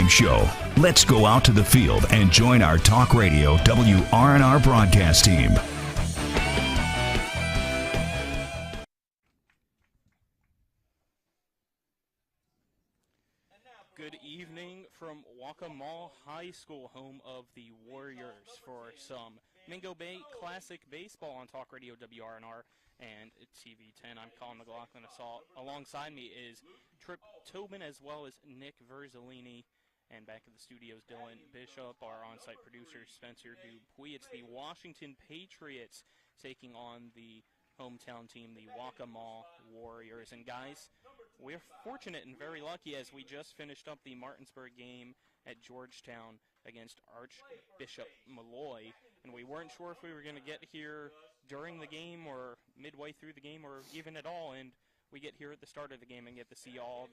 pregame show. Let's go out to the field and join our Talk Radio WRNR broadcast team. Good evening from Waccamaw High School, home of the Warriors, for some Mingo Bay Classic Baseball on Talk Radio WRNR and TV10. I'm Colin McLaughlin. Alongside me is Trip Tobin as well as Nick Verzolini. And back in the studios, Dylan Bishop, our on-site producer, Spencer Dupuis. It's the Washington Patriots taking on the hometown team, the Waccamaw Warriors. And guys, we're fortunate and very lucky as we just finished up the Martinsburg game at Georgetown against Archbishop Malloy, and we weren't sure if we were going to get here during the game or midway through the game or even at all, and we get here at the start of the game and get to see all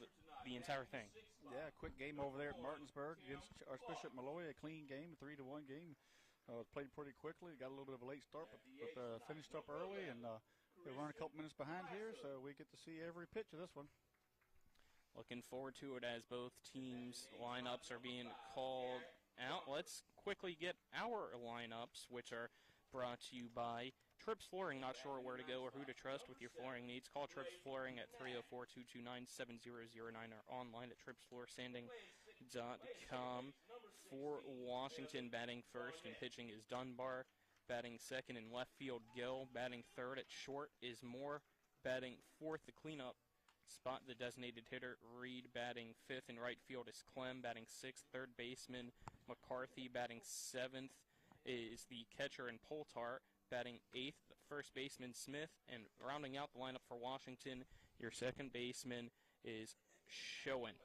the entire thing. Yeah, quick game over there at Martinsburg against Archbishop Malloy, a clean game, a 3-1 game. Played pretty quickly, got a little bit of a late start, but finished up early, and we're running a couple minutes behind here, so we get to see every pitch of this one. Looking forward to it as both teams' lineups are being called out. Let's quickly get our lineups, which are brought to you by Trips Flooring. Not sure where to go or who to trust with your flooring needs? Call Trips Flooring at 304-229-7009 or online at tripsfloorsanding.com. For Washington, batting first and pitching is Dunbar. Batting second in left field, Gill. Batting third at short is Moore. Batting fourth, the cleanup spot, the designated hitter, Reed. Batting fifth in right field is Clem. Batting sixth, third baseman, McCarthy. Batting seventh is the catcher and Poltar. Batting eighth, first baseman Smith. And rounding out the lineup for Washington, your second baseman is Schoen.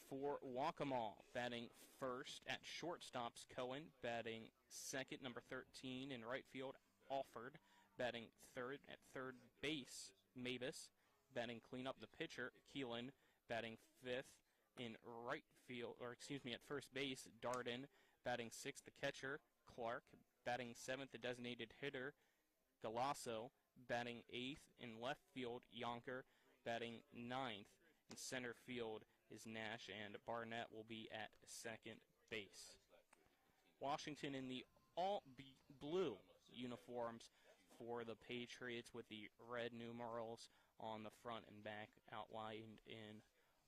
For Waccamaw, batting first at shortstops, Cohen. Batting second, number 13 in right field, Alford. Batting third at third base, Mavis. Batting cleanup, the pitcher, Keelan. Batting fifth in right field, at first base, Darden. Batting sixth, the catcher, Clark. Batting seventh, the designated hitter, Galasso. Batting eighth in left field, Yonker. Batting ninth in center field is Nash, and Barnett will be at second base. Washington in the all blue uniforms for the Patriots with the red numerals on the front and back outlined in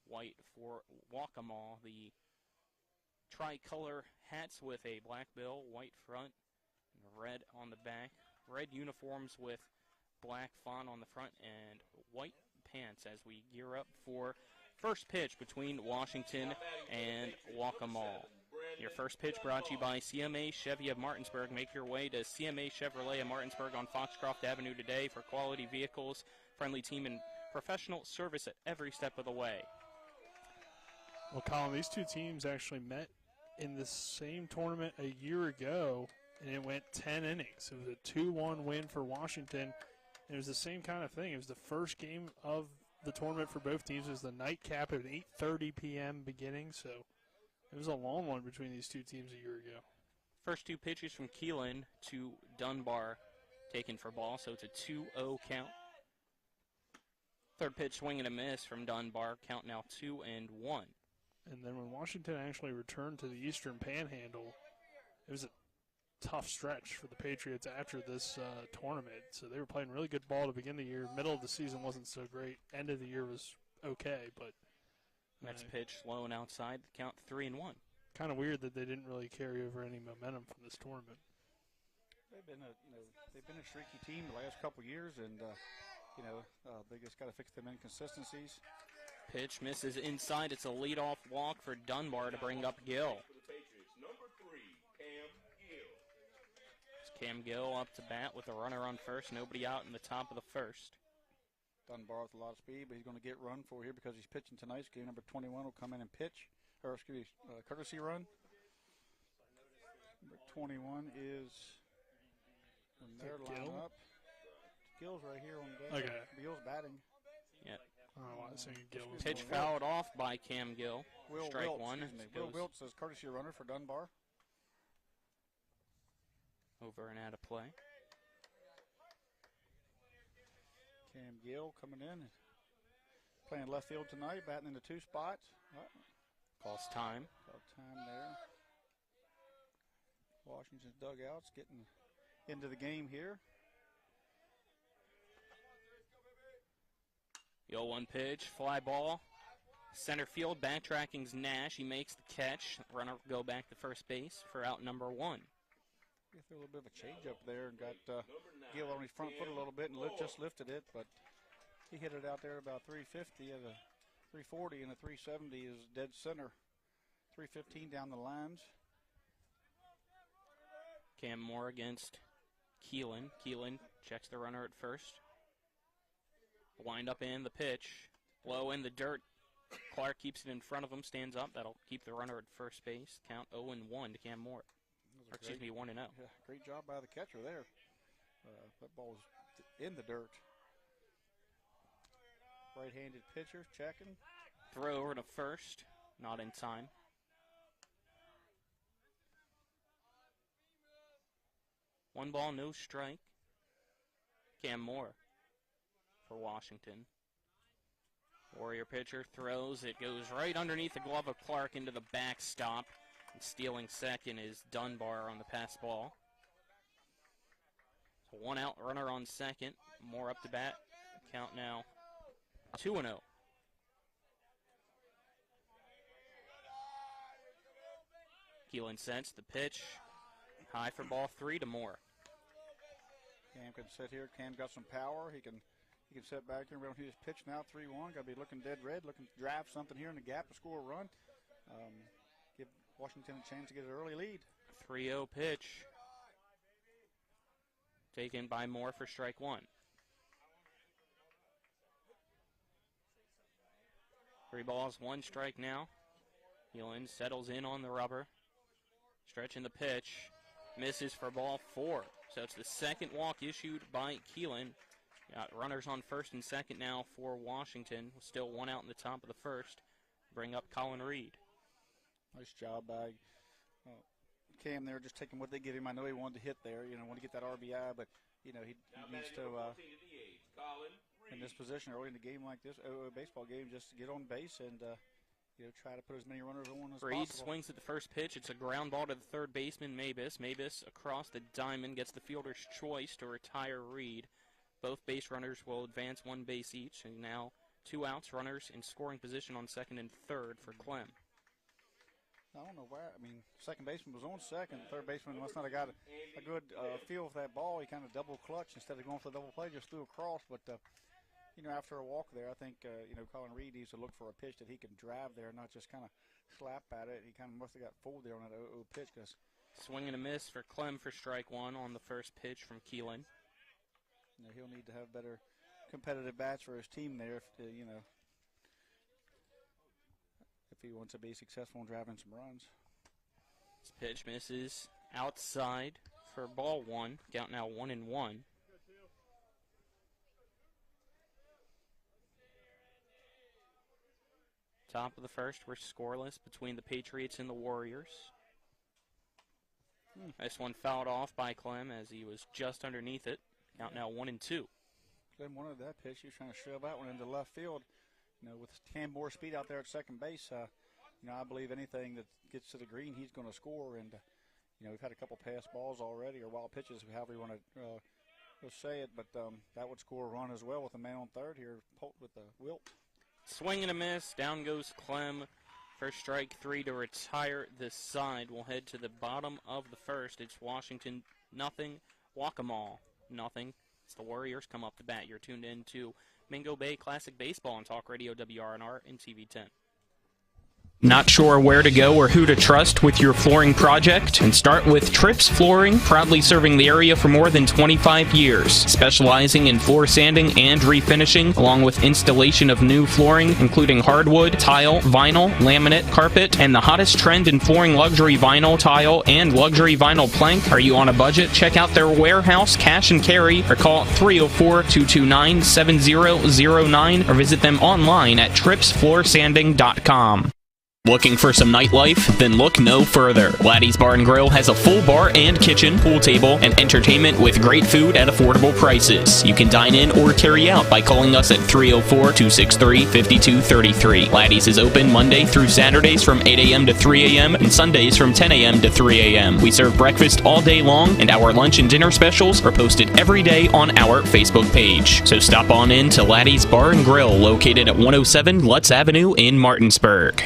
white. For Waccamaw, the tricolor hats with a black bill, white front, and red on the back. Red uniforms with black font on the front and white pants as we gear up for first pitch between Washington and Waccamaw. Your first pitch brought to you by CMA Chevy of Martinsburg. Make your way to CMA Chevrolet of Martinsburg on Foxcroft Avenue today for quality vehicles, friendly team, and professional service at every step of the way. Well, Colin, these two teams actually met in the same tournament a year ago, and it went 10 innings. It was a 2-1 win for Washington. It was the same kind of thing. It was the first game of the tournament for both teams. It was the nightcap at 8:30 p.m. beginning, so it was a long one between these two teams a year ago. First two pitches from Keelan to Dunbar taken for ball, so it's a 2-0 count. Third pitch, swing and a miss from Dunbar, count now 2-1. And then when Washington actually returned to the Eastern Panhandle, it was a tough stretch for the Patriots after this tournament. So they were playing really good ball to begin the year. Middle of the season wasn't so great. End of the year was okay, but next pitch, low and outside, count 3-1. Kind of weird that they didn't really carry over any momentum from this tournament. They've been a streaky team the last couple years, and they just got to fix them inconsistencies. Pitch misses inside. It's a leadoff walk for Dunbar to bring up Gill. Cam Gill up to bat with a runner on first. Nobody out in the top of the first. Dunbar with a lot of speed, but he's going to get run for here because he's pitching tonight's game. Number 21 will come in and pitch, courtesy run. Number 21 is in their lineup. Gill's right here on the deck. Okay. Gill's batting. Yeah. Oh, I was thinking Gill. Pitch fouled off by Cam Gill. Strike Wilt, one. Will Wilt says courtesy runner for Dunbar. Over and out of play. Cam Gill coming in, playing left field tonight, batting in the two spots. Calls time. Called time there. Washington's dugouts getting into the game here. The 0-1 pitch, fly ball. Center field, backtracking's Nash. He makes the catch. Runner will go back to first base for out number 1. He threw a little bit of a change up there and got Gill on his front foot a little bit and just lifted it, but he hit it out there about 350 at a 340, and a 370 is dead center. 315 down the lines. Cam Moore against Keelan. Keelan checks the runner at first. Wind up in the pitch. Low in the dirt. Clark keeps it in front of him, stands up. That'll keep the runner at first base. Count 0-1 to Cam Moore. Or excuse me, 1-0. Yeah, great job by the catcher there. That ball was in the dirt. Right-handed pitcher checking. Throw over to first. Not in time. One ball, no strike. Cam Moore for Washington. Warrior pitcher throws. It goes right underneath the glove of Clark into the backstop. And stealing second is Dunbar on the pass ball. So 1 out, runner on second. Moore up to bat. Count now 2-0. Keelan sets the pitch. High for ball 3 to Moore. Cam can sit here. Cam got some power. He can sit back here and run his pitch now. 3-1. Got to be looking dead red. Looking to drive something here in the gap to score a run. Give Washington a chance to get an early lead. 3-0 pitch. Taken by Moore for strike 1. 3 balls, 1 strike now. Keelan settles in on the rubber. Stretching the pitch. Misses for ball 4. So it's the second walk issued by Keelan. Got runners on first and second now for Washington. Still 1 out in the top of the first. Bring up Colin Reed. Nice job by Cam there, just taking what they give him. I know he wanted to hit there, want to get that RBI, but, he needs to, in this position early in the game like this, a baseball game, just get on base and, try to put as many runners on as possible. Reed swings at the first pitch. It's a ground ball to the third baseman, Mabus. Mabus across the diamond gets the fielder's choice to retire Reed. Both base runners will advance 1 base each, and now 2 outs, runners in scoring position on second and third for Clem. I don't know why. Second baseman was on second. Third baseman must not have got a good feel for that ball. He kind of double clutched instead of going for the double play, just threw across. But, after a walk there, I think, Colin Reed needs to look for a pitch that he can drive there, not just kind of slap at it. He kind of must have got fooled there on that 0-0 pitch. Swing and a miss for Clem for strike 1 on the first pitch from Keelan. He'll need to have better competitive bats for his team there if he wants to be successful in driving some runs. This pitch misses outside for ball 1. Count now 1-1. Top of the first, we're scoreless between the Patriots and the Warriors. This one fouled off by Clem as he was just underneath it. Count now 1-2. Clem wanted that pitch. He was trying to shove that one into left field. With Cam Moore speed out there at second base, I believe anything that gets to the green, he's going to score. And, we've had a couple pass balls already, or wild pitches, however you want to say it. But that would score a run as well with a man on third here, Polt with the wilt. Swing and a miss. Down goes Clem for strike 3 to retire this side. We'll head to the bottom of the first. It's Washington 0, Waccamaw 0. As the Warriors come up to bat. You're tuned in to Mingo Bay Classic Baseball on Talk Radio WRNR and TV 10. Not sure where to go or who to trust with your flooring project? And start with Trips Flooring, proudly serving the area for more than 25 years, specializing in floor sanding and refinishing, along with installation of new flooring, including hardwood, tile, vinyl, laminate, carpet, and the hottest trend in flooring, luxury vinyl, tile, and luxury vinyl plank. Are you on a budget? Check out their warehouse, cash and carry, or call 304-229-7009, or visit them online at tripsfloorsanding.com. Looking for some nightlife? Then look no further. Laddie's Bar and Grill has a full bar and kitchen, pool table, and entertainment with great food at affordable prices. You can dine in or carry out by calling us at 304-263-5233. Laddie's is open Monday through Saturdays from 8 a.m. to 3 a.m. and Sundays from 10 a.m. to 3 a.m. We serve breakfast all day long, and our lunch and dinner specials are posted every day on our Facebook page. So stop on in to Laddie's Bar and Grill, located at 107 Lutz Avenue in Martinsburg.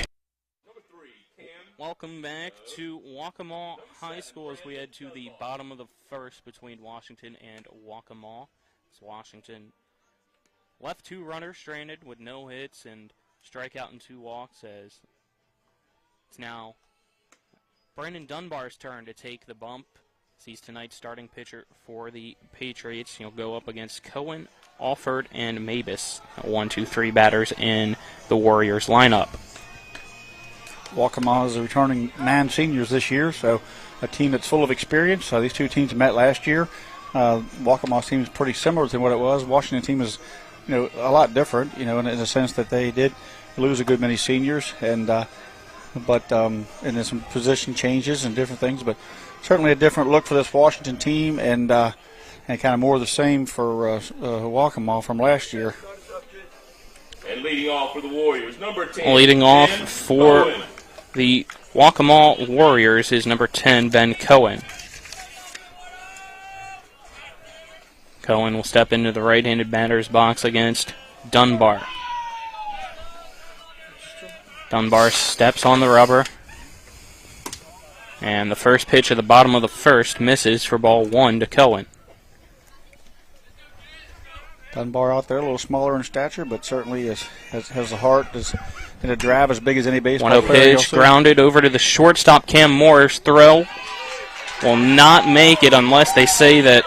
Welcome back to Waccamaw High School as we head to the bottom of the first between Washington and Waccamaw. As Washington left 2 runners stranded with no hits and strikeout and 2 walks, as it's now Brandon Dunbar's turn to take the bump. He's tonight's starting pitcher for the Patriots. He'll go up against Cohen, Alford, and Mabus, 1, 2, 3 batters in the Warriors lineup. Waccamaw is returning 9 seniors this year, so a team that's full of experience. These 2 teams met last year. Waccamaw's team is pretty similar to what it was. Washington team is, a lot different, in the sense that they did lose a good many seniors, and then some position changes and different things. But certainly a different look for this Washington team, and kind of more of the same for Waccamaw from last year. And leading off for the Warriors, number 10. Leading off for the Waccamaw Warriors is number 10, Ben Cohen. Cohen will step into the right-handed batter's box against Dunbar. Dunbar steps on the rubber. And the first pitch at the bottom of the first misses for ball 1 to Cohen. Dunbar out there, a little smaller in stature, but certainly has a heart and a drive as big as any baseball player. 1-0 pitch, grounded over to the shortstop. Cam Moore's throw will not make it unless they say that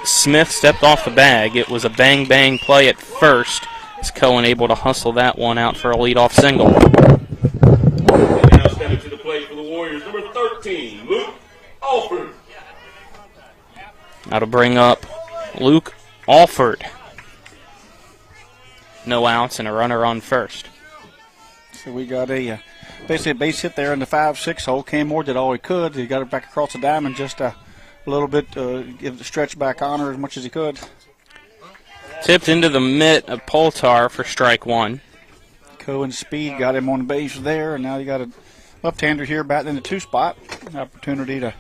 Smith stepped off the bag. It was a bang-bang play at first. Is Cohen able to hustle that one out for a leadoff single? And now stepping to the plate for the Warriors, number 13, Luke Alford. Now to bring up Luke Alford. No outs and a runner on first. So we got basically a base hit there in the 5-6 hole. Cam Moore did all he could. He got it back across the diamond just a little bit, give the stretch back on her as much as he could. Tipped into the mitt of Poltar for strike 1. Cohen's speed got him on the base there, and now you got a left-hander here batting in the 2 spot. An opportunity to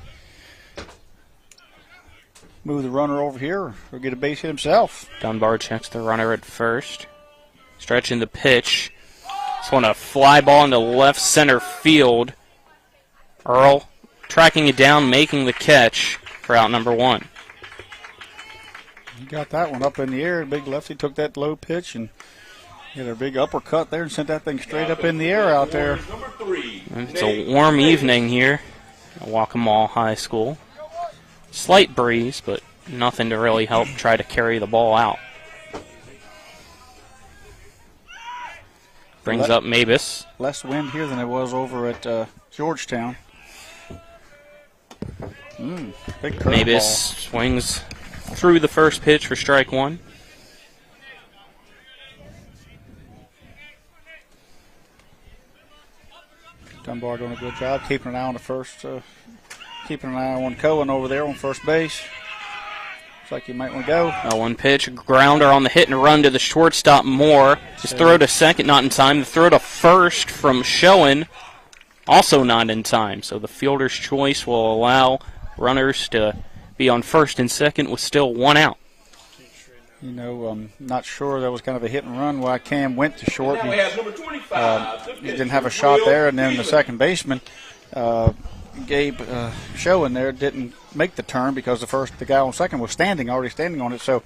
move the runner over here or get a base hit himself. Dunbar checks the runner at first. Stretching the pitch. This one a fly ball into left center field. Earl tracking it down, making the catch for out number 1. He got that one up in the air. Big lefty took that low pitch and hit a big uppercut there and sent that thing straight up in the air out there. It's a warm evening here at Waccamaw High School. Slight breeze, but nothing to really help try to carry the ball out. Brings up Mabus. Less wind here than it was over at Georgetown. Big curveball. Mabus swings through the first pitch for strike 1. Dunbar doing a good job keeping an eye on the first, keeping an eye on Cohen over there on first base. Looks like he might want to go. 1 pitch, grounder on the hit and run to the shortstop Moore. His throw to second, not in time. The throw to first from Schoen, also not in time. So the fielder's choice will allow runners to be on first and second with still 1 out. Not sure that was kind of a hit and run why Cam went to short. Now we have number 25. He didn't have a shot there, and then the second baseman, Gabe Schoen there, didn't make the turn because the guy on second was already standing on it. So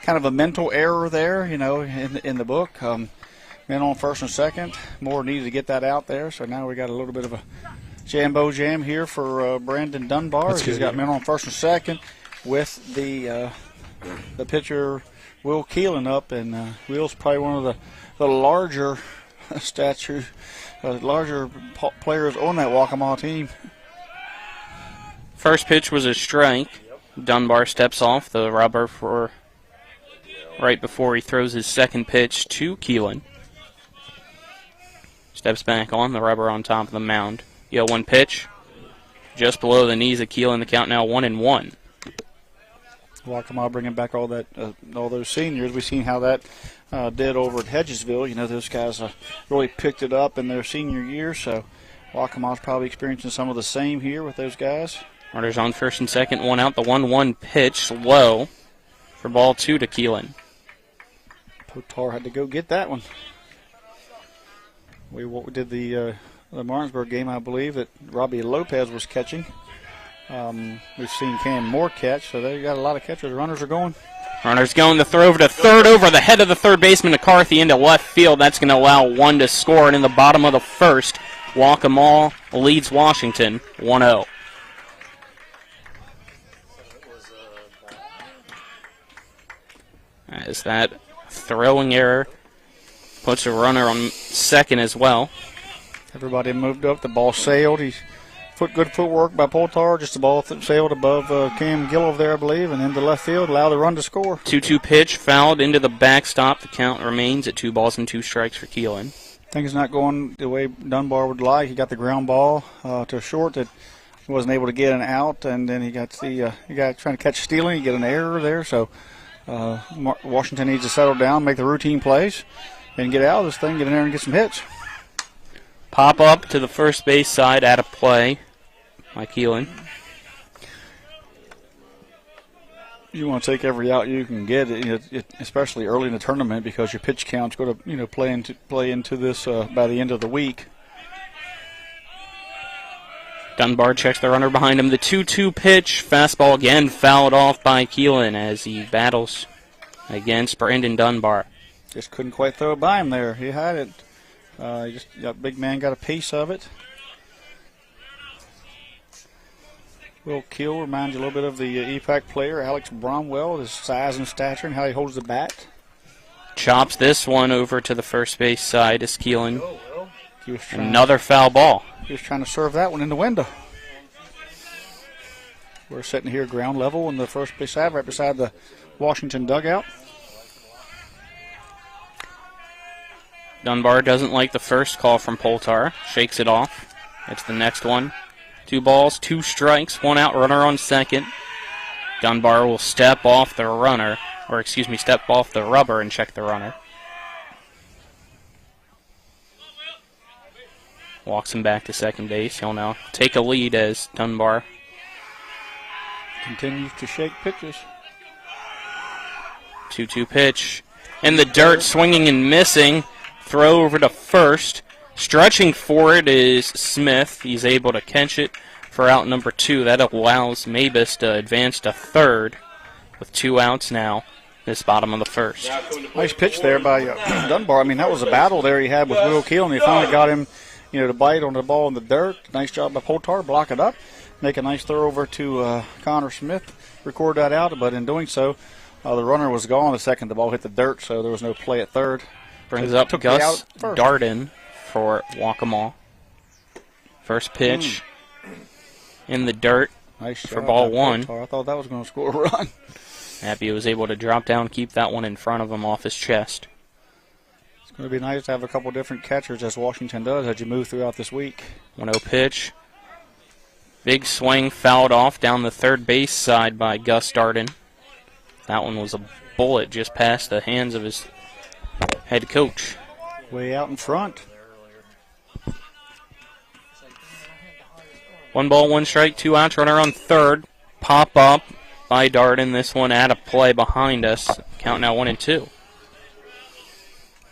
kind of a mental error there, in the book. Men on first and second. Moore needed to get that out there, so now we got a little bit of a jam here for Brandon Dunbar. He's got men on first and second with the pitcher Will Keelan up, and Will's probably one of the larger larger players on that Waccamaw team. First pitch was a strike. Dunbar steps off the rubber for right before he throws his second pitch to Keelan. Steps back on the rubber on top of the mound. 0-1 pitch. Just below the knees of Keelan. The count now 1-1. Waccamaw bringing back all those seniors. We've seen how that did over at Hedgesville. You know, those guys really picked it up in their senior year, so Waccamaw's probably experiencing some of the same here with those guys. Runners on first and second, 1 out. The 1-1 pitch, low for ball 2 to Keelan. Potar had to go get that one. We did the Martinsburg game, I believe, that Robbie Lopez was catching. We've seen Cam Moore catch, so they got a lot of catchers. Runners are going. Runners going. The throw over to third, over the head of the third baseman McCarthy into left field. That's going to allow one to score. And in the bottom of the first, Waccamaw leads Washington 1-0. As that throwing error puts a runner on second as well. Everybody moved up. The ball sailed. Good footwork by Poltar. Just the ball sailed above Cam Gill over there, I believe, and into left field. Allowed the run to score. 2-2 pitch, fouled into the backstop. The count remains at 2 balls and 2 strikes for Keelan. Things not going the way Dunbar would like. He got the ground ball to short that he wasn't able to get an out, and then he got the guy trying to catch stealing. He get an error there, so Washington needs to settle down, make the routine plays, and get out of this thing, get in there and get some hits. Pop up to the first base side, out of play by Keelan. You want to take every out you can get, especially early in the tournament, because your pitch count's going to play into this by the end of the week. Dunbar checks the runner behind him. The 2-2 pitch, fastball again fouled off by Keelan as he battles against Brandon Dunbar. Just couldn't quite throw it by him there. He had it. Big man got a piece of it. Will Keel reminds you a little bit of the EPAC player, Alex Bromwell, his size and stature and how he holds the bat. Chops this one over to the first base side as Keelan. Another foul ball. He was trying to serve that one in the window. We're sitting here ground level in the first base side, right beside the Washington dugout. Dunbar doesn't like the first call from Poltar. Shakes it off. It's the next one. 2 balls, 2 strikes, 1 out, runner on second. Dunbar will step off the runner, step off the rubber and check the runner. Walks him back to second base. He'll now take a lead as Dunbar continues to shake pitches. 2-2 pitch. In the dirt, swinging and missing. Throw over to first. Stretching for it is Smith. He's able to catch it for out number 2. That allows Mabus to advance to third with 2 outs now. This bottom of the first. Nice pitch there by Dunbar. I mean, that was a battle there he had with Will Keel, and he finally got him, to bite on the ball in the dirt. Nice job by Poltar, block it up, make a nice throw over to Connor Smith, record that out. But in doing so, the runner was gone the second the ball hit the dirt, so there was no play at third. Brings up Gus Darden for Waccamaw. First pitch in the dirt nice for ball 1. I thought that was going to score a run. Happy was able to drop down, keep that one in front of him off his chest. It's going to be nice to have a couple different catchers, as Washington does, as you move throughout this week. 1-0 pitch. Big swing, fouled off down the third base side by Gus Darden. That one was a bullet just past the hands of his head coach. Way out in front. 1 ball, 1 strike, 2 outs, runner on third. Pop up by Darden. This one out of play behind us. Count now 1-2.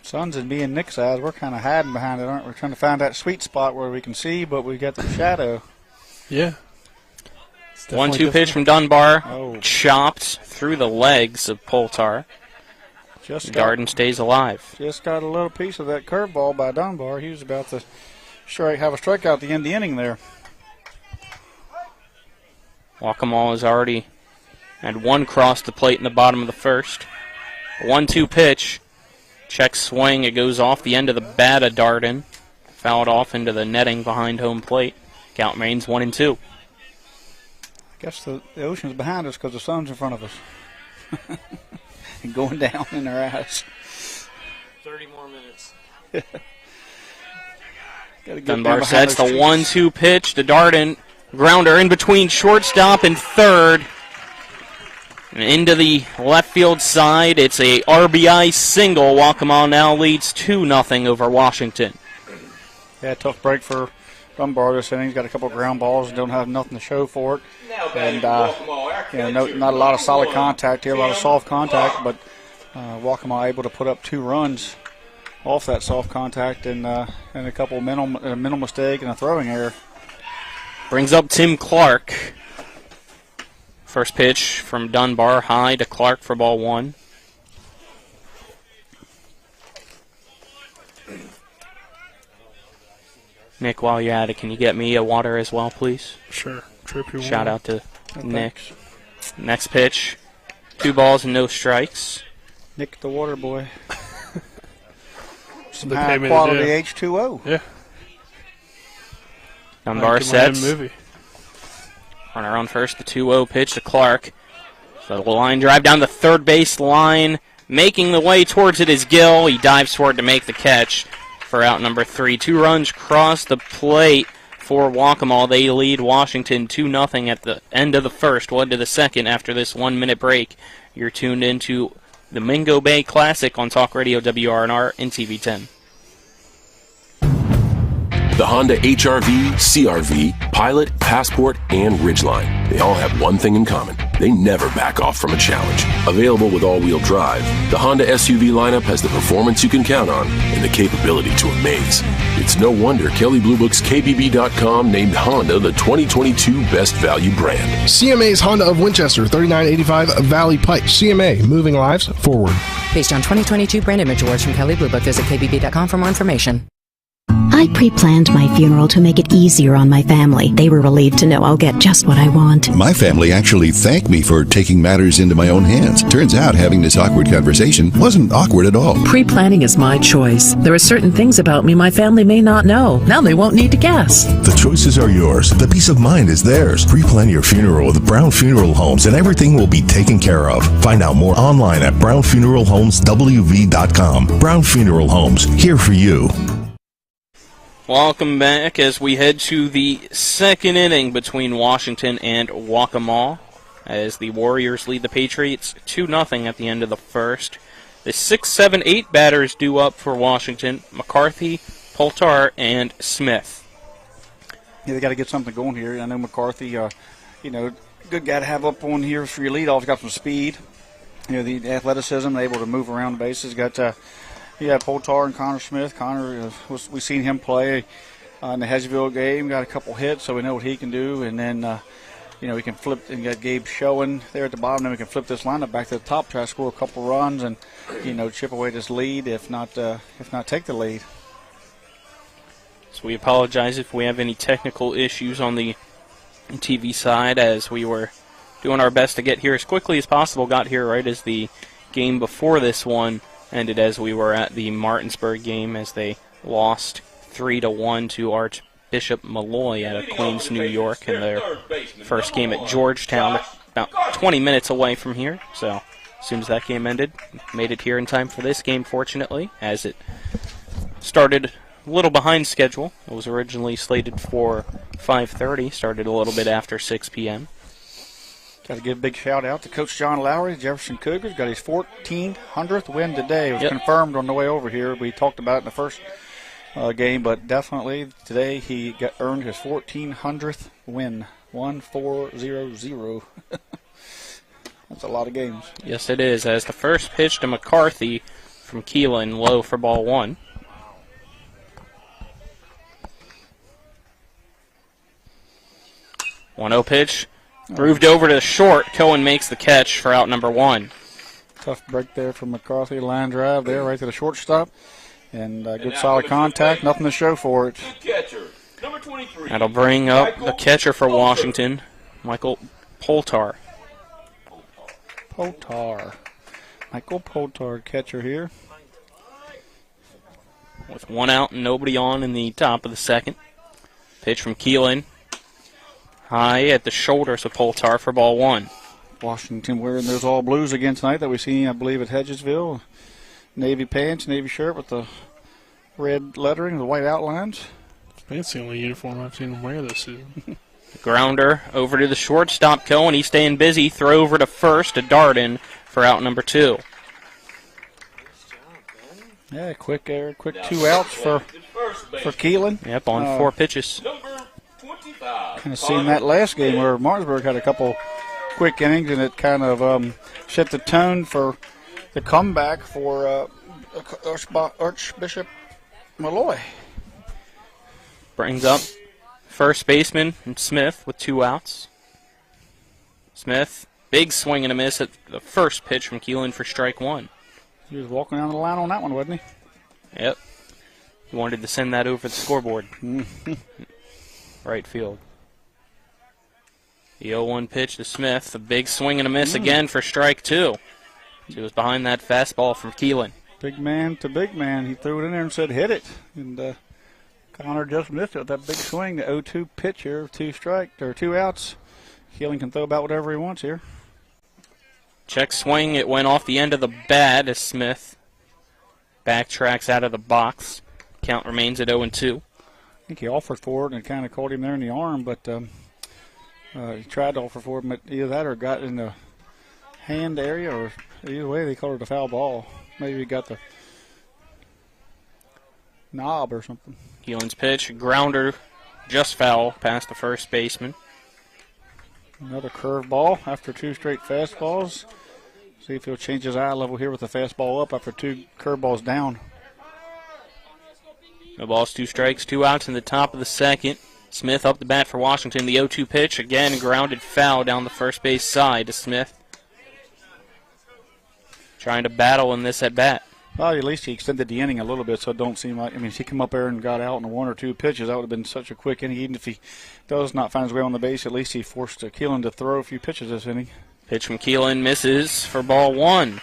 Suns and being Nick's eyes, we're kind of hiding behind it, aren't we? We're trying to find that sweet spot where we can see, but we got the shadow. Yeah. 1-2 pitch from Dunbar. Chopped through the legs of Poltar. Darden stays alive. Just got a little piece of that curveball by Dunbar. He was about to have a strikeout at the end of the inning there. Waccamaw has already had 1 cross the plate in the bottom of the first. 1-2 pitch. Check swing. It goes off the end of the bat of Darden. Fouled off into the netting behind home plate. Count remains 1-2. I guess the ocean's behind us because the sun's in front of us. And going down in our eyes. 30 more minutes. Dunbar sets the 1-2 pitch to Darden. Grounder in between shortstop and third. And into the left field side, it's a RBI single. Waccamaw now leads 2-0 over Washington. Yeah, tough break for Dunbar this inning. He's got a couple of ground balls and don't have nothing to show for it. And not a lot of solid contact here, a lot of soft contact, but Waccamaw able to put up 2 runs off that soft contact and a couple of mental mistake and a throwing error. Brings up Tim Clark. First pitch from Dunbar, high to Clark for ball 1. Nick, while you're at it, can you get me a water as well, please? Sure. Trip your Shout water. out to Nick. Next pitch, 2 balls and no strikes. Nick the water boy. Some They high pay me to quality do. H2O. Yeah. Dunbar Like in my sets. movie. Runner on first, the 2-0 pitch to Clark. So the line drive down the third base line. Making the way towards it is Gill. He dives for it to make the catch for out number 3. 2 runs cross the plate for Waccamaw. They lead Washington 2-0 at the end of the first. 1 to the second after this 1-minute break. You're tuned into the Mingo Bay Classic on Talk Radio WRNR and TV10. The Honda HR-V, CR-V, Pilot, Passport, and Ridgeline. They all have one thing in common. They never back off from a challenge. Available with all-wheel drive, the Honda SUV lineup has the performance you can count on and the capability to amaze. It's no wonder Kelley Blue Book's KBB.com named Honda the 2022 Best Value brand. CMA's Honda of Winchester, 3985 Valley Pike. CMA, moving lives forward. Based on 2022 brand image awards from Kelley Blue Book, visit KBB.com for more information. I pre-planned my funeral to make it easier on my family. They were relieved to know I'll get just what I want. My family actually thanked me for taking matters into my own hands. Turns out having this awkward conversation wasn't awkward at all. Pre-planning is my choice. There are certain things about me my family may not know. Now they won't need to guess. The choices are yours. The peace of mind is theirs. Pre-plan your funeral with Brown Funeral Homes and everything will be taken care of. Find out more online at brownfuneralhomeswv.com. Brown Funeral Homes, here for you. Welcome back as we head to the second inning between Washington and Waccamaw as the Warriors lead the Patriots 2-0 at the end of the first. The 6, 7, 8 batters due up for Washington: McCarthy, Poltar, and Smith. Yeah, they got to get something going here. I know McCarthy, good guy to have up on here for your leadoff. He's got some speed, the athleticism, able to move around the bases. Got Poltar and Connor Smith. Connor, we've seen him play in the Hedgeville game. Got a couple hits, so we know what he can do. And then, we can flip and get Gabe showing there at the bottom. Then we can flip this lineup back to the top, try to score a couple runs, and chip away this lead. If not, take the lead. So we apologize if we have any technical issues on the TV side, as we were doing our best to get here as quickly as possible. Got here right as the game before this one ended, as we were at the Martinsburg game as they lost 3-1 to Archbishop Malloy out of Queens, New York, in their first game at Georgetown, about 20 minutes away from here. So as soon as that game ended, made it here in time for this game, fortunately, as it started a little behind schedule. It was originally slated for 5:30, started a little bit after 6 p.m. Got to give a big shout out to Coach John Lowry. Jefferson Cougars got his 1400th win today. It was confirmed on the way over here. We talked about it in the first game, but definitely today he earned his 1400th win. 1400. That's a lot of games. Yes, it is. As the first pitch to McCarthy from Keelan, low for ball 1. One-0 pitch. Grooved over to short. Cohen makes the catch for out number 1. Tough break there from McCarthy. Line drive there right to the shortstop. And good solid contact. Nothing to show for it. That'll bring up the catcher for Washington, Michael Poltar. Michael Poltar, catcher here. With 1 out and nobody on in the top of the second. Pitch from Keelan. High at the shoulders of Poltar for ball 1. Washington wearing those all blues again tonight that we seen, I believe, at Hedgesville. Navy pants, navy shirt with the red lettering, the white outlines. I think it's the only uniform I've seen him wear this season. Grounder over to the shortstop, Cohen. He's staying busy. Throw over to first to Darden for out number 2. Yeah, quick 2 outs for Keelan. Yep, on 4 pitches. Kind of seen that last game where Martinsburg had a couple quick innings, and it kind of set the tone for the comeback for Archbishop Malloy. Brings up first baseman Smith with 2 outs. Smith, big swing and a miss at the first pitch from Keelan for strike 1. He was walking down the line on that one, wasn't he? Yep. He wanted to send that over the scoreboard. Right field. The 0-1 pitch to Smith. A big swing and a miss again for strike 2. He was behind that fastball from Keelan. Big man to big man. He threw it in there and said, hit it. And Connor just missed it with that big swing. The 0-2 pitch here, 2 outs. Keelan can throw about whatever he wants here. Check swing. It went off the end of the bat as Smith backtracks out of the box. Count remains at 0-2. I think he offered for it and kind of caught him there in the arm, but he tried to offer for it, but either that or got in the hand area, or either way they called it a foul ball. Maybe he got the knob or something. Keelan's pitch, grounder, just foul past the first baseman. Another curve ball after 2 straight fastballs. See if he'll change his eye level here with the fastball up after 2 curveballs down. No balls, 2 strikes, 2 outs in the top of the second. Smith up the bat for Washington. The 0-2 pitch, again grounded foul down the first base side to Smith. Trying to battle in this at bat. Well, at least he extended the inning a little bit, so it don't seem like, if he come up there and got out in 1 or 2 pitches, that would have been such a quick inning. Even if he does not find his way on the base, at least he forced Keelan to throw a few pitches this inning. Pitch from Keelan misses for ball 1.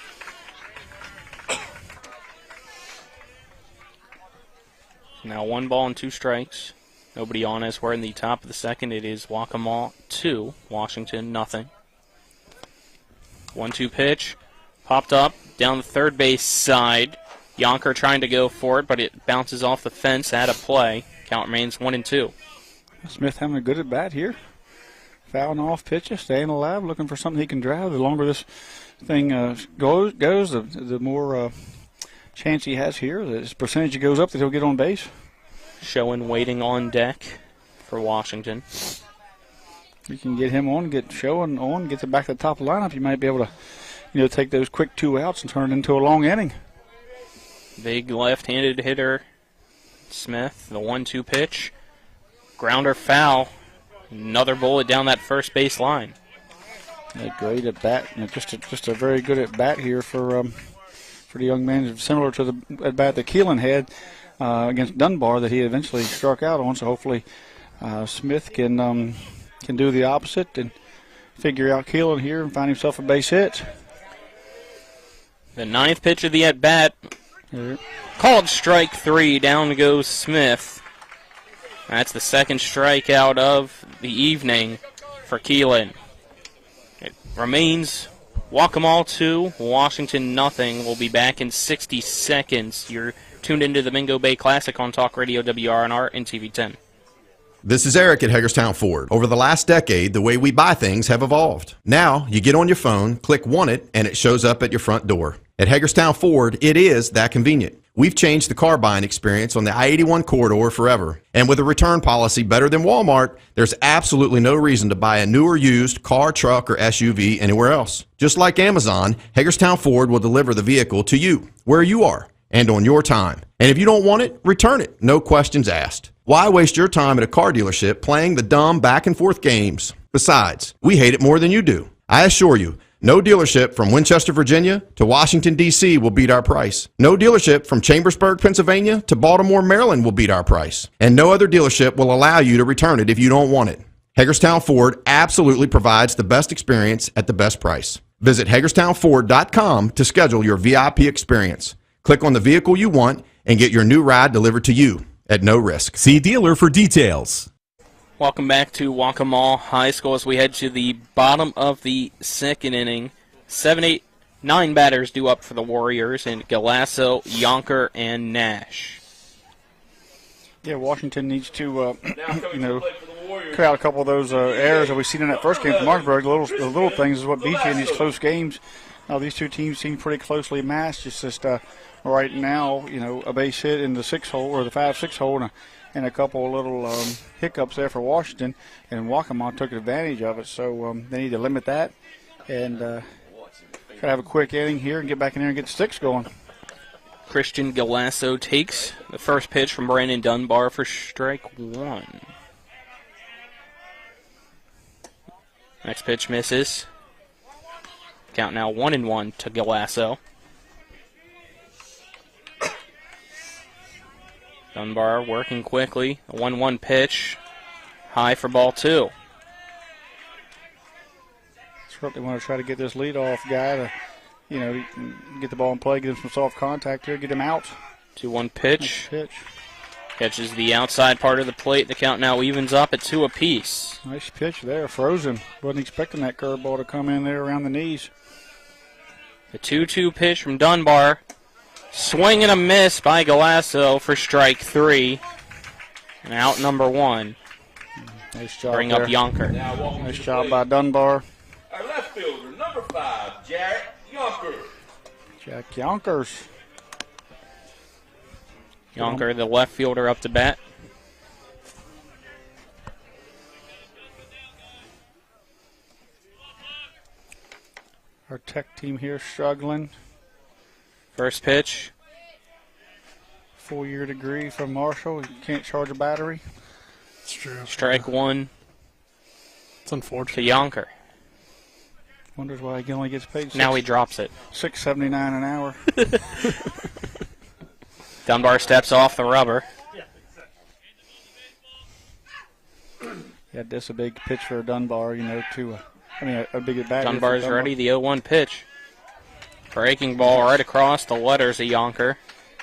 Now 1 ball and 2 strikes. Nobody on as we're in the top of the second. It is Waccamaw 2, Washington nothing. 1-2 pitch. Popped up down the third base side. Yonker trying to go for it, but it bounces off the fence out of play. Count remains 1-2. Smith having a good at bat here. Fouling off pitches, staying alive, looking for something he can drive. The longer this thing goes, the more chance he has here. His percentage goes up that he'll get on base. Showing waiting on deck for Washington. You can get him on, get Showing on, get to back to the top of the lineup. You might be able to, take those quick 2 outs and turn it into a long inning. Big left-handed hitter, Smith. The 1-2 pitch. Grounder foul. Another bullet down that first base line. A great at bat. Just a very good at bat here for the young man. Similar to the at bat that Keelan had against Dunbar that he eventually struck out on. So hopefully Smith can do the opposite and figure out Keelan here and find himself a base hit. The 9th pitch of the at bat. Called strike 3. Down goes Smith. That's the second strikeout of the evening for Keelan. It remains Waccamaw 2, Washington nothing. We'll be back in 60 seconds. You're tuned into the Mingo Bay Classic on Talk Radio WRNR and TV 10. This is Eric at Hagerstown Ford. Over the last decade, the way we buy things have evolved. Now, you get on your phone, click Want It, and it shows up at your front door. At Hagerstown Ford, it is that convenient. We've changed the car buying experience on the I-81 corridor forever. And with a return policy better than Walmart, there's absolutely no reason to buy a new or used car, truck, or SUV anywhere else. Just like Amazon, Hagerstown Ford will deliver the vehicle to you, where you are, and on your time. And if you don't want it, return it. No questions asked. Why waste your time at a car dealership playing the dumb back-and-forth games? Besides, we hate it more than you do. I assure you, no dealership from Winchester, Virginia to Washington, D.C. will beat our price. No dealership from Chambersburg, Pennsylvania to Baltimore, Maryland will beat our price. And no other dealership will allow you to return it if you don't want it. Hagerstown Ford absolutely provides the best experience at the best price. Visit HagerstownFord.com to schedule your VIP experience. Click on the vehicle you want and get your new ride delivered to you at no risk. See dealer for details. Welcome back to Waccamaw High School as we head to the bottom of the second inning. 7, 8, 9 batters due up for the Warriors in Galasso, Yonker, and Nash. Yeah, Washington needs to, clear out a couple of those errors that we've seen in that first game from Martinsburg. The little things is what beat you in these close games. These two teams seem pretty closely matched. It's just right now, a base hit in the 6-hole or the 5-6 hole and a couple of little hiccups there for Washington, and Waccamaw took advantage of it. So they need to limit that and try to have a quick inning here and get back in there and get the sticks going. Christian Galasso takes the first pitch from Brandon Dunbar for strike 1. Next pitch misses. Count now 1-1 to Galasso. Dunbar working quickly. A 1-1 pitch. High for ball 2. Certainly want to try to get this leadoff guy to, get the ball in play, get him some soft contact here, get him out. 2-1 pitch. Catches the outside part of the plate. The count now evens up at 2 apiece. Nice pitch there. Frozen. Wasn't expecting that curveball to come in there around the knees. The 2-2 pitch from Dunbar. Swing and a miss by Galasso for strike 3. And out number 1. Nice job. Bring up Yonker. Nice job by Dunbar. Our left fielder, number 5, Jack Yonker. Jack Yonkers. Yonker, the left fielder, up to bat. Our Tech team here struggling. First pitch. 4-year degree from Marshall. You can't charge a battery. It's true. Strike 1. It's unfortunate. To Yonker. Wonders why he only gets paid. Now he drops it. $6.79 an hour. Dunbar steps off the rubber. Yeah, that's a big pitch for Dunbar, a big at bat. Dunbar's ready, the 0-1 pitch. Breaking ball right across the letters of Yonker.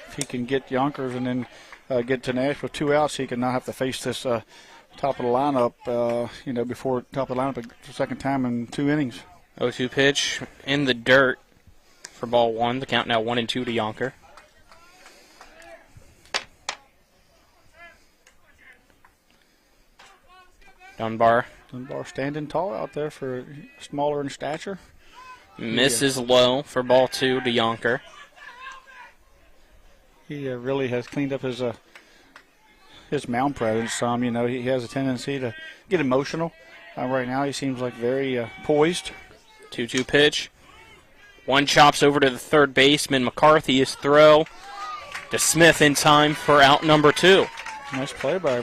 If he can get Yonkers and then get to Nash with 2 outs, he can not have to face this top of the lineup, before top of the lineup the second time in 2 innings. 0-2 pitch in the dirt for ball 1. The count now 1-2 to Yonker. Dunbar standing tall out there for smaller in stature. Misses low for ball 2 to Yonker. He really has cleaned up his mound presence some. He has a tendency to get emotional. Right now he seems like very poised. 2-2 pitch. One chops over to the third baseman. McCarthy is throw to Smith in time for out number 2. Nice play by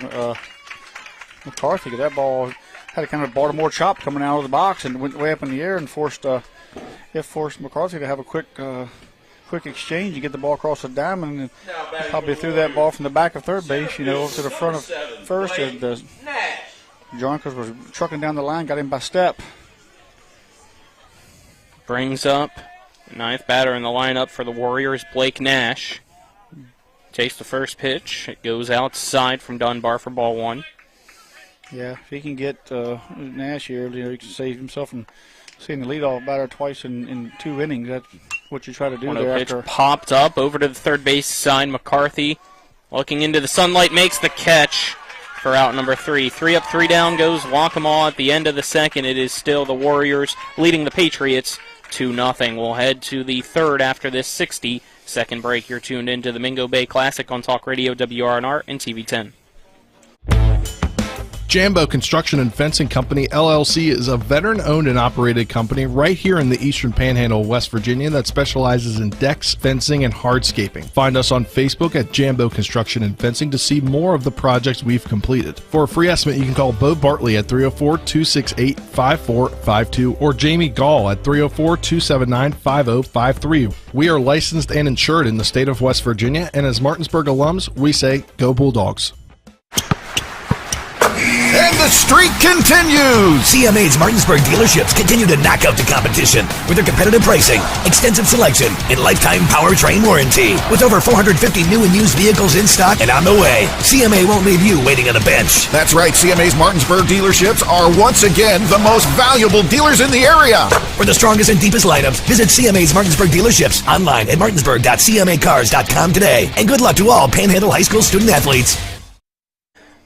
McCarthy. That ball had a kind of Baltimore chop coming out of the box and went way up in the air and forced McCarthy to have a quick exchange. You get the ball across the diamond and probably threw that ball from the back of third base, over to the front of first. And Jonkers was trucking down the line, got him by step. Brings up the 9th batter in the lineup for the Warriors, Blake Nash. Takes the first pitch. It goes outside from Dunbar for ball 1. Yeah, if he can get Nash here, he can save himself from seeing the leadoff batter twice in 2 innings. That's what you try to do there. Pitch popped up over to the third base side. McCarthy looking into the sunlight, makes the catch for out number 3. 3 up, 3 down goes Waccamaw at the end of the second. It is still the Warriors leading the Patriots 2-0. We'll head to the third after this 60-second break. You're tuned into the Mingo Bay Classic on Talk Radio, WRNR, and TV 10. Jambo Construction and Fencing Company, LLC, is a veteran-owned and operated company right here in the Eastern Panhandle of West Virginia that specializes in decks, fencing, and hardscaping. Find us on Facebook at Jambo Construction and Fencing to see more of the projects we've completed. For a free estimate, you can call Bo Bartley at 304-268-5452 or Jamie Gall at 304-279-5053. We are licensed and insured in the state of West Virginia, and as Martinsburg alums, we say, go Bulldogs. And the streak continues! CMA's Martinsburg dealerships continue to knock out the competition with their competitive pricing, extensive selection, and lifetime powertrain warranty. With over 450 new and used vehicles in stock and on the way, CMA won't leave you waiting on a bench. That's right, CMA's Martinsburg dealerships are once again the most valuable dealers in the area. For the strongest and deepest lineups, visit CMA's Martinsburg dealerships online at martinsburg.cmacars.com today. And good luck to all Panhandle High School student athletes.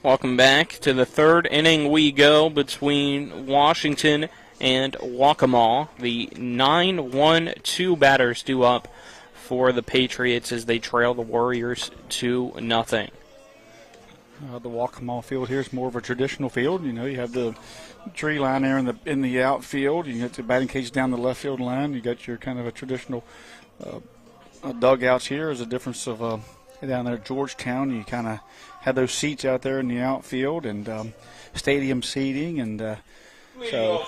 Welcome back to the third inning we go between Washington and Waccamaw. The 9-1-2 batters due up for the Patriots as they trail the Warriors 2-0. The Waccamaw field here is more of a traditional field. You know, you have the tree line there in the outfield. You got the batting cage down the left field line. You got your kind of a traditional dugouts here. There's a difference of down there at Georgetown. You kind of had those seats out there in the outfield and stadium seating, and so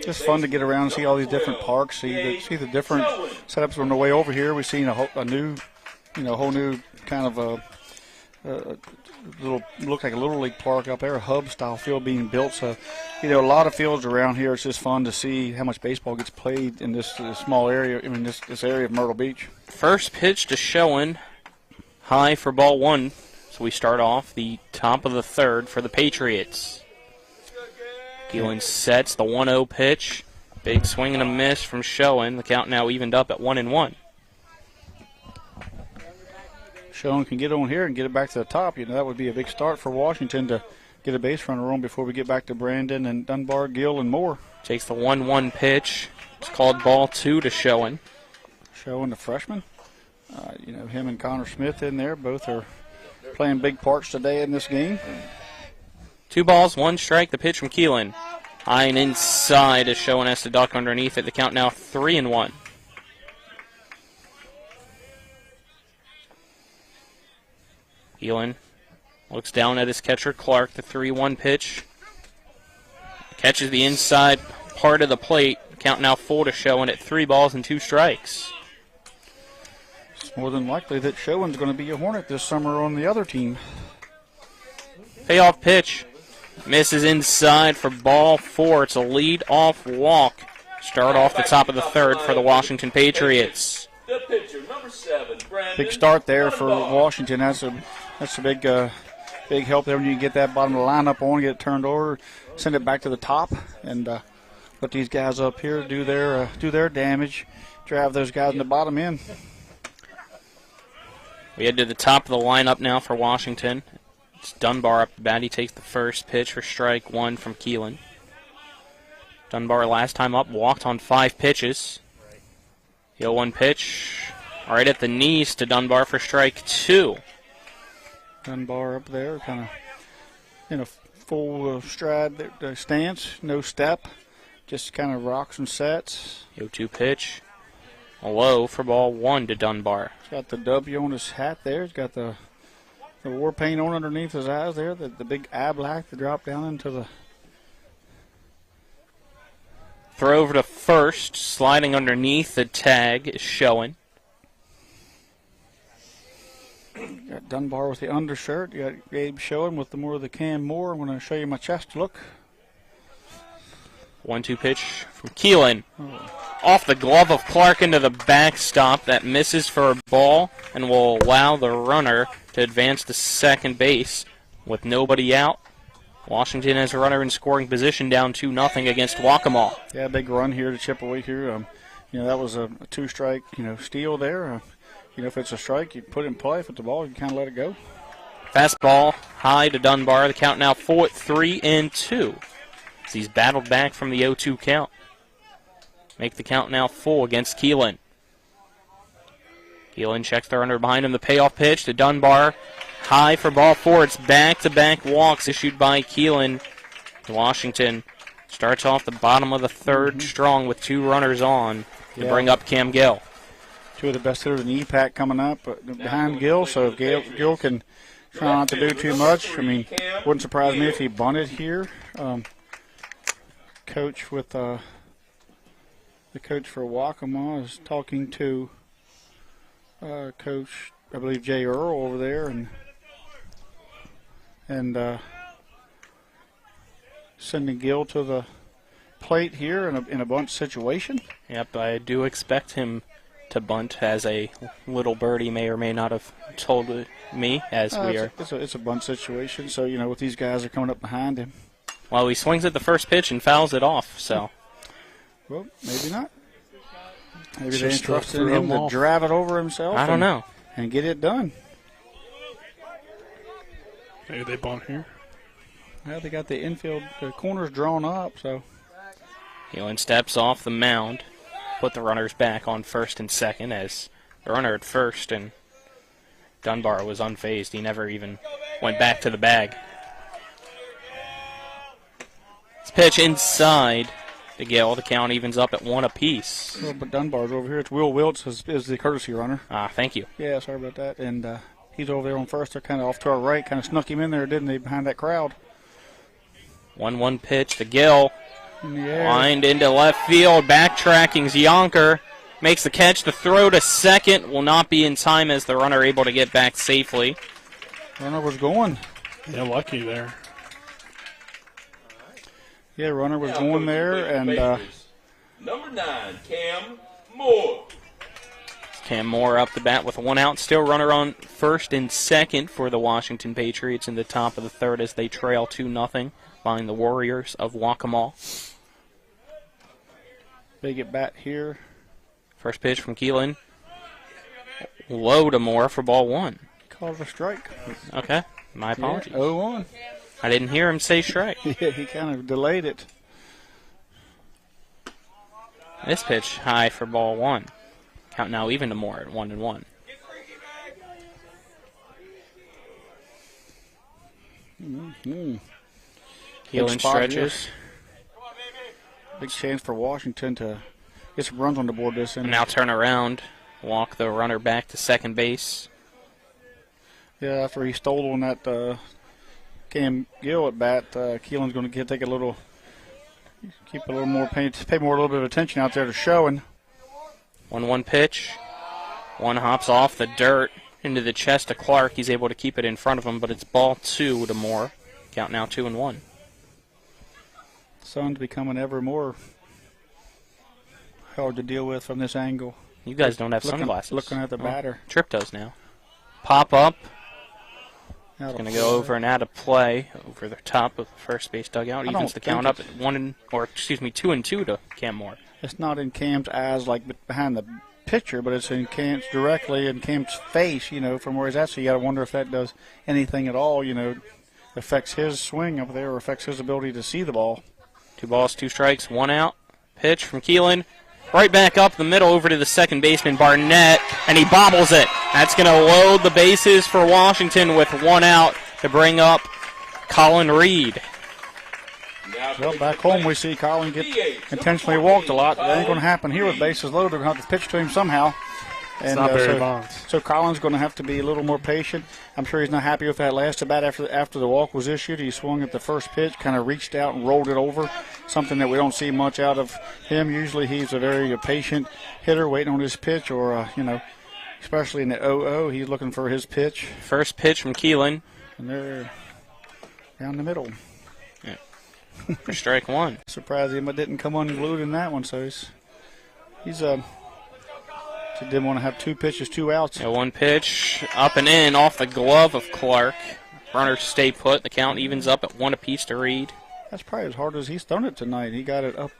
just fun to get around and see all these different parks, see the different setups. On the way over here, we've seen a whole new kind of a little, look like a little league park up there, a hub style field being built. So, a lot of fields around here. It's just fun to see how much baseball gets played in this small area. I mean, this area of Myrtle Beach. First pitch to Schoen, high for ball one. So we start off the top of the third for the Patriots. Keelan sets the 1-0 pitch. Big swing and a miss from Schoen. The count now evened up at 1-1. Schoen can get on here and get it back to the top. That would be a big start for Washington to get a base runner on before we get back to Brandon and Dunbar, Gill, and Moore. Takes the 1-1 pitch. It's called ball two to Schoen. Schoen, the freshman. Him and Connor Smith in there. Both are playing big parts today in this game. 2 balls, 1 strike. The pitch from Keelan. High and inside as Schoen has to duck underneath it. The count now 3-1. Keelan looks down at his catcher, Clark. The 3-1 pitch. Catches the inside part of the plate. Count now 4 to Schoen at 3 balls and 2 strikes. It's more than likely that Schoen's going to be a Hornet this summer on the other team. Payoff pitch. Misses inside for ball 4. It's a lead-off walk. Start off the top of the third for the Washington Patriots. The pitcher, number 7, Brandon. Big start there for Washington. That's a big help there when you get that bottom of the lineup on, get it turned over, send it back to the top, and let these guys up here do their damage, drive those guys in the bottom in. We head to the top of the lineup now for Washington. It's Dunbar up the bat. He takes the first pitch for strike 1 from Keelan. Dunbar last time up walked on 5 pitches. 0-1 pitch. Right at the knees to Dunbar for strike 2. Dunbar up there, kind of in a full stride stance, no step, just kind of rocks and sets. 0-2 pitch. A low for ball 1 to Dunbar. He's got the W on his hat there. He's got the war paint on underneath his eyes there, the big eye black that dropped down into the... Throw over to first, sliding underneath the tag is Schoen. Got Dunbar with the undershirt. You got Gabe Schoen with the more of the Cam Moore. I'm going to show you my chest look. 1-2 pitch from Keelan. Off the glove of Clark into the backstop. That misses for a ball and will allow the runner to advance to second base with nobody out. Washington has a runner in scoring position down 2-0 against Waccamaw. Yeah, big run here to chip away here. That was a 2-strike, steal there. If it's a strike, you put it in play. If it's a ball, you kind of let it go. Fastball high to Dunbar. The count now 4-3-2. As he's battled back from the 0-2 count. Make the count now full against Keelan. Keelan checks the runner behind him. The payoff pitch to Dunbar. High for ball 4. It's back-to-back walks issued by Keelan. Washington starts off the bottom of the third strong with 2 runners on to bring up Cam Gill. 2 of the best hitters in the EPAC coming up behind Gill, so if Gill can try not to do too much, wouldn't surprise me if he bunted here. Coach with the coach for Waccamaw is talking to Coach, I believe, Jay Earl over there, and sending Gill to the plate here in a bunt situation. Yep, I do expect him to bunt, as a little birdie may or may not have told me as we are. It's a bunt situation, so, with these guys are coming up behind him. Well, he swings at the first pitch and fouls it off, so. Well, maybe not. Maybe they entrusted him to drive it over himself. I don't know. And get it done. Maybe they bunt here. Yeah, they got the infield corners drawn up, so. Keelan steps off the mound, put the runners back on first and second as the runner at first, and Dunbar was unfazed. He never even went back to the bag. This pitch inside to Gill. The count evens up at 1 apiece. Well, but Dunbar's over here. It's Will Wiltz is the courtesy runner. Thank you. Yeah, sorry about that. And he's over there on first. They're kind of off to our right. Kind of snuck him in there, didn't they, behind that crowd? 1-1 pitch to Gill. Yeah. Lined into left field. Backtracking's Yonker. Makes the catch. The throw to second will not be in time as the runner able to get back safely. Runner was going. Yeah, lucky there. Yeah, runner was going there. And number 9, Cam Moore. Cam Moore up the bat with 1 out. Still runner on first and second for the Washington Patriots in the top of the third as they trail 2-0 behind the Warriors of Waccamaw. Big at bat here. First pitch from Keelan. Low to Moore for ball 1. Called a strike. Okay, my apologies. Yeah, 0-1. I didn't hear him say strike. Yeah, he kind of delayed it. This pitch high for ball 1. Count now even to Moore at 1-1. Mm-hmm. Keelan stretches. Big chance for Washington to get some runs on the board this inning. Now turn around, walk the runner back to second base. Yeah, after he stole on that Cam Gill at bat, Keelan's going to take a little, keep a little more, pay more a little bit of attention out there to showing. 1-1 pitch. One hops off the dirt into the chest of Clark. He's able to keep it in front of him, but it's ball 2 to Moore. Count now 2-1. Sun's becoming ever more hard to deal with from this angle. You guys don't have sunglasses. Looking at the batter. Trip does now. Pop up. It's going to go over and out of play over the top of the first base dugout. Evens the count up at 2-2 to Cam Moore. It's not in Cam's eyes like behind the pitcher, but it's in Cam's directly in Cam's face, from where he's at. So you got to wonder if that does anything at all, affects his swing up there or affects his ability to see the ball. 2 balls, 2 strikes, 1 out. Pitch from Keelan. Right back up the middle over to the second baseman, Barnett, and he bobbles it. That's going to load the bases for Washington with 1 out to bring up Colin Reed. Well, back home we see Colin get intentionally walked a lot. That ain't going to happen here with bases loaded. They're going to have to pitch to him somehow. It's not Barry Bonds. So Colin's going to have to be a little more patient. I'm sure he's not happy with that last at bat after the walk was issued. He swung at the first pitch, kind of reached out and rolled it over, something that we don't see much out of him. Usually he's a very patient hitter waiting on his pitch or, especially in the 0-0, he's looking for his pitch. First pitch from Keelan. And they're down the middle. For strike 1. Surprised him, but didn't come unglued in that one, so he's didn't want to have 2 pitches, 2 outs. Yeah, 1 pitch up and in off the glove of Clark. Runners stay put. The count evens up at 1 apiece to Reed. That's probably as hard as he's thrown it tonight. He got it up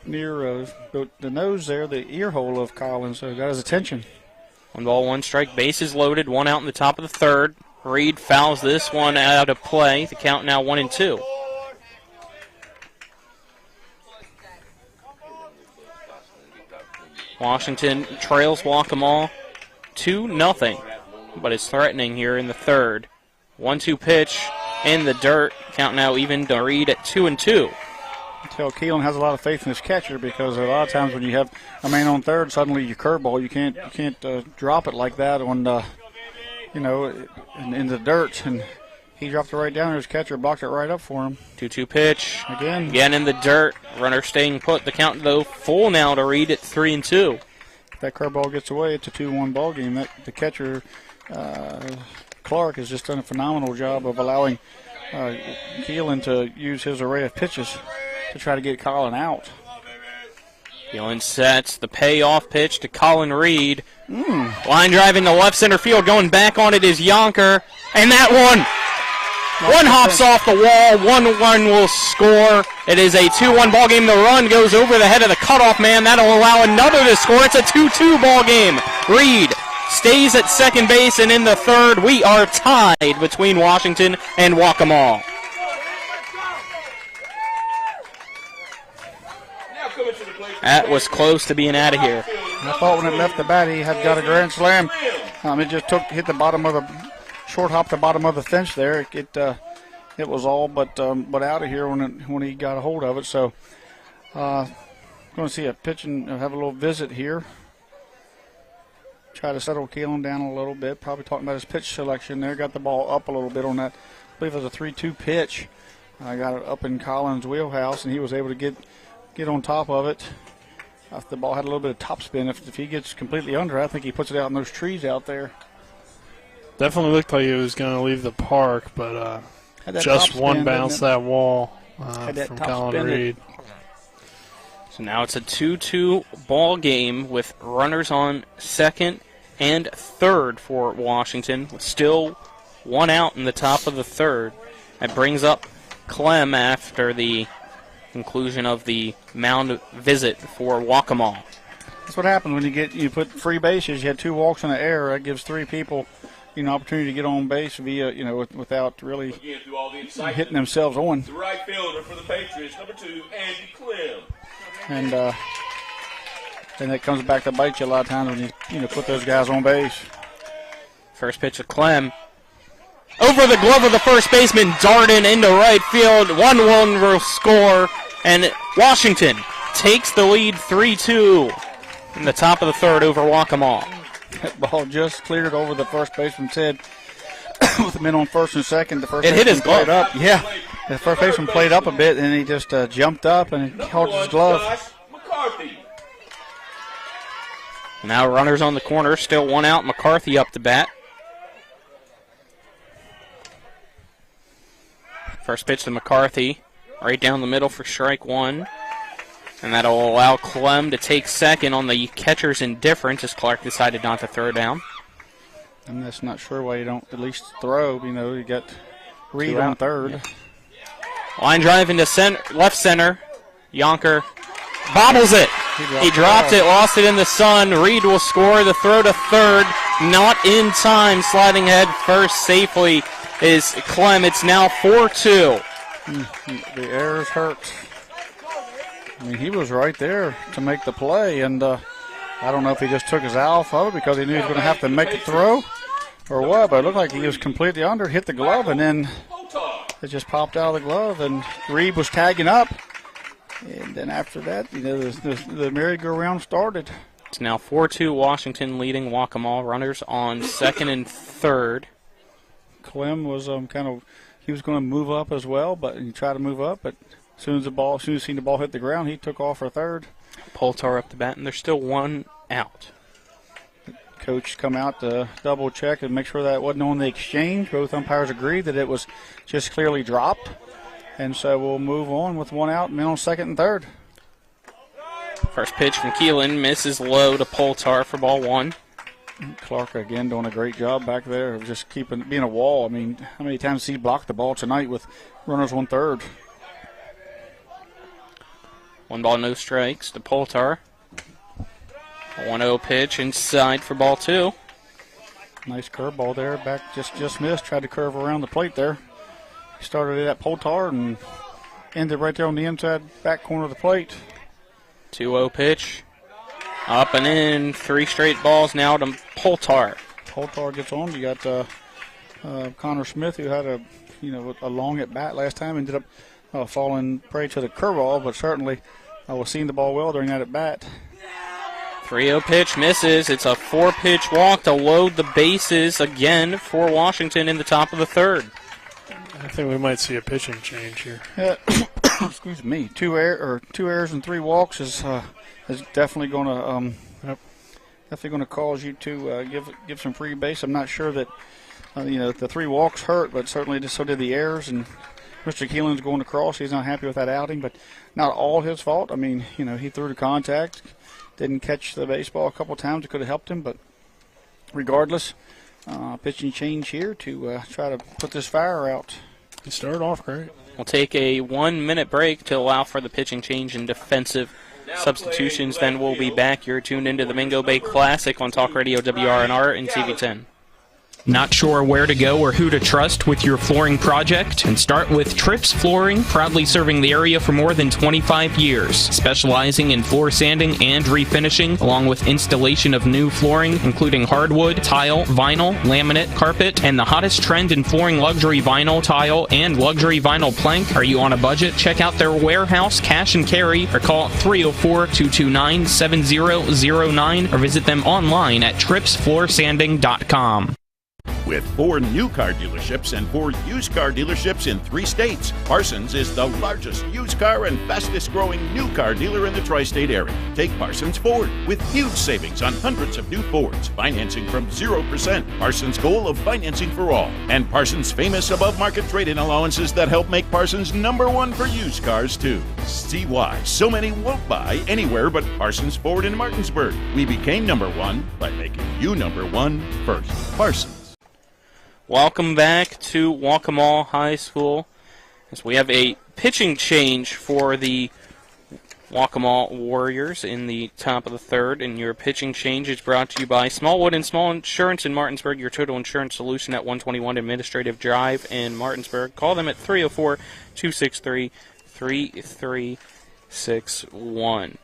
near the nose there, the ear hole of Collins, so it got his attention. 1 ball, 1 strike. Bases loaded. 1 out in the top of the third. Reed fouls this one out of play. The count now 1-2. Washington trails Waccamaw 2-0, but is threatening here in the third. 1-2 pitch in the dirt. Count now even to Reed at 2-2. Tell Keelan has a lot of faith in his catcher because a lot of times when you have a man on third, suddenly you curveball. You can't drop it like that on in the dirt. And he dropped it right down there. His catcher blocked it right up for him. 2-2 pitch. Again in the dirt. Runner staying put. The count, though, full now to Reed at 3-2. If that curveball gets away, it's a 2-1 ball game. The catcher, Clark, has just done a phenomenal job of allowing Keelan to use his array of pitches to try to get Colin out. Keelan sets the payoff pitch to Colin Reed. Line drive into left center field. Going back on it is Yonker. And that one hops off the wall. 1-1 will score. It is a 2-1 ball game. The run goes over the head of the cutoff man. That'll allow another to score. It's a 2-2 ball game. Reed stays at second base, and in the third, we are tied between Washington and Waccamaw. That was close to being out of here. I thought when it left the bat, he had got a grand slam. It just hit the bottom of the short hop, the bottom of the fence there. It was all but out of here when he got a hold of it. So, going to see a pitch and have a little visit here. Try to settle Keelan down a little bit. Probably talking about his pitch selection there. Got the ball up a little bit on that. I believe it was a 3-2 pitch. I got it up in Collins' wheelhouse, and he was able to get on top of it. If the ball had a little bit of topspin, if he gets completely under, I think he puts it out in those trees out there. Definitely looked like he was going to leave the park, but just one bounce that wall from Colin Reed. So now it's a 2-2 ball game with runners on second and third for Washington, with still one out in the top of the third. That brings up Clem after the conclusion of the mound visit for Waccamaw. That's what happens when you put free bases. You had 2 walks in the air. That gives 3 people opportunity to get on base via without really hitting themselves on. The right fielder for the Patriots, number 2, Andy Clem. And that comes back to bite you a lot of times when you put those guys on base. First pitch of Clem. Over the glove of the first baseman, darting into right field. 1-1 will score, and Washington takes the lead 3-2 in the top of the third over Waccamaw. That ball just cleared over the first baseman's head with the men on first and second. The first it hit his glove. Up. Yeah, the first baseman played up a bit, and he just jumped up and held his glove. Now runners on the corner, still one out. McCarthy up to bat. First pitch to McCarthy, right down the middle for strike one. And that'll allow Clem to take second on the catcher's indifference as Clark decided not to throw down. I'm just not sure why you don't at least throw. You got Reed on third. Yeah. Line drive into left center. Yonker bobbles it. He dropped it, lost it in the sun. Reed will score. The throw to third, not in time. Sliding head first safely is Clem. It's now 4-2. The errors hurt. He was right there to make the play, and I don't know if he just took his eye off of it because he knew he was going to have to make the throw or what, but it looked like he was completely under, hit the glove, and then it just popped out of the glove, and Reed was tagging up. And then after that, the merry-go-round started. It's now 4-2 Washington leading Waccamaw. Runners on second and third. Clem was he was going to move up as well, but he tried to move up, but as soon as he seen the ball hit the ground, he took off for third. Poltar up to bat, and there's still one out. Coach come out to double check and make sure that it wasn't on the exchange. Both umpires agreed that it was just clearly dropped. And so we'll move on with one out, men on second and third. First pitch from Keelan misses low to Poltar for ball one. Clark again doing a great job back there of just being a wall. How many times has he blocked the ball tonight with runners on third? 1 ball, no strikes to Poltar. A 1-0 pitch inside for ball two. Nice curveball there. Back just missed. Tried to curve around the plate there. He started it at Poltar and ended right there on the inside back corner of the plate. 2-0 pitch. Up and in. 3 straight balls now to Poltar. Poltar gets on. You got Connor Smith, who had a long at bat last time, ended up falling prey to the curveball, but certainly was seeing the ball well during that at bat. 3-0 pitch misses. It's a 4-pitch walk to load the bases again for Washington in the top of the third. I think we might see a pitching change here. Yeah. Excuse me. 2 errors and 3 walks is definitely going to cause you to give some free base. I'm not sure that the 3 walks hurt, but certainly so did the errors. And Mr. Keelan's going across. He's not happy with that outing, but not all his fault. He threw to contact, didn't catch the baseball a couple times. It could have helped him, but regardless, pitching change here to try to put this fire out. He started off great. We'll take a 1-minute break to allow for the pitching change and defensive substitutions, then we'll be back. You're tuned into the Mingo Bay Classic on Talk Radio WRNR and TV10. Not sure where to go or who to trust with your flooring project? And start with Trips Flooring, proudly serving the area for more than 25 years, specializing in floor sanding and refinishing, along with installation of new flooring, including hardwood, tile, vinyl, laminate, carpet, and the hottest trend in flooring, luxury vinyl tile and luxury vinyl plank. Are you on a budget? Check out their warehouse, cash and carry, or call 304-229-7009, or visit them online at tripsfloorsanding.com. With 4 new car dealerships and 4 used car dealerships in 3 states, Parsons is the largest used car and fastest growing new car dealer in the tri-state area. Take Parsons Ford with huge savings on hundreds of new Fords, financing from 0%, Parsons' goal of financing for all, and Parsons' famous above-market trade-in allowances that help make Parsons #1 for used cars too. See why so many won't buy anywhere but Parsons Ford in Martinsburg. We became #1 by making you #1 first. Parsons. Welcome back to Waccamaw High School, as we have a pitching change for the Waccamaw Warriors in the top of the third, and your pitching change is brought to you by Smallwood and Small Insurance in Martinsburg, your total insurance solution at 121 Administrative Drive in Martinsburg. Call them at 304-263-3361.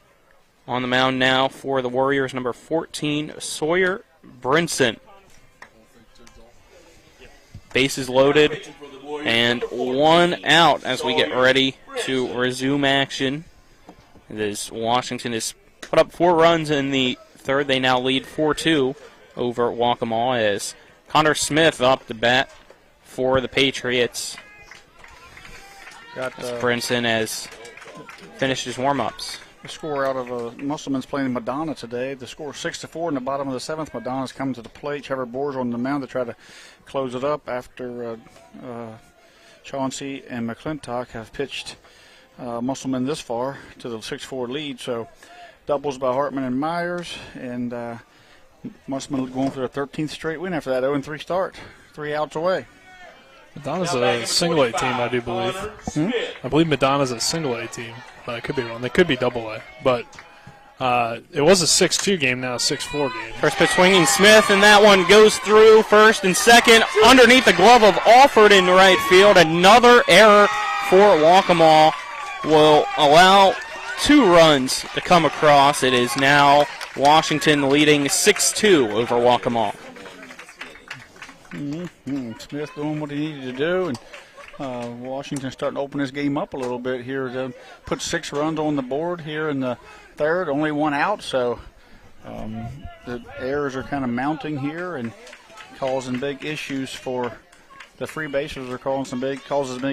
On the mound now for the Warriors, number 14, Sawyer Brinson. Bases loaded and 1 out as we get ready to resume action. This Washington has put up 4 runs in the third. They now lead 4-2 over Waccamaw as Connor Smith up to bat for the Patriots. Brinson has finished his warm-ups. The score out of Musselman's playing Madonna today. The score 6-4 in the bottom of the 7th. Madonna's coming to the plate. Trevor Boers on the mound to try to close it up after Chauncey and McClintock have pitched Musselman this far to the 6-4 lead. So doubles by Hartman and Myers, and Musselman going for their 13th straight win after that 0-3 start. 3 outs away. Madonna's a single-A team, I do believe. I believe Madonna's a single-A team, but I could be wrong. They could be double-A. But it was a 6-2 game, now a 6-4 game. First pitch swinging Smith, and that one goes through first and second underneath the glove of Alford in right field. Another error for Waccamaw will allow 2 runs to come across. It is now Washington leading 6-2 over Waccamaw. Smith doing what he needed to do, and Washington starting to open this game up a little bit here. They put 6 runs on the board here in the third, only 1 out, so the errors are kind of mounting here and causing big issues for the free basers. Are causes big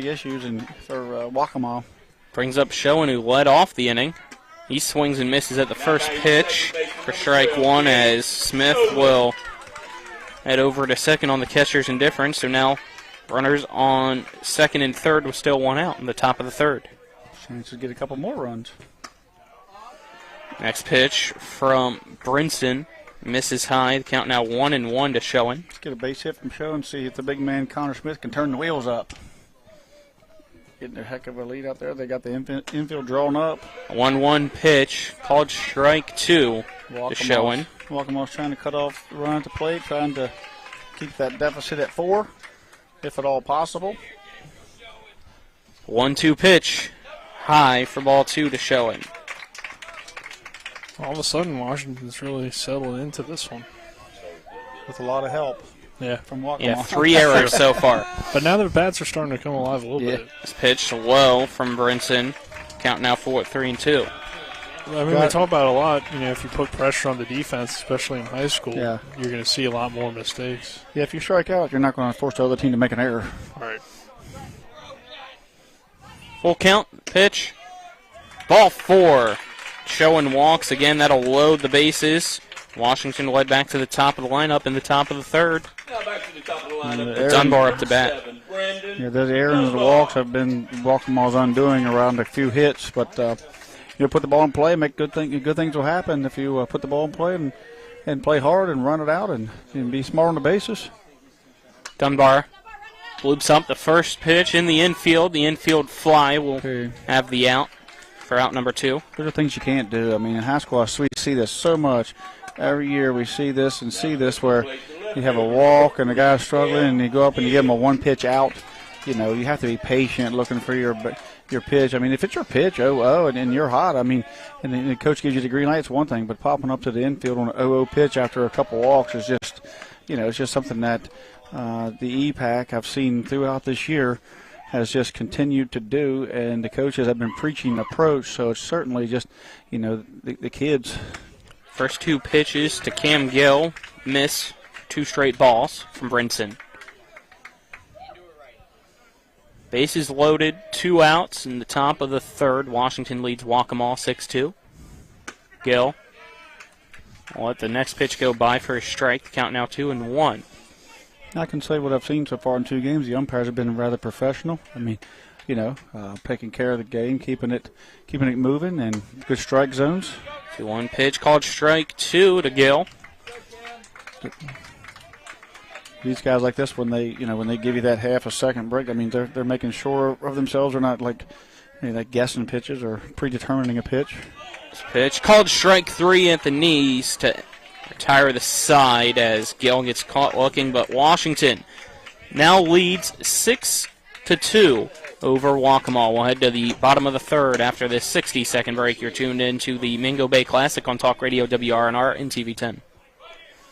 issues for Waccamaw. Brings up Schoen, who led off the inning. He swings and misses at the first pitch for strike 1 as Smith will head over to second on the catcher's indifference. So now runners on second and third with still 1 out in the top of the third. Chance to get a couple more runs. Next pitch from Brinson. Misses high. The count now 1-1 to Schoen. Let's get a base hit from Schoen and see if the big man Connor Smith can turn the wheels up. Getting a heck of a lead out there. They got the infield drawn up. 1-1 pitch called strike 2 to Schoen. Waccamaw's trying to cut off the run at the plate, trying to keep that deficit at 4, if at all possible. 1-2 pitch, high for ball 2 to Schoen. All of a sudden, Washington's really settled into this one. With a lot of help. Yeah. From Waccamaw. Yeah, 3 errors so far. But now their bats are starting to come alive a little bit. This pitch low from Brinson. Count now for 3-2. I mean, we talk about it a lot. You know, if you put pressure on the defense, especially in high school, you're going to see a lot more mistakes. Yeah, if you strike out, you're not going to force the other team to make an error. All right. Full count, pitch. Ball 4. Schoen walks again. That'll load the bases. Washington led back to the top of the lineup in the top of the third. Now back to the top of the lineup. Dunbar up to bat. Yeah, those errors and the walks have been Waccamaw's undoing around a few hits, but you put the ball in play, make good things will happen if you put the ball in play and play hard and run it out and be smart on the bases. Dunbar loops up the first pitch in the infield. The infield fly will have the out. for out number 2. Those are things you can't do. I mean, in high school, we see this so much. Every year we see this where you have a walk and the guy's struggling and you go up and you give him a one pitch out. You know, you have to be patient looking for your pitch. I mean, if it's your pitch, 0-0, and you're hot, I mean, and the coach gives you the green light, it's one thing, but popping up to the infield on an 0-0 pitch after a couple walks is just, you know, it's just something that the EPAC I've seen throughout this year has just continued to do, and the coaches have been preaching approach, so it's certainly just, you know, the kids. First 2 pitches to Cam Gill, miss 2 straight balls from Brinson. Bases loaded, 2 outs in the top of the 3rd. Washington leads Waccamaw 6-2. Gill will let the next pitch go by for a strike. The count now 2-1. I can say what I've seen so far in 2 games. The umpires have been rather professional. I mean, you know, taking care of the game, keeping it moving, and good strike zones. 2-1 pitch called strike 2 to Gill. These guys like this, when they give you that half a second break, I mean, they're making sure of themselves. They're not like guessing pitches or predetermining a pitch. This pitch called strike 3 at the knees to retire the side as Gill gets caught looking, but Washington now leads 6-2 over Waccamaw. We'll head to the bottom of the 3rd after this 60-second break. You're tuned in to the Mingo Bay Classic on Talk Radio WRNR and TV10.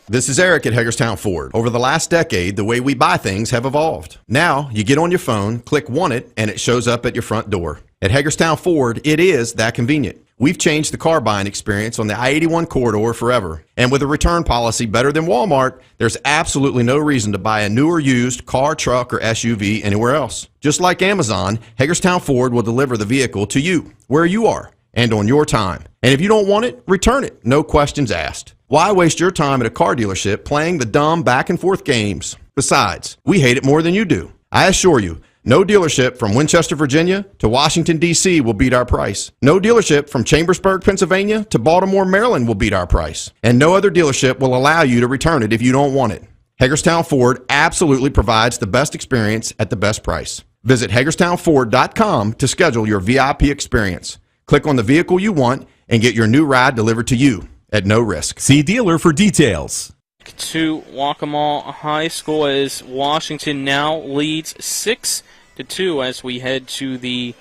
This is Eric at Hagerstown Ford. Over the last decade, the way we buy things have evolved. Now, you get on your phone, click Want It, and it shows up at your front door. At Hagerstown Ford, it is that convenient. We've changed the car buying experience on the I-81 corridor forever. And with a return policy better than Walmart, there's absolutely no reason to buy a new or used car, truck, or SUV anywhere else. Just like Amazon, Hagerstown Ford will deliver the vehicle to you, where you are, and on your time. And if you don't want it, return it. No questions asked. Why waste your time at a car dealership playing the dumb back-and-forth games? Besides, we hate it more than you do. I assure you, no dealership from Winchester, Virginia to Washington, D.C. will beat our price. No dealership from Chambersburg, Pennsylvania to Baltimore, Maryland will beat our price. And no other dealership will allow you to return it if you don't want it. Hagerstown Ford absolutely provides the best experience at the best price. Visit HagerstownFord.com to schedule your VIP experience. Click on the vehicle you want and get your new ride delivered to you at no risk. See dealer for details. To Waccamaw High School as Washington now leads 6-2 as we head to the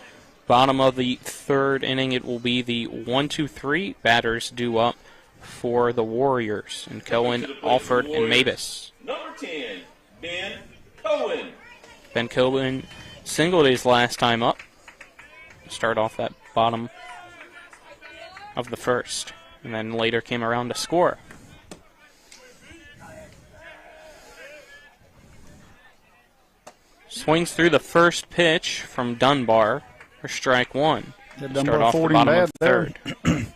bottom of the 3rd inning. It will be the 1-2-3 batters due up for the Warriors, and Cohen, Alford, and Mabus. Number 10, Ben Cohen. Ben Cohen singled his last time up. Start off that bottom of the 1st, and then later came around to score. Swings through the first pitch from Dunbar for strike 1. Start off the bottom of the 3rd.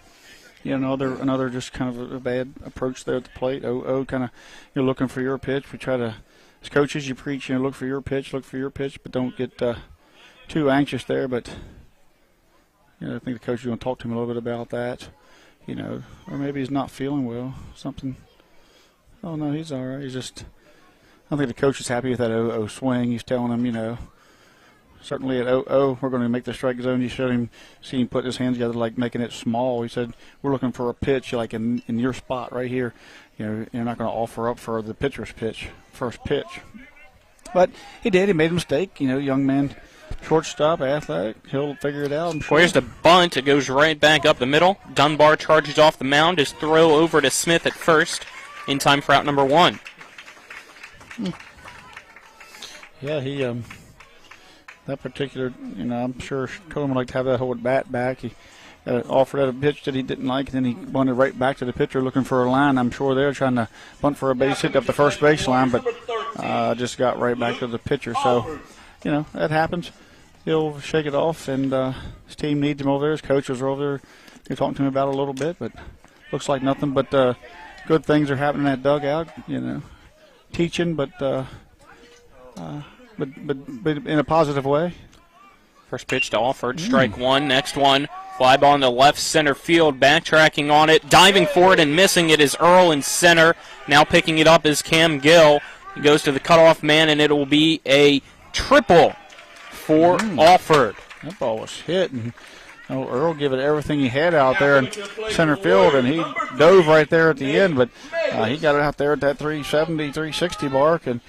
You know, another just kind of a bad approach there at the plate. Kind of, you're looking for your pitch. We try to, as coaches, you preach, look for your pitch, but don't get too anxious there. But, I think the coach is going to talk to him a little bit about that, or maybe he's not feeling well, something. Oh, no, he's all right. He's just, I don't think the coach is happy with that 0-0 swing. He's telling him, certainly at 0-0, we're going to make the strike zone. You showed him, see him put his hands together, like making it small. He said, we're looking for a pitch, like in your spot right here. You're not going to offer up for the pitcher's first pitch. But he did. He made a mistake. Young man, shortstop, athletic. He'll figure it out. Where's the bunt? It goes right back up the middle. Dunbar charges off the mound. His throw over to Smith at first in time for out number 1. Yeah, he that particular, I'm sure Cohen would like to have that whole bat back. He offered at a pitch that he didn't like, and then he bunted right back to the pitcher looking for a line. I'm sure they're trying to bunt for a base hit up the first baseline, but just got right back to the pitcher. So, that happens. He'll shake it off, and his team needs him over there. His coaches are over there. They're talking to him about it a little bit, but looks like nothing but good things are happening in that dugout, teaching, but in a positive way. First pitch to Alford, strike 1. Next one, fly ball in the left center field, backtracking on it, diving for it and missing it is Earl in center. Now picking it up is Cam Gill. He goes to the cutoff man, and it will be a triple for Alford. That ball was hit, and Oh, Earl gave it everything he had out there in center field, and he dove right there at the end, but he got it out there at that 370, 360 mark, and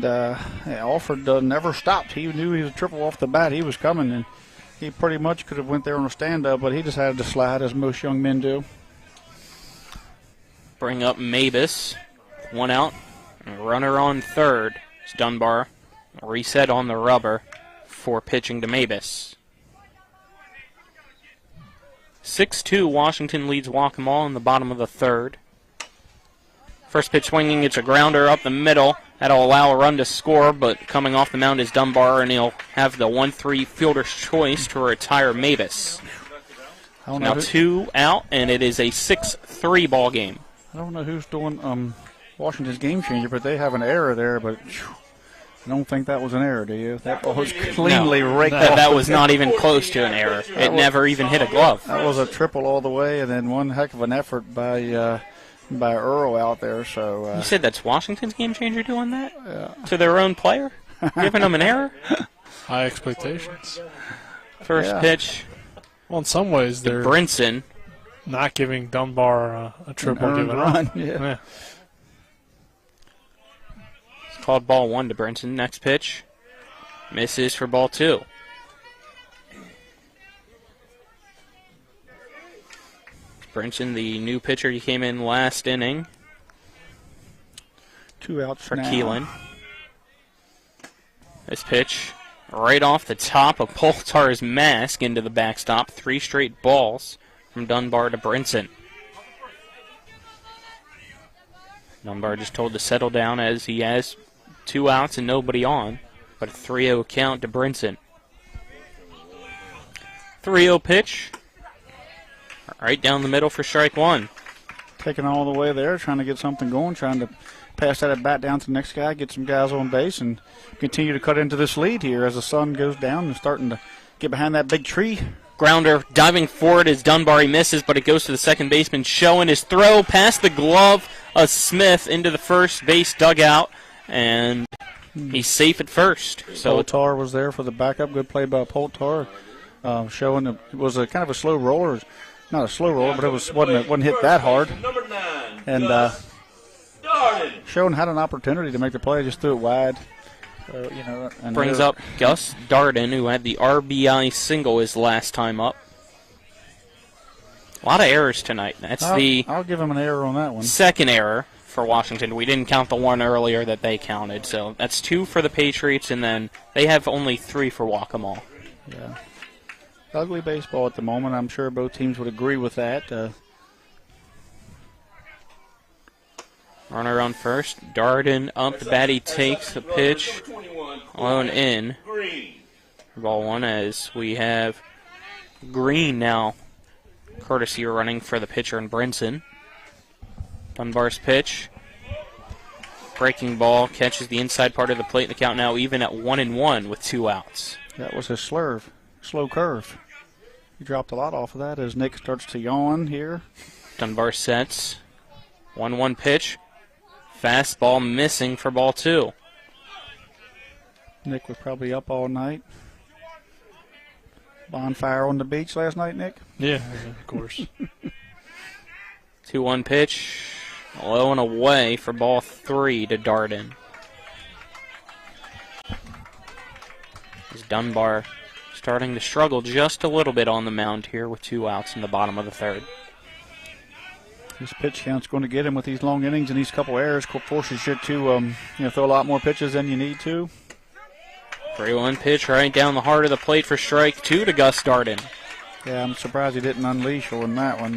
Alford never stopped. He knew he was triple off the bat. He was coming, and he pretty much could have went there on a stand-up, but he decided to slide, as most young men do. Bring up Mabus. 1 out. Runner on third. It's Dunbar. Reset on the rubber for pitching to Mabus. 6-2, Washington leads Waccamaw in the bottom of the third. First pitch swinging, it's a grounder up the middle. That'll allow a run to score, but coming off the mound is Dunbar, and he'll have the 1-3 fielder's choice to retire Mabus. Now 2 out, and it is a 6-3 ball game. I don't know who's doing Washington's game changer, but they have an error there, but I don't think that was an error, do you? That ball was cleanly raked off. That was not even close to an error. It never even hit a glove. That was a triple all the way, and then one heck of an effort by Earl out there. So you said that's Washington's game changer doing that to their own player, giving them an error. High expectations. First pitch. Well, in some ways, they're Brinson not giving Dunbar a triple given run. up. Yeah. It's called ball 1 to Brinson. Next pitch misses for ball 2. Brinson, the new pitcher, he came in last inning. 2 outs for now. Keelan. This pitch right off the top of Poltar's mask into the backstop. 3 straight balls from Dunbar to Brinson. Dunbar just told to settle down as he has 2 outs and nobody on. But a 3-0 count to Brinson. 3-0 pitch. Right down the middle for strike 1. Taking all the way there, trying to get something going, trying to pass that at bat down to the next guy, get some guys on base, and continue to cut into this lead here as the sun goes down and starting to get behind that big tree. Grounder diving forward as Dunbar, he misses, but it goes to the second baseman, showing his throw past the glove of Smith into the first base dugout, and he's safe at first. So Poltar was there for the backup. Good play by Poltar, showing it was a kind of a slow roller. Not a slow roller, but it wasn't hit that hard. And Schoen had an opportunity to make the play, just threw it wide. Brings up Gus Darden, who had the RBI single his last time up. A lot of errors tonight. I'll give him an error on that one. Second error for Washington. We didn't count the one earlier that they counted, so that's 2 for the Patriots, and then they have only 3 for Waccamaw. Yeah. Ugly baseball at the moment. I'm sure both teams would agree with that. Runner on first. Darden up the bat. He takes the pitch on in. Ball 1 as we have Green now courtesy running for the pitcher and Brinson. Dunbar's pitch. Breaking ball catches the inside part of the plate. The count now even at 1-1 with 2 outs. That was a slow curve. He dropped a lot off of that as Nick starts to yawn here. Dunbar sets. 1-1 pitch. Fastball missing for ball 2. Nick was probably up all night. Bonfire on the beach last night, Nick? Yeah, of course. 2-1 pitch. Low and away for ball 3 to Darden. As Dunbar starting to struggle just a little bit on the mound here with 2 outs in the bottom of the third. This pitch count's going to get him with these long innings and these couple errors. Forces you to throw a lot more pitches than you need to. 3-1 pitch right down the heart of the plate for strike 2 to Gus Darden. Yeah, I'm surprised he didn't unleash on that one.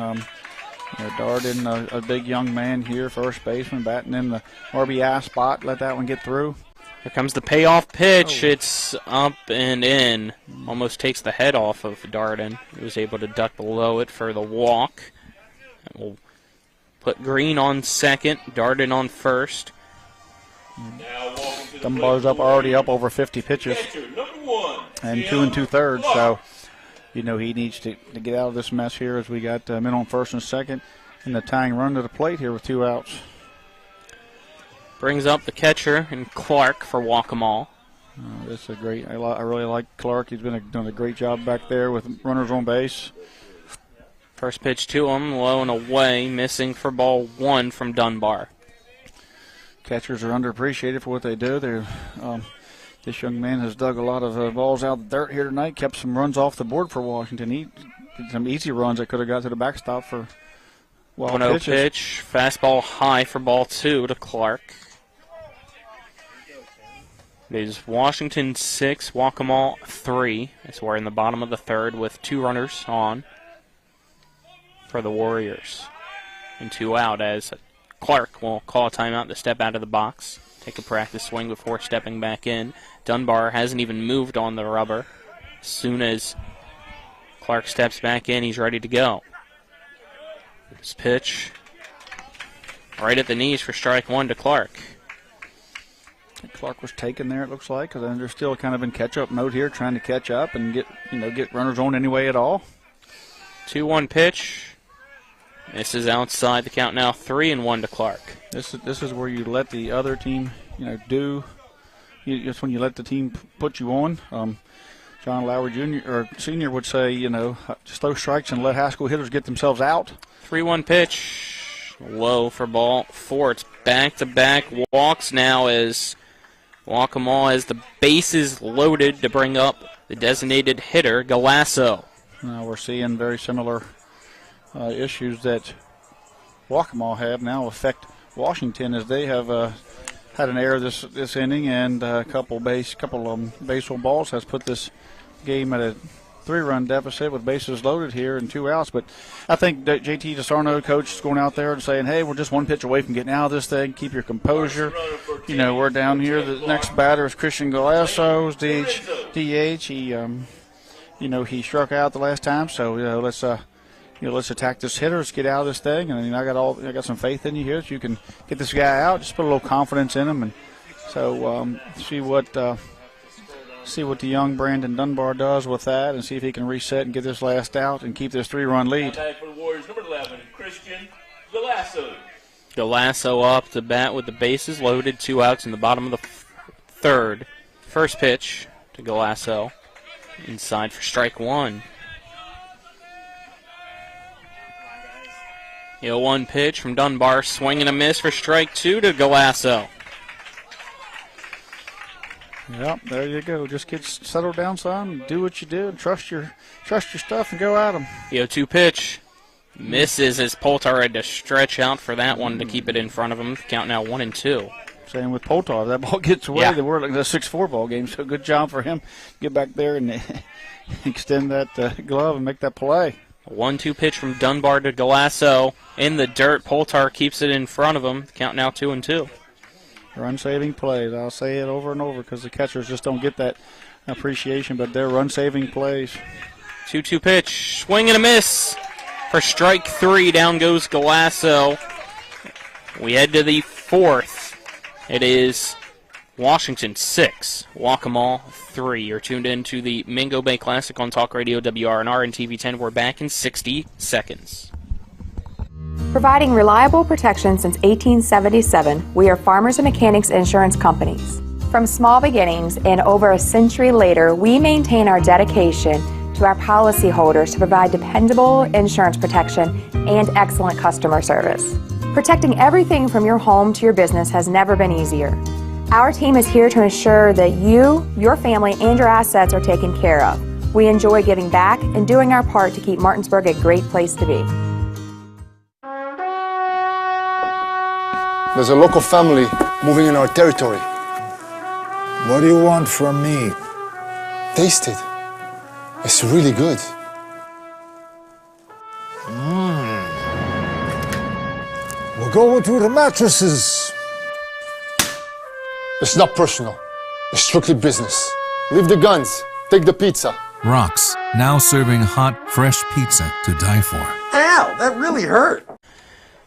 Darden, a big young man here, first baseman, batting in the RBI spot. Let that one get through. Here comes the payoff pitch. It's up and in. Almost takes the head off of Darden. He was able to duck below it for the walk. And we'll put Green on second, Darden on first. Dunbar's already up over 50 pitches. And 2 2/3, so he needs to get out of this mess here as we got men on first and second and the tying run to the plate here with 2 outs. Brings up the catcher and Clark for Waccamaw. It's a great. I really like Clark. He's done a great job back there with runners on base. First pitch to him, low and away, missing for ball 1 from Dunbar. Catchers are underappreciated for what they do. This young man has dug a lot of balls out of the dirt here tonight, kept some runs off the board for Washington. Some easy runs that could have got to the backstop for wild 1-0 pitches. pitch, fastball high for ball 2 to Clark. It is Washington 6, Waccamaw 3. As we're in the bottom of the third with 2 runners on for the Warriors. And 2 out as Clark will call a timeout to step out of the box, take a practice swing before stepping back in. Dunbar hasn't even moved on the rubber. As soon as Clark steps back in, he's ready to go. This pitch right at the knees for strike 1 to Clark. Clark was taken there, it looks like, because they're still kind of in catch-up mode here, trying to catch up and get runners on anyway at all. 2-1 pitch. This is outside the count now, 3-1 to Clark. This is where you let the other team, do. It's when you let the team put you on. John Lowry Jr. or Sr. would say, just throw strikes and let high school hitters get themselves out. 3-1 pitch, low for ball 4. It's back-to-back walks now as Waccamaw has the bases loaded to bring up the designated hitter, Galasso. We're seeing very similar issues that Waccamaw have now affect Washington, as they have had an error this inning, and a couple base on balls has put this game at a 3-run deficit with bases loaded here and 2 outs. But I think that JT DeSarno, coach, is going out there and saying, hey, we're just 1 pitch away from getting out of this thing. Keep your composure. We're down here. The next batter is Christian Galasso's DH. He struck out the last time, so let's attack this hitter. Let's get out of this thing. And I got some faith in you here that you can get this guy out. Just put a little confidence in him, and so see what the young Brandon Dunbar does with that, and see if he can reset and get this last out and keep this 3-run lead. For the Warriors, number 11, Christian Galasso. Galasso up to bat with the bases loaded, 2 outs in the bottom of the third. First pitch to Galasso, inside for strike 1. 0-1 pitch from Dunbar, swing and a miss for strike 2 to Galasso. Yep, there you go. Just get settled down, son. Do what you do, and trust your stuff, and go at them. 0-2 pitch misses as Poltar had to stretch out for that one to keep it in front of him. Count now 1-2. Same with Poltar. If that ball gets away, then we're looking at a 6-4 ball game. So good job for him. Get back there and extend that glove and make that play. 1-2 pitch from Dunbar to Galasso in the dirt. Poltar keeps it in front of him. Count now 2-2. Run-saving plays. I'll say it over and over because the catchers just don't get that appreciation, but they're run-saving plays. 2-2 pitch. Swing and a miss for strike 3. Down goes Galasso. We head to the 4th. It is Washington 6, Waccamaw 3. You're tuned in to the Mingo Bay Classic on Talk Radio WRNR and TV 10. We're back in 60 seconds. Providing reliable protection since 1877, we are Farmers and Mechanics Insurance Companies. From small beginnings and over a century later, we maintain our dedication to our policyholders to provide dependable insurance protection and excellent customer service. Protecting everything from your home to your business has never been easier. Our team is here to ensure that you, your family, and your assets are taken care of. We enjoy giving back and doing our part to keep Martinsburg a great place to be. There's a local family moving in our territory. What do you want from me? Taste it. It's really good. We're going to the mattresses. It's not personal. It's strictly business. Leave the guns. Take the pizza. Rock's, now serving hot, fresh pizza to die for. Ow, that really hurt.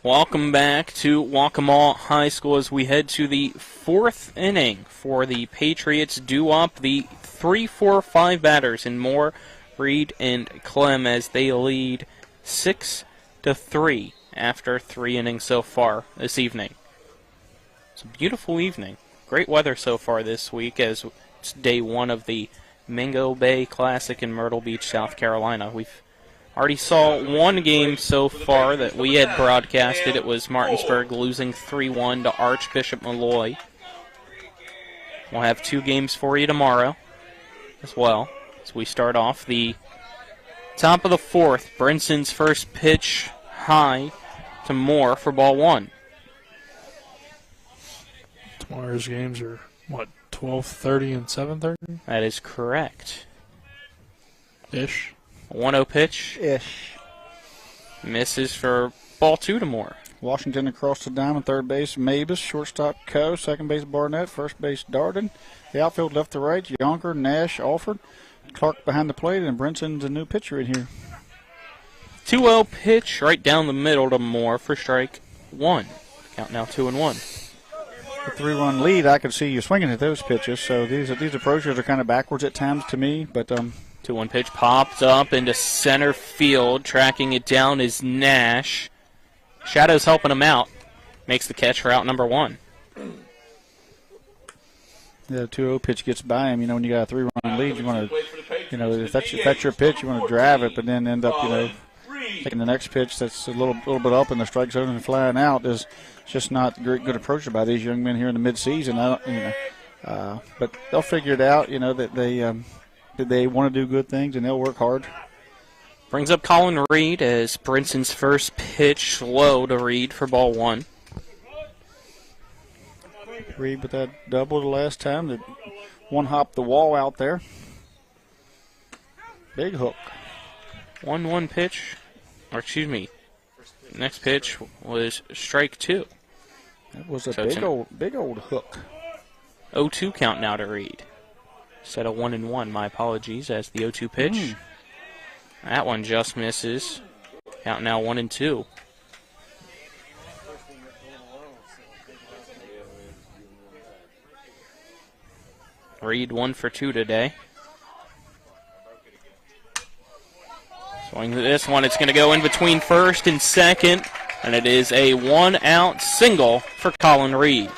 Welcome back to Waccamaw High School as we head to the 4th inning for the Patriots. Due up the 3-4-5 batters in Moore, Reed, and Clem as they lead 6-3 after 3 innings so far this evening. It's a beautiful evening. Great weather so far this week as It's day one of the Mingo Bay Classic in Myrtle Beach, South Carolina. We've already saw one game so far that we had broadcasted. It was Martinsburg losing 3-1 to Archbishop Malloy. We'll have 2 games for you tomorrow as well. As we start off the top of the 4th, Brinson's first pitch high to Moore for ball 1. Tomorrow's games are, 12:30 and 7:30? That is correct. Ish. 1-0 pitch. Ish. Misses for ball 2 to Moore. Washington across the diamond, third base, Mabus, shortstop Coe, second base Barnett, first base Darden. The outfield left to right, Yonker, Nash, Alford, Clark behind the plate, and Brinson's a new pitcher in here. 2-0 pitch right down the middle to Moore for strike 1. Count now 2-1. A 3-run lead, I could see you swinging at those pitches, so these approaches are kind of backwards at times to me, but 2-1 pitch pops up into center field. Tracking it down is Nash. Shadow's helping him out. Makes the catch for out number 1. The 2-0 pitch gets by him. When you got a 3-run lead, you want to, if that's your pitch, you want to drive it, but then end up, taking the next pitch that's a little bit up in the strike zone and flying out is just not a good approach by these young men here in the midseason. But they'll figure it out. That they want to do good things and they'll work hard. Brings up Colin Reed as Brinson's first pitch low to Reed for ball 1. Reed with that double the last time that one hopped the wall out there. Big hook. 1-1 pitch, next pitch was strike 2. That was a big old hook. 0-2 count now to Reed. Instead of 1-1, my apologies, as the 0-2 pitch. That one just misses. Count now 1-2. Reed 1 for 2 today. Swing to this one. It's going to go in between first and second, and it is a 1-out single for Colin Reed.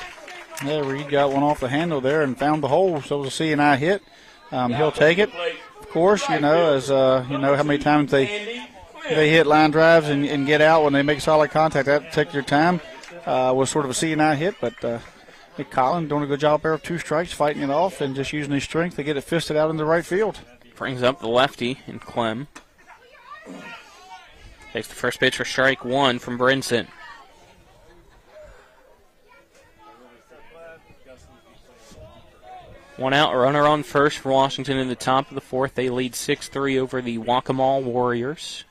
Yeah, Reed got one off the handle there and found the hole, so it was a C&I hit. He'll take it. Of course, as how many times they hit line drives and get out when they make solid contact. That take your time. Was sort of a C&I hit, but Colin doing a good job there of 2 strikes, fighting it off and just using his strength to get it fisted out in the right field. Brings up the lefty in Clem. Takes the first pitch for strike 1 from Brinson. One out, runner on first for Washington in the top of the 4th. They lead 6-3 over the Waccamaw Warriors.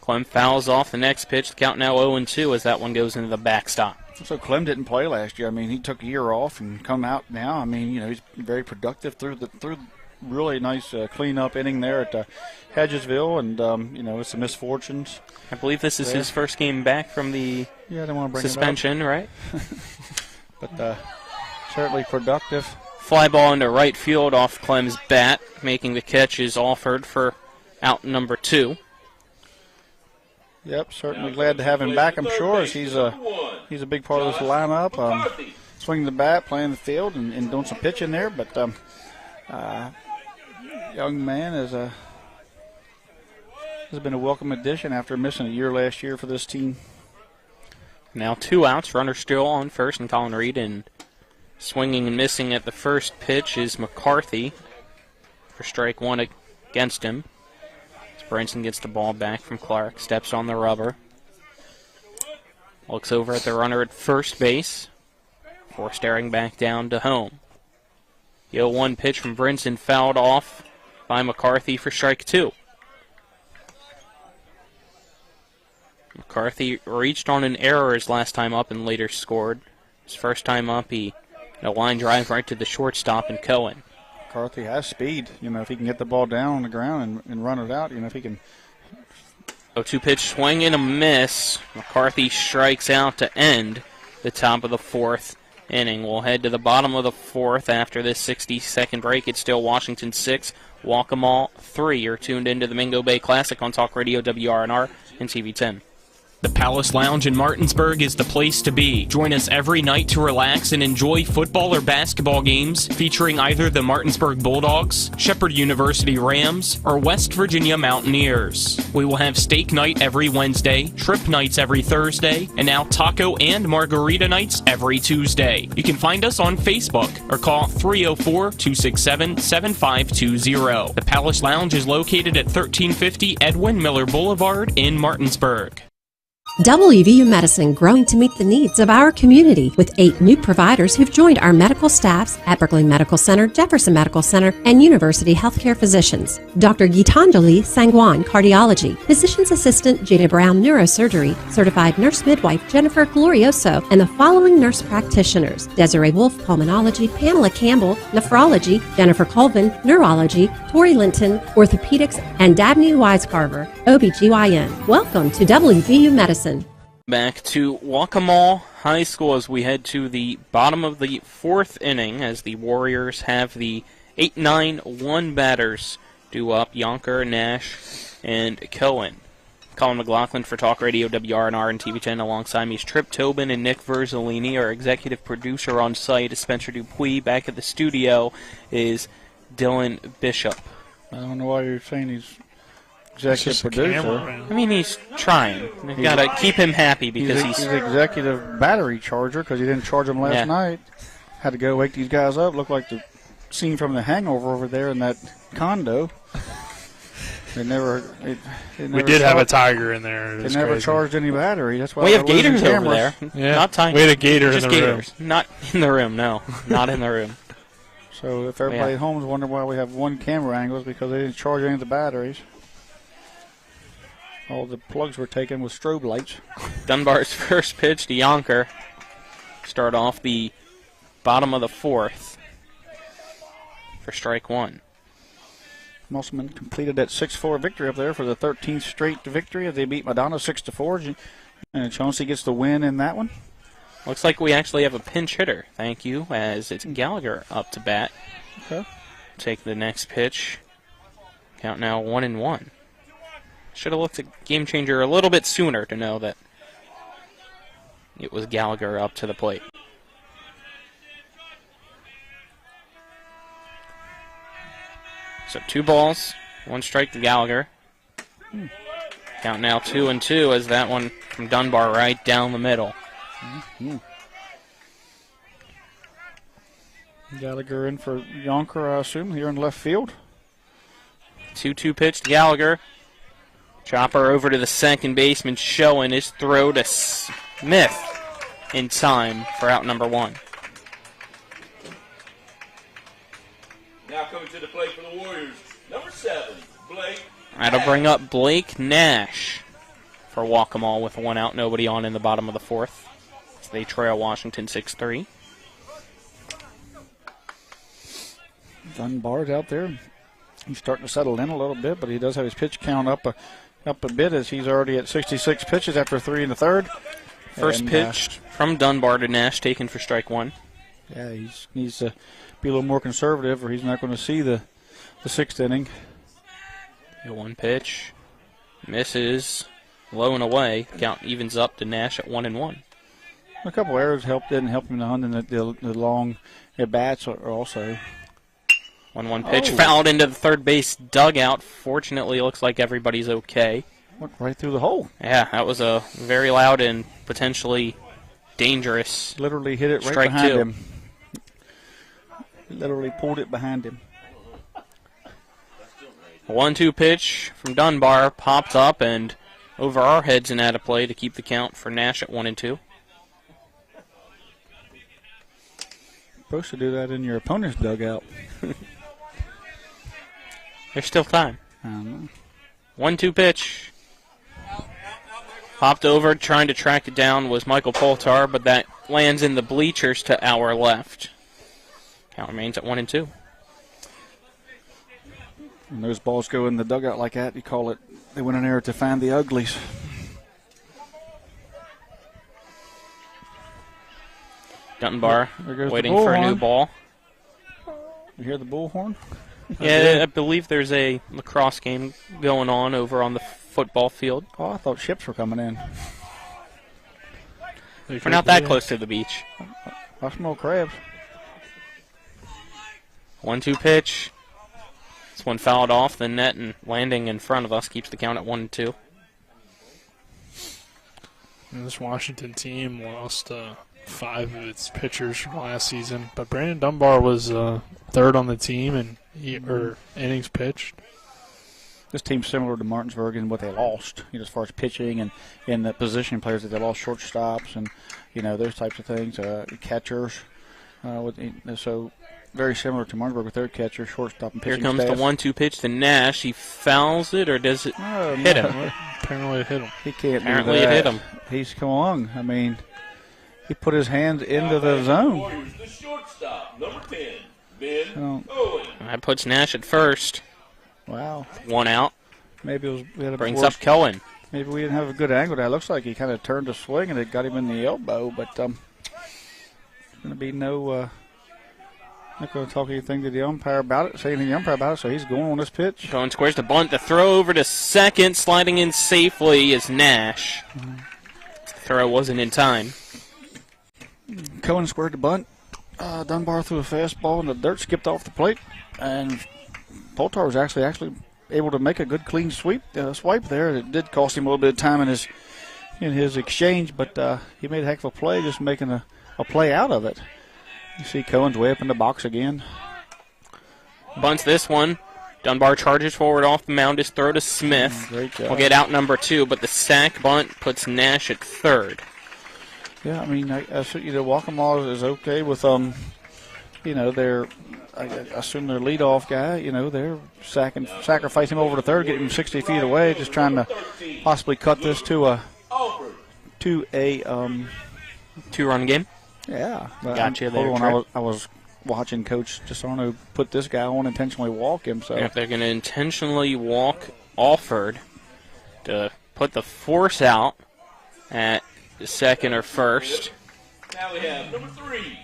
Clem fouls off the next pitch. The count now 0-2 as that one goes into the backstop. So Clem didn't play last year. He took a year off and come out now. He's very productive through really nice cleanup inning there at Hedgesville, and it's the misfortunes. I believe this is his first game back from the suspension, right? But certainly productive. Fly ball into right field off Clem's bat, making the catch is offered for out number 2. Yep, certainly glad to have him back, I'm sure, as he's a big part of this lineup. Swinging the bat, playing the field, and doing some pitching there. But young man has been a welcome addition after missing a year last year for this team. Now 2 outs, runner still on first, and Colin Reed, and swinging and missing at the first pitch is McCarthy for strike 1 against him. Brinson gets the ball back from Clark, steps on the rubber. Looks over at the runner at first base before staring back down to home. The 0-1 pitch from Brinson fouled off by McCarthy for strike 2. McCarthy reached on an error his last time up and later scored. His first time up, he had a line drive right to the shortstop and Cohen. McCarthy has speed. If he can get the ball down on the ground and run it out, if he can. 0-2 pitch, swing and a miss. McCarthy strikes out to end the top of the 4th inning. We'll head to the bottom of the 4th after this 60-second break. It's still Washington 6, Waccamaw 3. You're tuned into the Mingo Bay Classic on Talk Radio WRNR and TV 10. The Palace Lounge in Martinsburg is the place to be. Join us every night to relax and enjoy football or basketball games featuring either the Martinsburg Bulldogs, Shepherd University Rams, or West Virginia Mountaineers. We will have steak night every Wednesday, trip nights every Thursday, and now taco and margarita nights every Tuesday. You can find us on Facebook or call 304-267-7520. The Palace Lounge is located at 1350 Edwin Miller Boulevard in Martinsburg. WVU Medicine growing to meet the needs of our community with 8 new providers who've joined our medical staffs at Berkeley Medical Center, Jefferson Medical Center, and University Healthcare Physicians. Dr. Gitanjali Sangwan, Cardiology, Physician's Assistant Jada Brown, Neurosurgery, Certified Nurse Midwife Jennifer Glorioso, and the following nurse practitioners: Desiree Wolf, Pulmonology, Pamela Campbell, Nephrology, Jennifer Colvin, Neurology, Tori Linton, Orthopedics, and Dabney Wisecarver, OBGYN. Welcome to WVU Medicine. Back to Waccamaw High School as we head to the bottom of the 4th inning as the Warriors have the 8-9-1 batters due up: Yonker, Nash, and Cohen. Colin McLaughlin for Talk Radio WRNR and TV10 alongside me is Trip Tobin and Nick Verzolini. Our executive producer on site is Spencer Dupuis. Back at the studio is Dylan Bishop. I don't know why you're saying he's executive producer. I mean, he's trying. You've got to keep him happy because he's executive battery charger because he didn't charge them last night. Had to go wake these guys up. Looked like the scene from The Hangover over there in that condo. They never we did have a tiger in there. They never charged any battery. That's why we have gators over there. Yeah. Not tiny. We had a gator in the gators. room. Not in the room, no. Not in the room. So if everybody at home is wondering why we have one camera angle, it's because they didn't charge any of the batteries. All the plugs were taken with strobe lights. Dunbar's first pitch to Yonker. Start off the bottom of the 4th for strike 1. Musselman completed that 6-4 victory up there for the 13th straight victory as they beat Madonna 6-4. And Chauncey gets the win in that one. Looks like we actually have a pinch hitter. Thank you, as it's Gallagher up to bat. Okay. Take the next pitch. Count now 1-1. Should have looked at Game Changer a little bit sooner to know that it was Gallagher up to the plate. So 2 balls, 1 strike to Gallagher. Count now 2-2 as that one from Dunbar right down the middle. Gallagher in for Yonker, I assume, here in left field. 2-2 pitch to Gallagher. Chopper over to the second baseman, showing his throw to Smith in time for out number 1. Now coming to the plate for the Warriors, number 7, Blake. That'll bring up Blake Nash for Waccamaw with 1 out, nobody on in the bottom of the 4th. So they trail Washington 6-3. Dunbar's out there. He's starting to settle in a little bit, but he does have his pitch count up a bit as he's already at 66 pitches after 3 1/3. First pitch from Dunbar to Nash taken for strike 1. Yeah, he needs to be a little more conservative or he's not going to see the 6th inning. The 1 pitch misses, low and away. Count evens up to Nash at 1-1. A couple errors didn't help him to hunt in the long at bats also. 1-1 pitch fouled into the third base dugout. Fortunately, it looks like everybody's okay. Went right through the hole. Yeah, that was a very loud and potentially dangerous. Literally hit it right strike behind 2. him. Literally pulled it behind him. 1-2 pitch from Dunbar popped up and over our heads and out of play to keep the count for Nash at 1-2. Supposed to do that in your opponent's dugout. There's still time. I don't know. 1-2 pitch. Popped over, trying to track it down was Michael Poltar, but that lands in the bleachers to our left. Count remains at 1-2. When those balls go in the dugout like that, you call it, they went in there to find the uglies. Dunbar waiting for a new ball. You hear the bullhorn? Yeah, I believe there's a lacrosse game going on over on the football field. Oh, I thought ships were coming in. We're not that close to the beach. I smell crabs. 1-2 pitch. This one fouled off the net and landing in front of us keeps the count at 1-2. And this Washington team lost 5 of its pitchers from last season, but Brandon Dunbar was third on the team in innings pitched. This team's similar to Martinsburg in what they lost, as far as pitching and the position players that they lost, shortstops and those types of things, catchers. So very similar to Martinsburg with their catcher, shortstop, and pitching Here comes staff. the 1-2 pitch to Nash. He fouls it, or does it hit him? Apparently it hit him. He can't Apparently do that. it hit him. He's come on. I mean, he put his hands into the zone. Warriors, the shortstop, number 10, Ben Owen. That puts Nash at first. Wow. 1 out. Maybe it was we had a Brings worse, up Cohen. Maybe we didn't have a good angle there. It looks like he kind of turned to swing and it got him in the elbow, but going to be no. Not going to talk anything to the umpire about it, say anything to the umpire about it, so he's going on this pitch. Cohen squares the bunt. The throw over to second, sliding in safely is Nash. The throw wasn't in time. Cohen squared the bunt. Dunbar threw a fastball, and the dirt skipped off the plate. And Poltar was actually able to make a good, clean swipe there. It did cost him a little bit of time in his exchange, but he made a heck of a play, just making a play out of it. You see Cohen's way up in the box again. Bunts this one. Dunbar charges forward off the mound. His throw to Smith. Great job. Will get out number 2, but the sack bunt puts Nash at third. Yeah, I mean, Waccamaw is okay with their, I assume their leadoff guy. They're sacrificing him over to third, getting him 60 feet away, just trying to possibly cut this to a 2-run game. Yeah, Gotcha there. I was watching Coach Gisarno put this guy on, intentionally walk him. So if they're going to intentionally walk Alford to put the force out at second or first. Now we have number 3,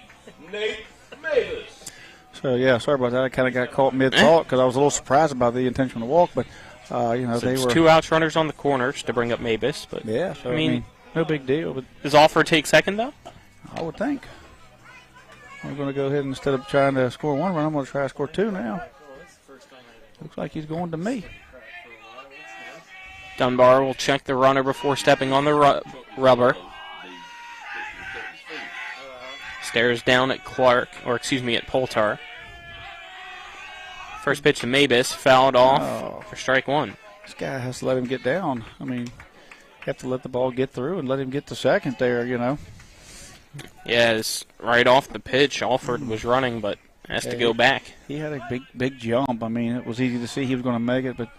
Nate Mavis. So yeah, sorry about that. I kind of got caught mid-thought because I was a little surprised about the intentional walk, but So they it's were 2 outs, runners on the corners to bring up Mavis. But yeah. So I mean, no big deal. But does Alford take second though? I would think. We're going to go ahead and instead of trying to score 1 run, I'm going to try to score 2 now. Looks like he's going to me. Dunbar will check the runner before stepping on the rubber. Stares down at at Poltar. First pitch to Mavis, fouled off for strike 1. This guy has to let him get down. I mean, you have to let the ball get through and let him get to second there, Yeah, it's right off the pitch. Alford was running, but has to go back. He had a big jump. I mean, it was easy to see he was going to make it, but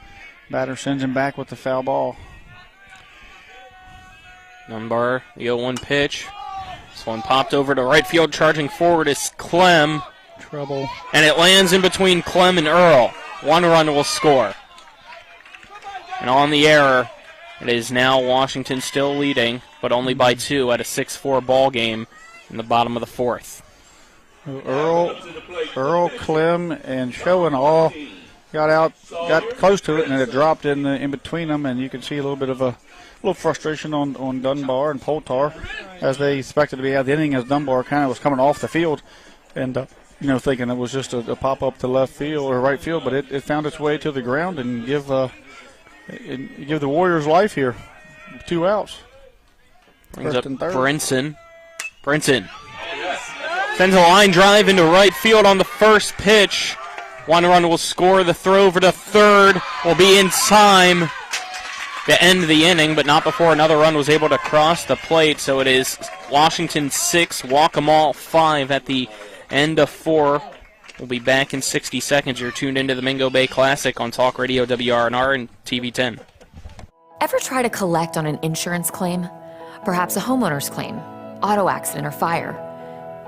batter sends him back with the foul ball. Dunbar, the 0-1 pitch. This one popped over to right field. Charging forward is Clem. Trouble. And it lands in between Clem and Earl. 1 run will score. And on the error, it is now Washington still leading, but only by 2 at a 6-4 ball game in the bottom of the 4th. Earl, Clem, and Schoen all got close to it, and it dropped in between them, and you can see a little bit of a little frustration on Dunbar and Poltar as they expected to be out of the inning as Dunbar kind of was coming off the field and thinking it was just a pop up to left field or right field, but it found its way to the ground and give the Warriors life here. 2 outs. Brings up Brinson. Brinson sends a line drive into right field on the first pitch. 1 run will score. The throw over to third will be in time to end the inning, but not before another run was able to cross the plate. So it is Washington 6, Waccamaw 5 at the end of 4. We'll be back in 60 seconds. You're tuned into the Mingo Bay Classic on Talk Radio WRNR and TV 10. Ever try to collect on an insurance claim? Perhaps a homeowner's claim, auto accident, or fire.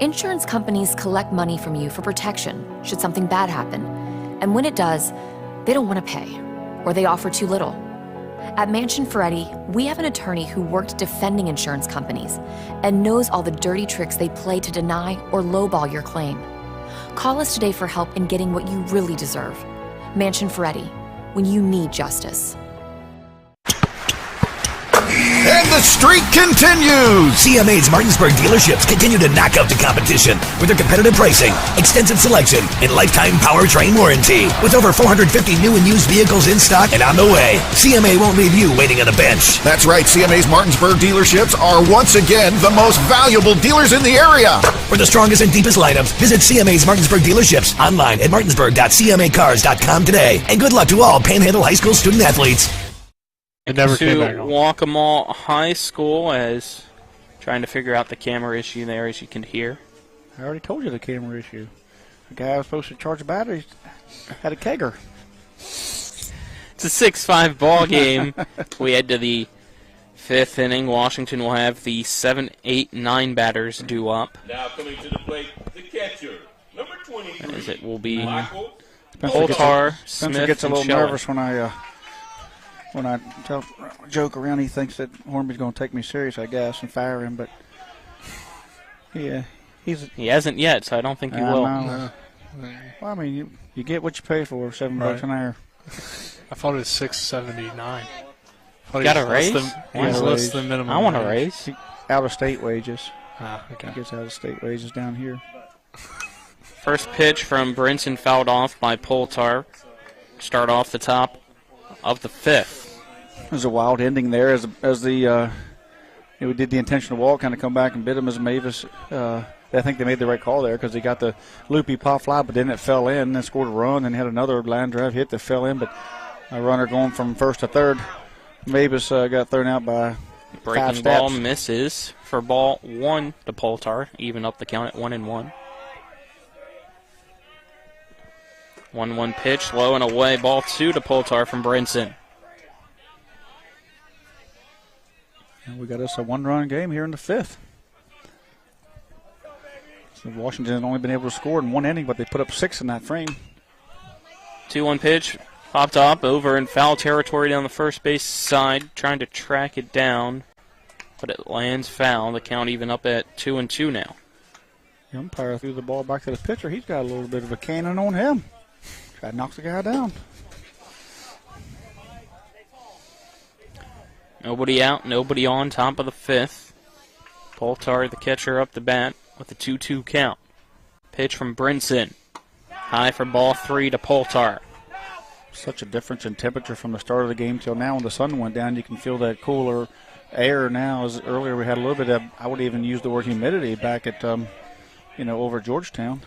Insurance companies collect money from you for protection should something bad happen. And when it does, they don't want to pay, or they offer too little. At Mansion Ferretti, we have an attorney who worked defending insurance companies and knows all the dirty tricks they play to deny or lowball your claim. Call us today for help in getting what you really deserve. Mansion Ferretti, when you need justice. And The streak continues! CMA's Martinsburg dealerships continue to knock out the competition with their competitive pricing, extensive selection, and lifetime powertrain warranty. With over 450 new and used vehicles in stock and on the way, CMA won't leave you waiting on a bench. That's right, CMA's Martinsburg dealerships are once again the most valuable dealers in the area. For the strongest and deepest lineups, visit CMA's Martinsburg dealerships online at martinsburg.cmacars.com today. And good luck to all Panhandle High School student athletes. It never to came back on. Waccamaw High School, as trying to figure out the camera issue there, as you can hear. I already told you the camera issue. The guy was supposed to charge batteries had a kegger. It's a 6-5 ball game. We head to the 5th inning. Washington will have the 7, 8, 9 batters due up. Now coming to the plate, the catcher, number 23. As it will be Spencer Smith, gets a and little Shelley. nervous when I joke around. He thinks that Hornby's going to take me serious, I guess, and fire him. But he hasn't yet, so I don't think he will. Well, I mean, you get what you pay for, $7 an hour. I thought it was $6.79. Got a raise? Less than minimum. I want a raise. Out-of-state wages. Okay. He gets out-of-state wages down here. First pitch from Brinson fouled off by Poltar. Start off the top of the 5th. There's a wild ending there as the we did the intentional walk, kind of come back and bit him as Mavis. I think they made the right call there because he got the loopy pop fly, but then it fell in, then scored a run, and had another line drive hit that fell in, but a runner going from first to third. Mavis got thrown out by Breaking ball misses for ball 1 to Poltar, even up the count at 1-1. 1-1 pitch, low and away. Ball 2 to Poltar from Brinson. And we got us a one-run game here in the 5th. So Washington has only been able to score in one inning, but they put up 6 in that frame. 2-1 pitch, popped up over in foul territory down the first base side, trying to track it down, but it lands foul. The count even up at 2-2 now. The umpire threw the ball back to the pitcher. He's got a little bit of a cannon on him. Try to knock the guy down. Nobody out, nobody on, top of the 5th. Poltar, the catcher, up the bat with a 2-2 count. Pitch from Brinson. High for ball 3 to Poltar. Such a difference in temperature from the start of the game till now. When the sun went down, you can feel that cooler air now. As earlier we had a little bit of, I would even use the word humidity back at, over Georgetown.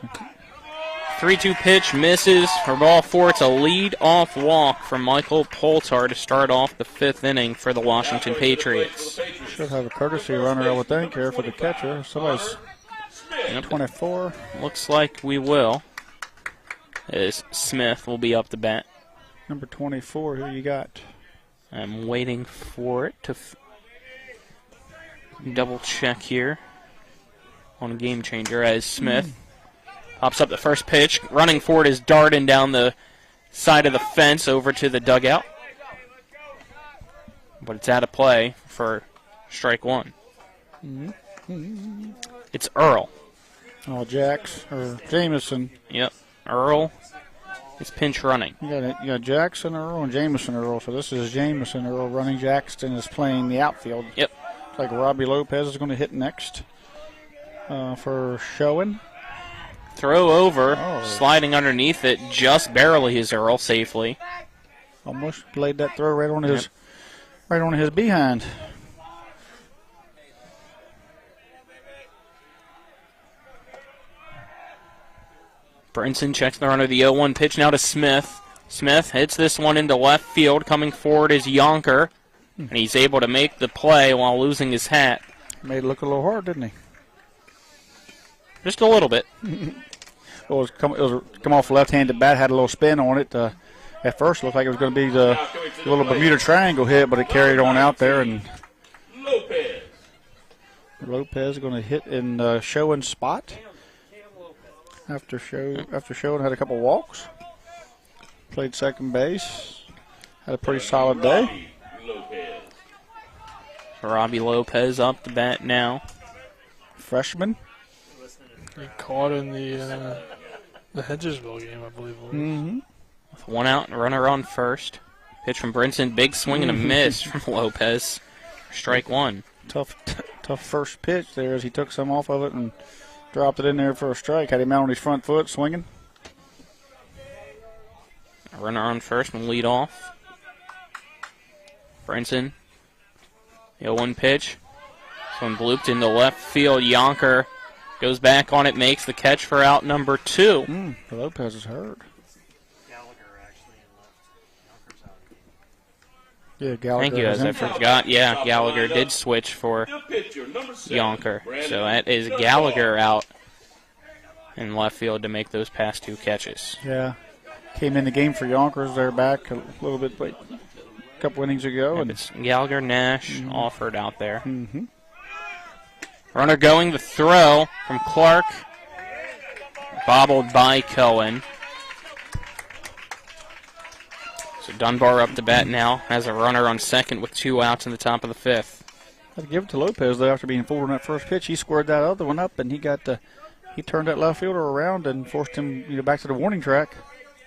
3-2 pitch misses for ball 4. It's a lead-off walk from Michael Poltar to start off the 5th inning for the Washington Patriots. Should have a courtesy runner, I would think, here for the catcher. Somebody's 24. Looks like we will, as Smith will be up the bat. Number 24, who you got? I'm waiting for it to double check here on Game Changer as Smith pops up the first pitch. Running forward is Darden down the side of the fence over to the dugout. But it's out of play for strike 1. It's Earl. Oh, Jax or Jameson. Yep, Earl is pinch running. You got Jackson Earl and Jameson Earl. So this is Jameson Earl running. Jackson is playing the outfield. Yep. Looks like Robbie Lopez is going to hit next for Showen. Throw over, sliding underneath it, just barely is Earl safely. Almost laid that throw right on his behind. Brinson checks the runner. The 0-1 pitch now to Smith. Smith hits this one into left field. Coming forward is Yonker, and he's able to make the play while losing his hat. Made it look a little hard, didn't he? Just a little bit. It was come off the left-handed bat, had a little spin on it. At first, it looked like it was going to be the little Bermuda Triangle hit, but it carried on out there. And Lopez is going to hit in Showen's spot. After Showen had a couple walks, played second base, had a pretty solid day. Robbie Lopez up the bat now. Freshman. He caught in the Hedgesville game, I believe. With one out and a runner on first. Pitch from Brinson, big swing and a miss from Lopez. Strike one. Tough first pitch there as he took some off of it and dropped it in there for a strike. Had him out on his front foot swinging. A runner on first and lead off. Brinson. The 0-1 pitch. This one blooped into left field. Yonker goes back on it, makes the catch for out number 2. Lopez is hurt. Yeah, Gallagher. Thank you, as I forgot. Yeah, Gallagher did switch for Yonker. So that is Gallagher out in left field to make those past 2 catches. Yeah. Came in the game for Yonkers. They're back a little bit late, a couple innings ago. And it's Gallagher, Nash, Alford out there. Runner going, the throw from Clark. Bobbled by Cohen. So Dunbar up to bat now. Has a runner on second with 2 outs in the top of the 5th. Had to give it to Lopez, though, after being fooled on that first pitch. He squared that other one up, and he turned that left fielder around and forced him back to the warning track.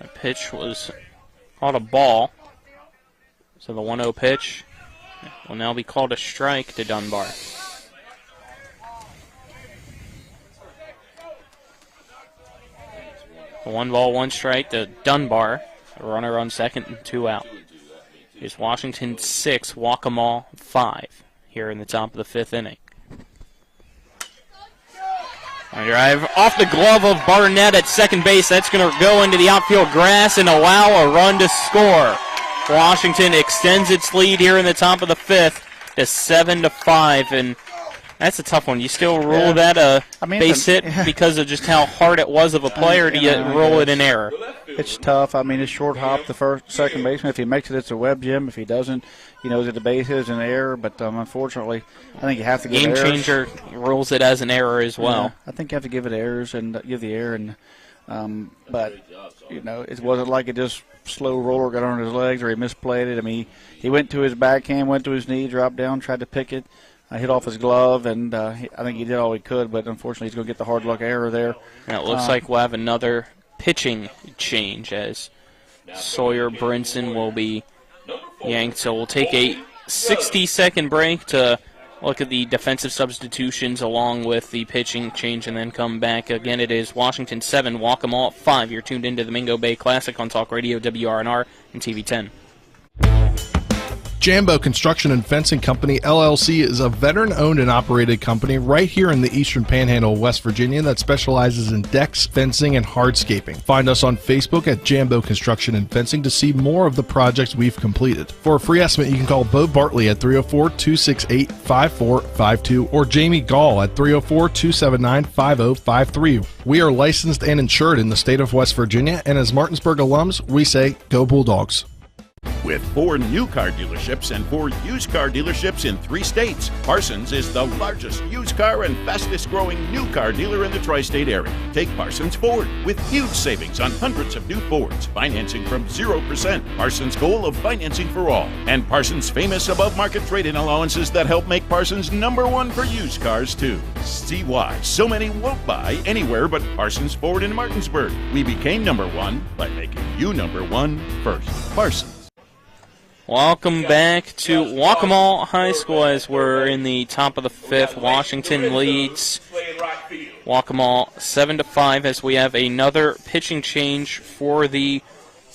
The pitch was called a ball. So the 1-0 pitch will now be called a strike to Dunbar. A 1-1 strike to Dunbar. A runner on second and 2 out. Here's Washington 6, Waccamaw 5 here in the top of the 5th inning. A drive off the glove of Barnett at second base. That's going to go into the outfield grass and allow a run to score. Washington extends its lead here in the top of the 5th to 7-5, and that's a tough one. You still rule that a base hit because of just how hard it was of a play, or do you roll it in error? It's tough. I mean, it's short hop the second baseman. If he makes it, it's a web gem. If he doesn't, that the base hit is an error. But unfortunately, I think you have to give Game errors. changer rules it as an error as well. Yeah, I think you have to give it errors and give the error. And but it wasn't like it just slow roller got on his legs or he misplayed it. I mean, he went to his backhand, went to his knee, dropped down, tried to pick it. Hit off his glove, and I think he did all he could, but unfortunately he's going to get the hard luck error there. And it looks like we'll have another pitching change as Sawyer Brinson will be yanked. So we'll take a 60-second break to look at the defensive substitutions along with the pitching change and then come back. Again, it is Washington 7, Waccamaw 5. You're tuned into the Mingo Bay Classic on Talk Radio, WRNR, and TV 10. Jambo Construction and Fencing Company, LLC, is a veteran-owned and operated company right here in the Eastern Panhandle, West Virginia, that specializes in decks, fencing, and hardscaping. Find us on Facebook at Jambo Construction and Fencing to see more of the projects we've completed. For a free estimate, you can call Bo Bartley at 304-268-5452 or Jamie Gall at 304-279-5053. We are licensed and insured in the state of West Virginia, and as Martinsburg alums, we say, go Bulldogs. With 4 new car dealerships and 4 used car dealerships in 3 states, Parsons is the largest used car and fastest growing new car dealer in the tri-state area. Take Parsons Ford with huge savings on hundreds of new Fords, financing from 0%, Parsons' goal of financing for all, and Parsons' famous above-market trade-in allowances that help make Parsons #1 for used cars too. See why so many won't buy anywhere but Parsons Ford in Martinsburg. We became #1 by making you #1 first. Parsons. Welcome back to Waccamaw High School as we're in the top of the 5th. Washington leads Waccamaw 7-5 as we have another pitching change for the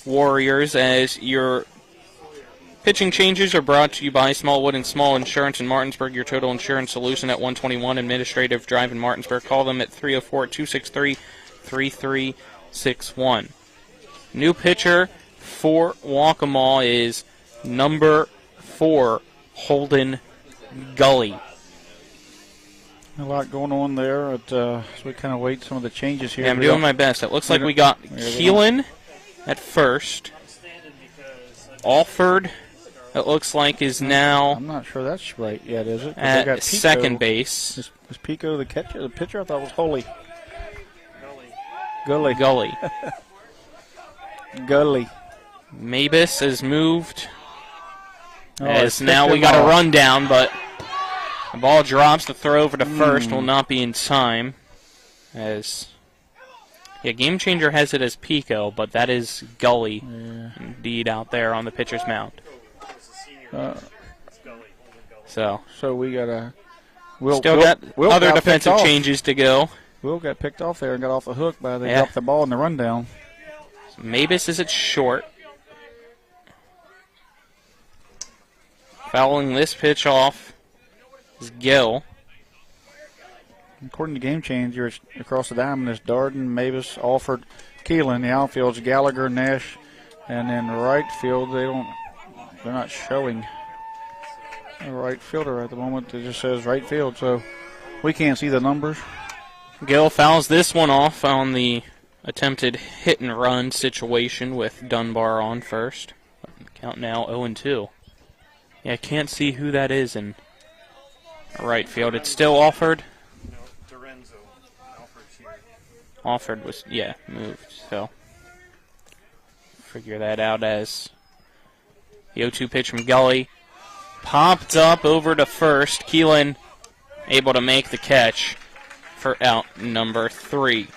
Warriors, as your pitching changes are brought to you by Smallwood and Small Insurance in Martinsburg, your total insurance solution at 121 Administrative Drive in Martinsburg. Call them at 304-263-3361. New pitcher for Waccamaw is number 4, Holden Gully. A lot going on there. So we kind of wait some of the changes here. Yeah, I'm doing my best. It looks like we got Keelan at first. Alford, it looks like, is now. I'm not sure that's right yet, is it? At got second base. Is Pico the catcher? The pitcher? I thought it was Holy. Gully. Gully. Mabus has moved. Oh, as now we got a rundown, but the ball drops. The throw over to first will not be in time. As Game Changer has it as Pico, but that is Gully indeed out there on the pitcher's mound. So we got a still got other defensive changes to go. Will got picked off there and got off the hook by they dropped the ball in the rundown. So Mabus is it short. Fouling this pitch off is Gill. According to Game Changer, across the diamond is Darden, Mavis, Alford, Keelan. The outfield's Gallagher, Nash, and then right field they're not showing a right fielder at the moment. It just says right field, so we can't see the numbers. Gill fouls this one off on the attempted hit and run situation with Dunbar on first. Count now 0-2. Yeah, I can't see who that is in right field. It's still Alford. No, Dorenzo. Alford's here. Alford was, moved. So figure that out as the 0-2 pitch from Gully. Popped up over to first. Keelan able to make the catch for out number 3.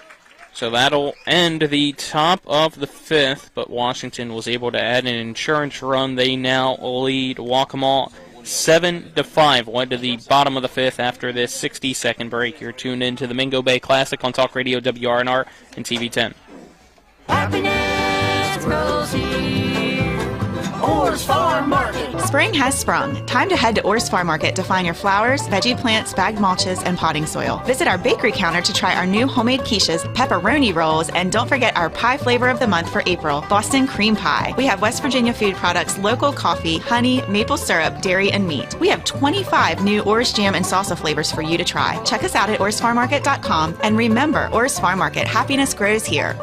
So that'll end the top of the 5th, but Washington was able to add an insurance run. They now lead Waccamaw 7-5. Went to the bottom of the 5th after this 60-second break. You're tuned into the Mingo Bay Classic on Talk Radio WRNR and TV 10. Happiness grows here. Orr's Farm Market. Spring has sprung. Time to head to Orr's Farm Market to find your flowers, veggie plants, bagged mulches, and potting soil. Visit our bakery counter to try our new homemade quiches, pepperoni rolls, and don't forget our pie flavor of the month for April, Boston cream pie. We have West Virginia food products, local coffee, honey, maple syrup, dairy, and meat. We have 25 new Orr's jam and salsa flavors for you to try. Check us out at orrsfarmmarket.com, and remember, Orr's Farm Market, happiness grows here.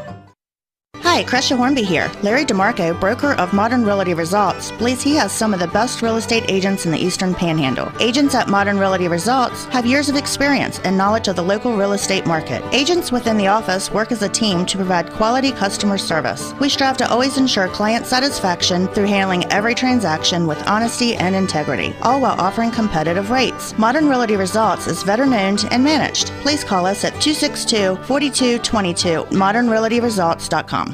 Hi, Crescia Hornby here. Larry DeMarco, broker of Modern Realty Results, believes he has some of the best real estate agents in the Eastern Panhandle. Agents at Modern Realty Results have years of experience and knowledge of the local real estate market. Agents within the office work as a team to provide quality customer service. We strive to always ensure client satisfaction through handling every transaction with honesty and integrity, all while offering competitive rates. Modern Realty Results is veteran-owned and managed. Please call us at 262-4222, modernrealtyresults.com.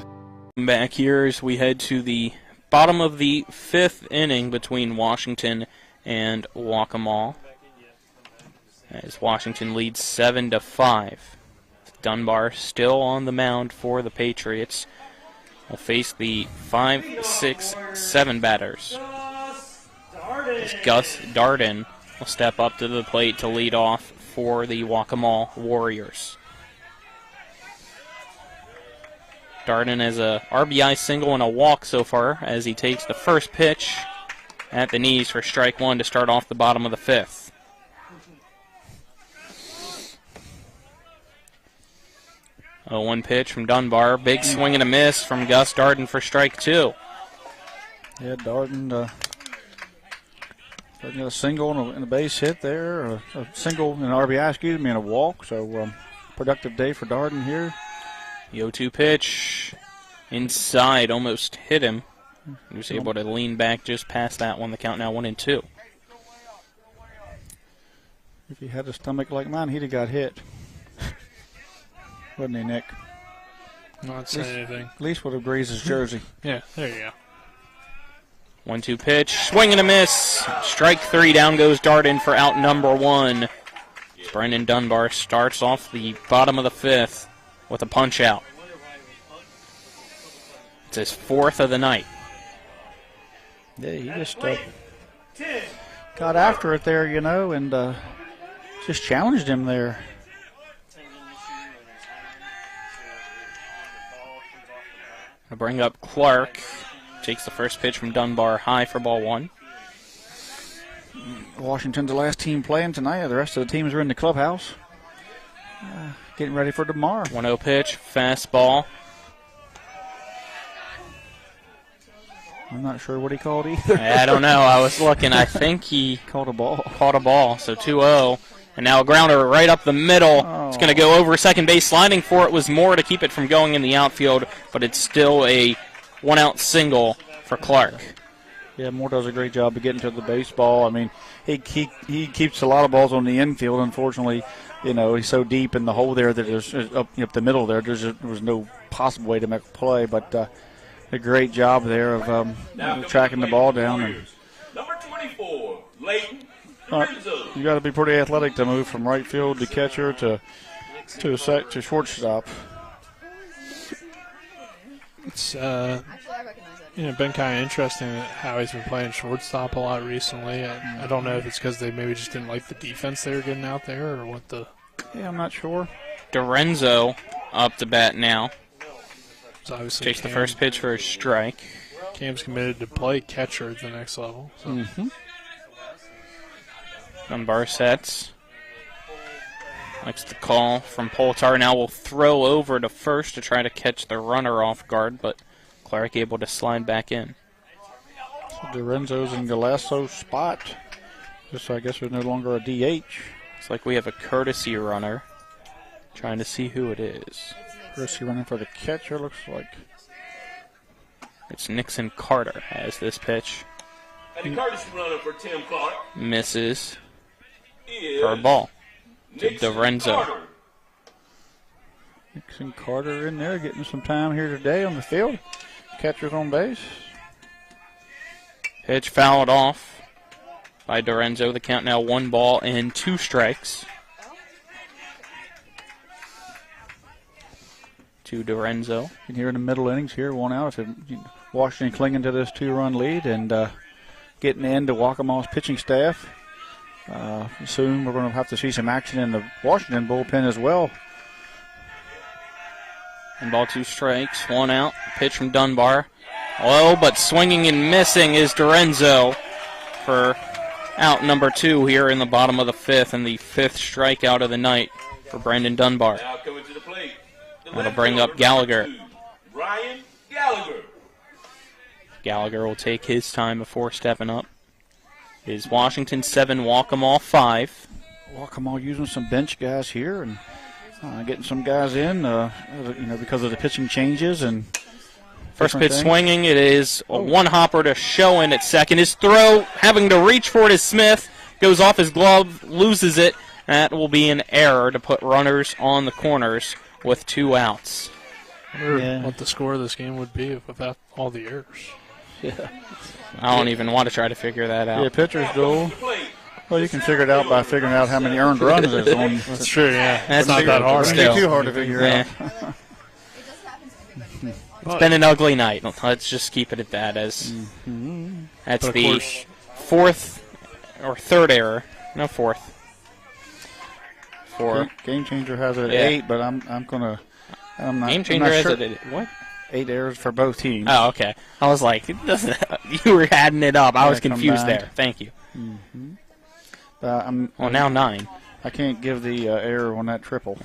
Back here as we head to the bottom of the 5th inning between Washington and Waccamaw, as Washington leads 7-5. Dunbar still on the mound for the Patriots. Will face the 5, 6, 7 batters. As Gus Darden will step up to the plate to lead off for the Waccamaw Warriors. Darden has a RBI single and a walk so far as he takes the first pitch at the knees for strike 1 to start off the bottom of the 5th. A 1 pitch from Dunbar. Big swing and a miss from Gus Darden for strike 2. Yeah, Darden got a single and a base hit there, a single and an RBI, and a walk. So productive day for Darden here. The 0-2 pitch inside almost hit him. He was able to lean back just past that one. The count now 1-2. If he had a stomach like mine, he'd have got hit. Wasn't he, Nick? Not saying anything. At least would have grazed his jersey. Yeah, there you go. 1-2 pitch, swing and a miss. Strike 3, down goes Darden for out number 1. Brendan Dunbar starts off the bottom of the 5th with a punch out. It's his 4th of the night. Yeah, he just got after it there, and just challenged him there. I'll bring up Clark. Takes the first pitch from Dunbar high for ball 1. Washington's the last team playing tonight. The rest of the teams are in the clubhouse. Getting ready for tomorrow. 1-0 pitch, fastball. I'm not sure what he called either. I don't know. I was looking. I think he caught a ball. So 2-0. And now a grounder right up the middle. Oh. It's going to go over second base. Sliding for it was Moore to keep it from going in the outfield, but it's still a 1-out single for Clark. Yeah, Moore does a great job of getting to the baseball. I mean, he keeps a lot of balls on the infield. Unfortunately, he's so deep in the hole there that there's up the middle there. There was no possible way to make a play, but a great job there of tracking the ball down. Number 24, Leighton You got to be pretty athletic to move from right field to catcher to shortstop. It's been kind of interesting how he's been playing shortstop a lot recently. I don't know if it's because they maybe just didn't like the defense they were getting out there or what the. Yeah, I'm not sure. Dorenzo up to bat now. Obviously takes the first pitch for a strike. Cam's committed to play catcher at the next level. So. Dunbar sets. Likes the call from Poltar. Now will throw over to first to try to catch the runner off guard, but Clark able to slide back in. So Dorenzo's in Galasso's spot. Just I guess there's no longer a DH. It's like we have a courtesy runner. Trying to see who it is. Courtesy running for the catcher, looks like. It's Nixon Carter has this pitch. And the courtesy runner for Tim Clark misses for a ball to Dorenzo. Nixon Carter in there getting some time here today on the field. Catcher's on base. Pitch fouled off by Dorenzo. The count now 1 ball and 2 strikes to Dorenzo. And here in the middle innings here, 1 out. Washington clinging to this 2-run lead and getting into Waccamaw's pitching staff. Soon we're going to have to see some action in the Washington bullpen as well. 1 ball, 2 strikes, 1 out. Pitch from Dunbar. Low, but swinging and missing is Dorenzo for out number 2 here in the bottom of the 5th, and the 5th strikeout of the night for Brandon Dunbar. Now coming to the plate. That'll bring up Gallagher. Ryan Gallagher. Gallagher will take his time before stepping up. It is Washington 7, Waccamaw 5. Waccamaw using some bench guys here and getting some guys in, because of the pitching changes and. First pitch swinging. It is a 1 hopper to Schoen at second. His throw, having to reach for it, is Smith. Goes off his glove, loses it. That will be an error to put runners on the corners with 2 outs. I wonder what the score of this game would be without all the errors. Yeah. I don't even want to try to figure that out. Yeah, pitcher's goal. Well, you can figure it out by figuring out how many earned runs there's on. That's true, yeah. That's not that hard. It's not too hard to figure out. It's been an ugly night. Let's just keep it at that. As that's the 4th or 3rd error. No, 4th. Game Changer has it at 8, but I'm not. Game Changer has it at what? 8 errors for both teams. Oh, okay. I was like, you were adding it up. I was confused there. Thank you. Now 9. I can't give the error on that triple.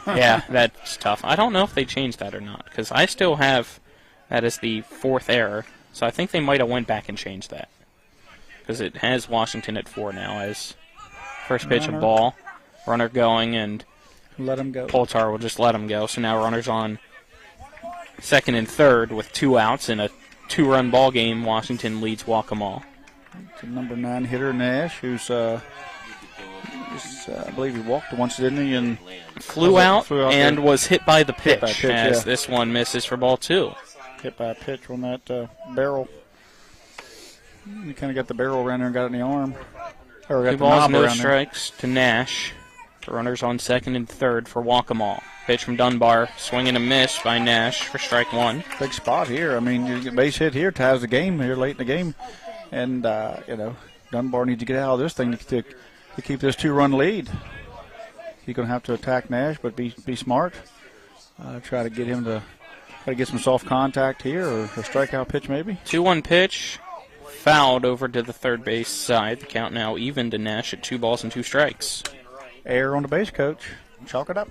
Yeah, that's tough. I don't know if they changed that or not, because I still have that as the 4th error, so I think they might have went back and changed that. Because it has Washington at 4 now as first pitch of ball, runner going, and let him go. Poltar will just let him go. So now runners on 2nd and 3rd with 2 outs in a 2-run ball game. Washington leads Waccamaw. The number 9 hitter, Nash, who's I believe he walked once, didn't he? And flew out and was hit by the pitch, as yeah. This one misses for ball 2. Hit by a pitch on that barrel. He kind of got the barrel around there and got it in the arm. 2 balls, no strikes to Nash. The runners on 2nd and 3rd for Waccamaw. Pitch from Dunbar, swing and a miss by Nash for strike 1. Big spot here. I mean, you get base hit here, ties the game here late in the game. And, Dunbar needs to get out of this thing to keep this 2-run lead. He's going to have to attack Nash, but be smart. Try to get him to get some soft contact here or a strikeout pitch maybe. 2-1 pitch, fouled over to the 3rd base side. The count now even to Nash at 2 balls and 2 strikes. Error on the base coach. Chalk it up.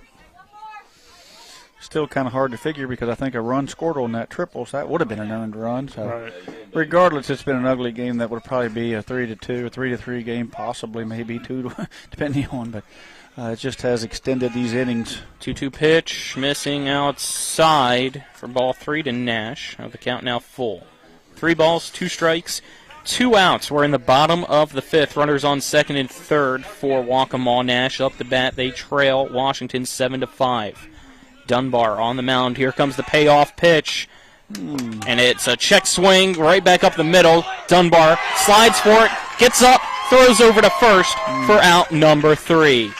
Still kind of hard to figure because I think a run scored on that triple, so that would have been an earned run. So regardless, it's been an ugly game. That would probably be a 3-2 or 3-3 game, possibly maybe 2, depending on. But it just has extended these innings. 2-2 pitch, missing outside for ball 3 to Nash. The count now full. 3 balls, 2 strikes, 2 outs. We're in the bottom of the 5th. Runners on 2nd and 3rd for Waccamaw. Nash up the bat. They trail Washington 7-5. Dunbar on the mound. Here comes the payoff pitch. And it's a check swing right back up the middle. Dunbar slides for it, gets up, throws over to first for out number 3.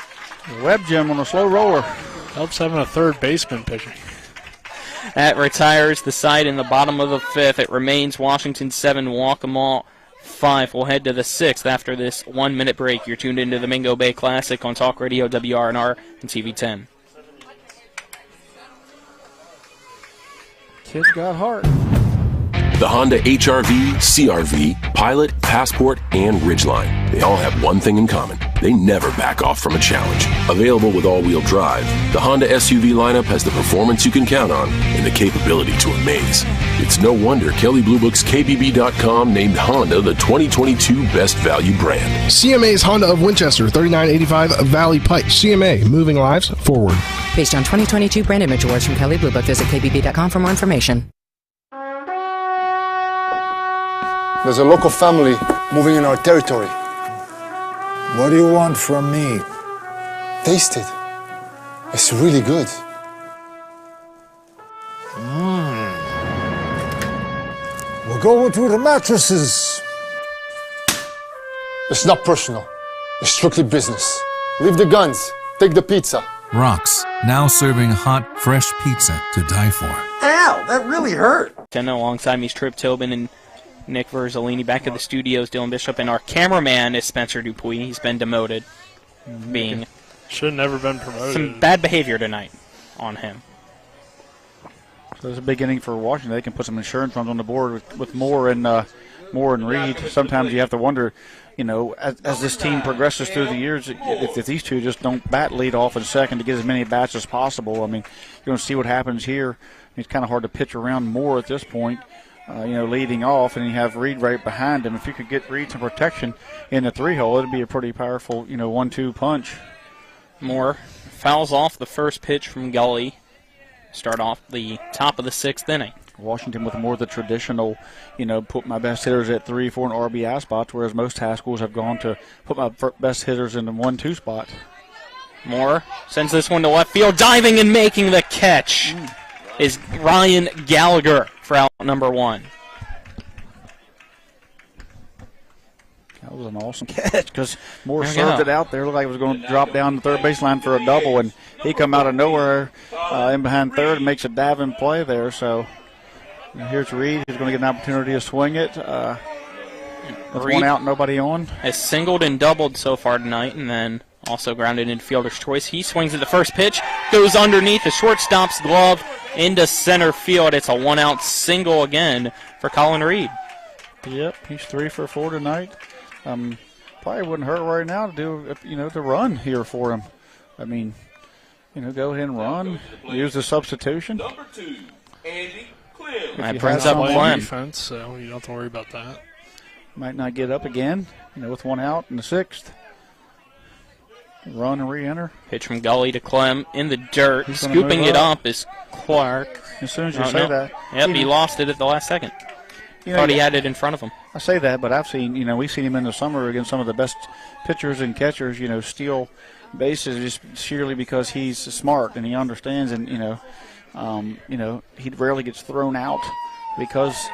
Web Gym on a slow roller. Helps having a third baseman pitching. That retires the side in the bottom of the 5th. It remains Washington 7, Waccamaw 5. We'll head to the 6th after this 1-minute break. You're tuned into the Mingo Bay Classic on Talk Radio WRNR and TV 10. Kid's got heart. The Honda HR-V, CR-V, Pilot, Passport, and Ridgeline. They all have one thing in common. They never back off from a challenge. Available with all-wheel drive, the Honda SUV lineup has the performance you can count on and the capability to amaze. It's no wonder Kelley Blue Book's KBB.com named Honda the 2022 Best Value brand. CMA's Honda of Winchester, 3985 Valley Pike. CMA, moving lives forward. Based on 2022 brand image awards from Kelley Blue Book, visit KBB.com for more information. There's a local family moving in our territory. What do you want from me? Taste it. It's really good. We're going to the mattresses. It's not personal. It's strictly business. Leave the guns. Take the pizza. Rocks, now serving hot, fresh pizza to die for. Ow, that really hurt. 10 alongside me is Trip Tobin and Nick Verzolini. Back at the studios, Dylan Bishop, and our cameraman is Spencer Dupuis. He's been demoted, being should have never been promoted. Some bad behavior tonight on him. So it's a big inning for Washington. They can put some insurance runs on the board with Moore and Reed. Sometimes you have to wonder, as this team progresses through the years, if these two just don't bat lead off in second to get as many bats as possible. I mean, you're going to see what happens here. It's kind of hard to pitch around Moore at this point. Leading off, and you have Reed right behind him. If you could get Reed some protection in the 3-hole, it'd be a pretty powerful, 1-2 punch. Moore fouls off the first pitch from Gully. Start off the top of the 6th inning. Washington with more of the traditional, put my best hitters at 3, 4, and RBI spots, whereas most high schools have gone to put my best hitters in the 1-2 spot. Moore sends this one to left field. Diving and making the catch is Ryan Gallagher for out number 1. That was an awesome catch because Moore served it out there. Looked like it was going to drop down the third baseline for a double, and he come out of nowhere in behind third and makes a diving play there. So here's Reed. He's going to get an opportunity to swing it. With one out, nobody on. Has singled and doubled so far tonight, and then also grounded in fielder's choice. He swings at the first pitch, goes underneath the shortstop's glove into center field. It's a 1-out single again for Colin Reed. Yep, he's 3 for 4 tonight. Probably wouldn't hurt right now to do, to run here for him. I mean, go ahead and run. Use the substitution. Number 2, Andy Clem. That brings up Clem. Defense, so you don't have to worry about that. Might not get up again, with 1 out in the 6th. Run and re-enter. Pitch from Gully to Clem in the dirt. Scooping it up is Clark. As soon as you say that. Yep, he lost it at the last second. Thought he had it in front of him. I say that, but I've seen, we've seen him in the summer against some of the best pitchers and catchers, steal bases just sheerly because he's smart and he understands, and, he rarely gets thrown out because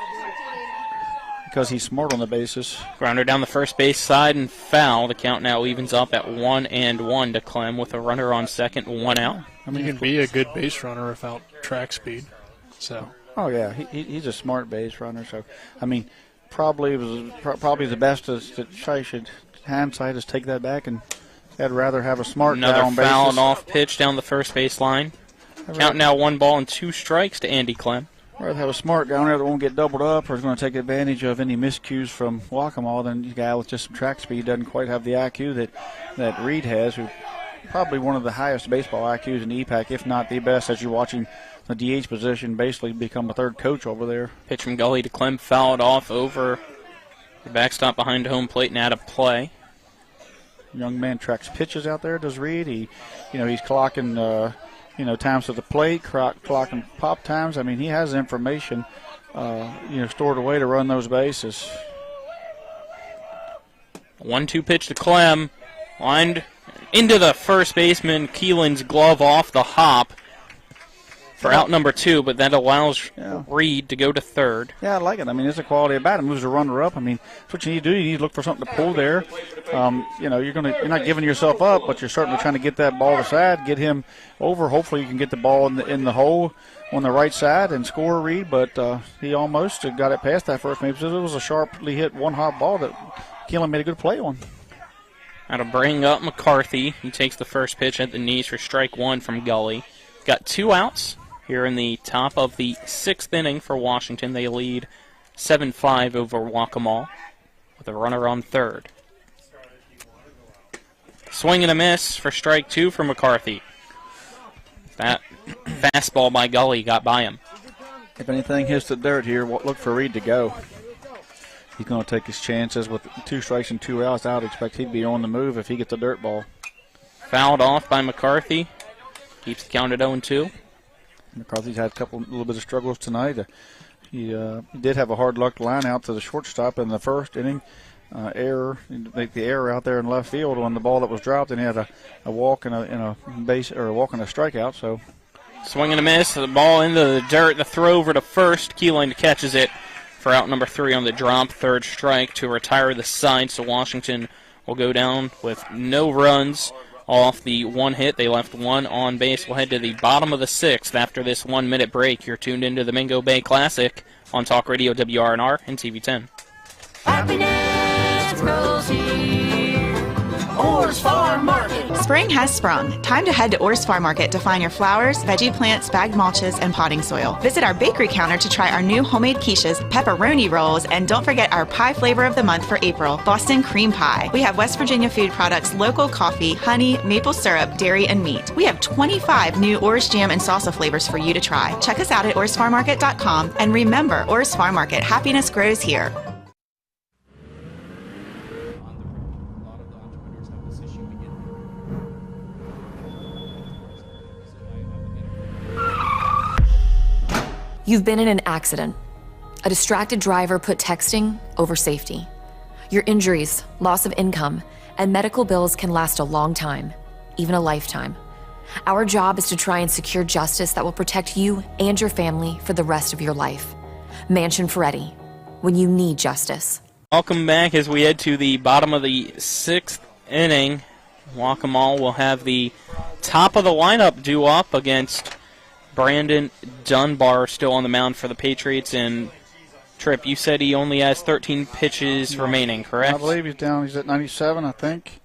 he's smart on the bases. Grounder down the first base side and foul. The count now evens up at 1-1 to Clem with a runner on second, 1 out. I mean, you can be a good base runner without track speed. So. Oh yeah, he's a smart base runner. So, I mean, probably the best that should hindsight is take that back, and I'd rather have a smart guy on bases. Another foul and off pitch down the first base line. Count now 1 ball and 2 strikes to Andy Clem. I'd rather have a smart guy on there that won't get doubled up or is going to take advantage of any miscues from Waccamaw than a guy with just some track speed doesn't quite have the IQ that Reed has, who probably one of the highest baseball IQs in the EPAC, if not the best, as you're watching the DH position basically become a third coach over there. Pitch from Gully to Clem, fouled off over the backstop behind home plate and out of play. Young man tracks pitches out there, does Reed. He's clocking, times to the plate, clocking pop times. I mean, he has information, stored away to run those bases. 1-2 pitch to Clem, lined into the first baseman Keelan's glove off the hop for out number 2, but that allows Reed to go to third. Yeah, I like it. I mean, it's a quality of bat. It moves the runner up. I mean, that's what you need to do. You need to look for something to pull there. You know, you're not giving yourself up, but you're certainly trying to get that ball to side, get him over. Hopefully, you can get the ball in the hole on the right side and score Reed. But he almost got it past that first maybe. It was a sharply hit one-hop ball that Keelan made a good play on. That'll bring up McCarthy. He takes the first pitch at the knees for strike 1 from Gully. Got 2 outs here in the top of the 6th inning for Washington. They lead 7-5 over Waccamaw with a runner on third. Swing and a miss for strike 2 for McCarthy. That fastball by Gully got by him. If anything hits the dirt here, look for Reed to go. He's going to take his chances with 2 strikes and 2 outs. I would expect he'd be on the move if he gets a dirt ball. Fouled off by McCarthy. Keeps the count at 0-2. McCarthy's had a little bit of struggles tonight. He did have a hard luck line out to the shortstop in the first inning. Error, make the error out there in left field on the ball that was dropped, and he had a walk and a base or a walk and a strikeout. So, swing and a miss. The ball into the dirt. The throw over to first. Keelan catches it for out number 3 on the drop. Third strike to retire the side. So Washington will go down with no runs off the 1 hit. They left 1 on base. We'll head to the bottom of the 6th after this 1-minute break. You're tuned into the Mingo Bay Classic on Talk Radio WRNR and TV10. Happiness grows here. Orr's Farm Market. Spring has sprung. Time to head to Orr's Farm Market to find your flowers, veggie plants, bagged mulches, and potting soil. Visit our bakery counter to try our new homemade quiches, pepperoni rolls, and don't forget our pie flavor of the month for April, Boston cream pie. We have West Virginia food products, local coffee, honey, maple syrup, dairy, and meat. We have 25 new Orr's jam and salsa flavors for you to try. Check us out at orrsfarmmarket.com, and remember, Orr's Farm Market, happiness grows here. You've been in an accident. A distracted driver put texting over safety. Your injuries, loss of income, and medical bills can last a long time, even a lifetime. Our job is to try and secure justice that will protect you and your family for the rest of your life. Mansion Ferretti, when you need justice. Welcome back as we head to the bottom of the 6th inning. Waccamaw will have the top of the lineup due up against Brandon Dunbar, still on the mound for the Patriots. And Tripp, you said he only has 13 pitches remaining, correct? I believe he's down. He's at 97, I think.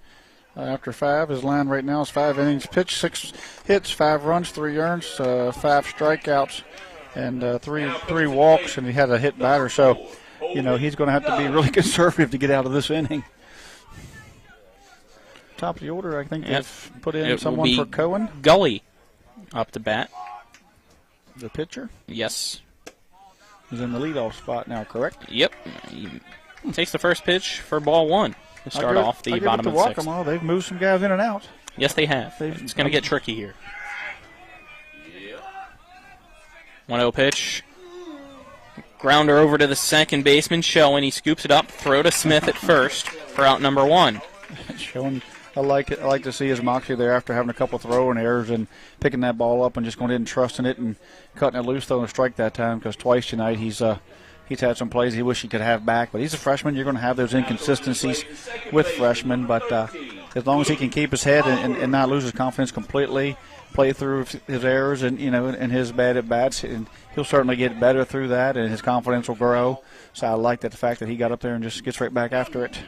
After 5, his line right now is 5 innings pitched, 6 hits, 5 runs, 3 earns, 5 strikeouts, and 3 walks, and he had a hit batter. So, you know, he's going to have to be really conservative to get out of this inning. Top of the order, I think they've put in someone for Cohen. Gully up to bat. The pitcher? Yes. He's in the leadoff spot now, correct? Yep. He takes the first pitch for ball 1 to start off the bottom of the 6th. They've moved some guys in and out. Yes, they have. It's going to get tricky here. 1-0 pitch. Grounder over to the second baseman, Schoen. He scoops it up. Throw to Smith at first for out number 1. Schoen, I like it. I like to see his moxie there after having a couple throwing errors and picking that ball up and just going in and trusting it and cutting it loose, throwing a strike that time, because twice tonight he's had some plays he wish he could have back. But he's a freshman. You're going to have those inconsistencies with freshmen. But as long as he can keep his head and not lose his confidence completely, play through his errors and and his bad at bats, and he'll certainly get better through that, and his confidence will grow. So I like the fact that he got up there and just gets right back after it.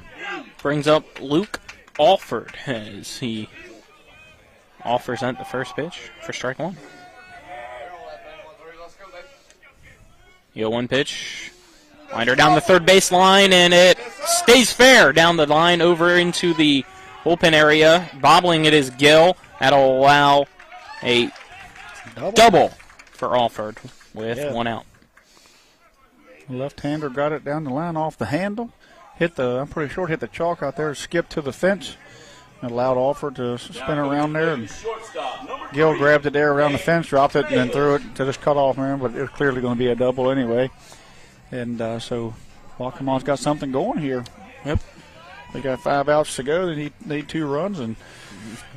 Brings up Luke Alford as he offers at the first pitch for strike 1. 0-1 pitch. Winder down the third base line, and it stays fair down the line over into the bullpen area. Bobbling it is Gill. That'll allow a double for Alford with 1 out. Left-hander got it down the line off the handle. I'm pretty sure hit the chalk out there, skipped to the fence, and allowed Alford to spin around there. And Gill grabbed it there around the fence, dropped it, and then threw it to this cutoff man, but it was clearly going to be a double anyway. And so Waccamaw's got something going here. Yep. They got 5 outs to go. They need 2 runs, and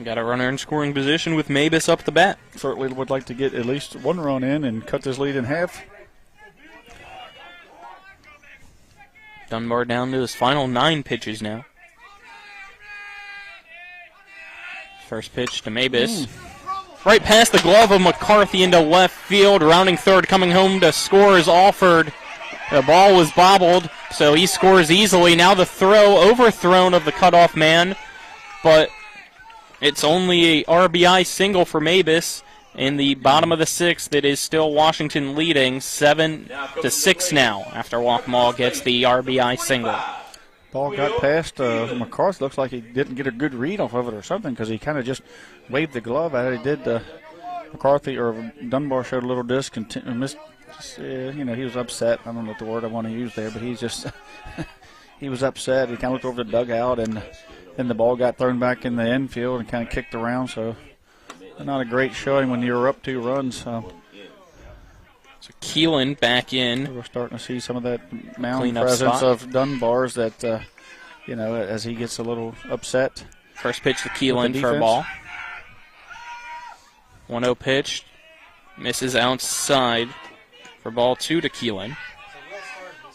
Got a runner in scoring position with Mabus up the bat. Certainly would like to get at least one run in and cut this lead in half. Dunbar down to his final 9 pitches now. First pitch to Mabus. Right past the glove of McCarthy into left field. Rounding third, coming home to score is Alford. The ball was bobbled, so he scores easily. Now the throw overthrown of the cutoff man, but it's only a RBI single for Mabus. In the bottom of the 6th, it is still Washington leading 7-6 now after Waccamaw gets the RBI single. Ball got past McCarthy. Looks like he didn't get a good read off of it or something because he kind of just waved the glove at it. He did. McCarthy or Dunbar showed a little discontent. He was upset. I don't know what the word I want to use there, but he's just he was upset. He kind of looked over the dugout, and then the ball got thrown back in the infield and kind of kicked around. So not a great showing when you were up 2 runs. So Keelan back in. We're starting to see some of that mound presence of Dunbar's that, as he gets a little upset. First pitch to Keelan for a ball. 1-0 pitch. Misses outside for ball 2 to Keelan.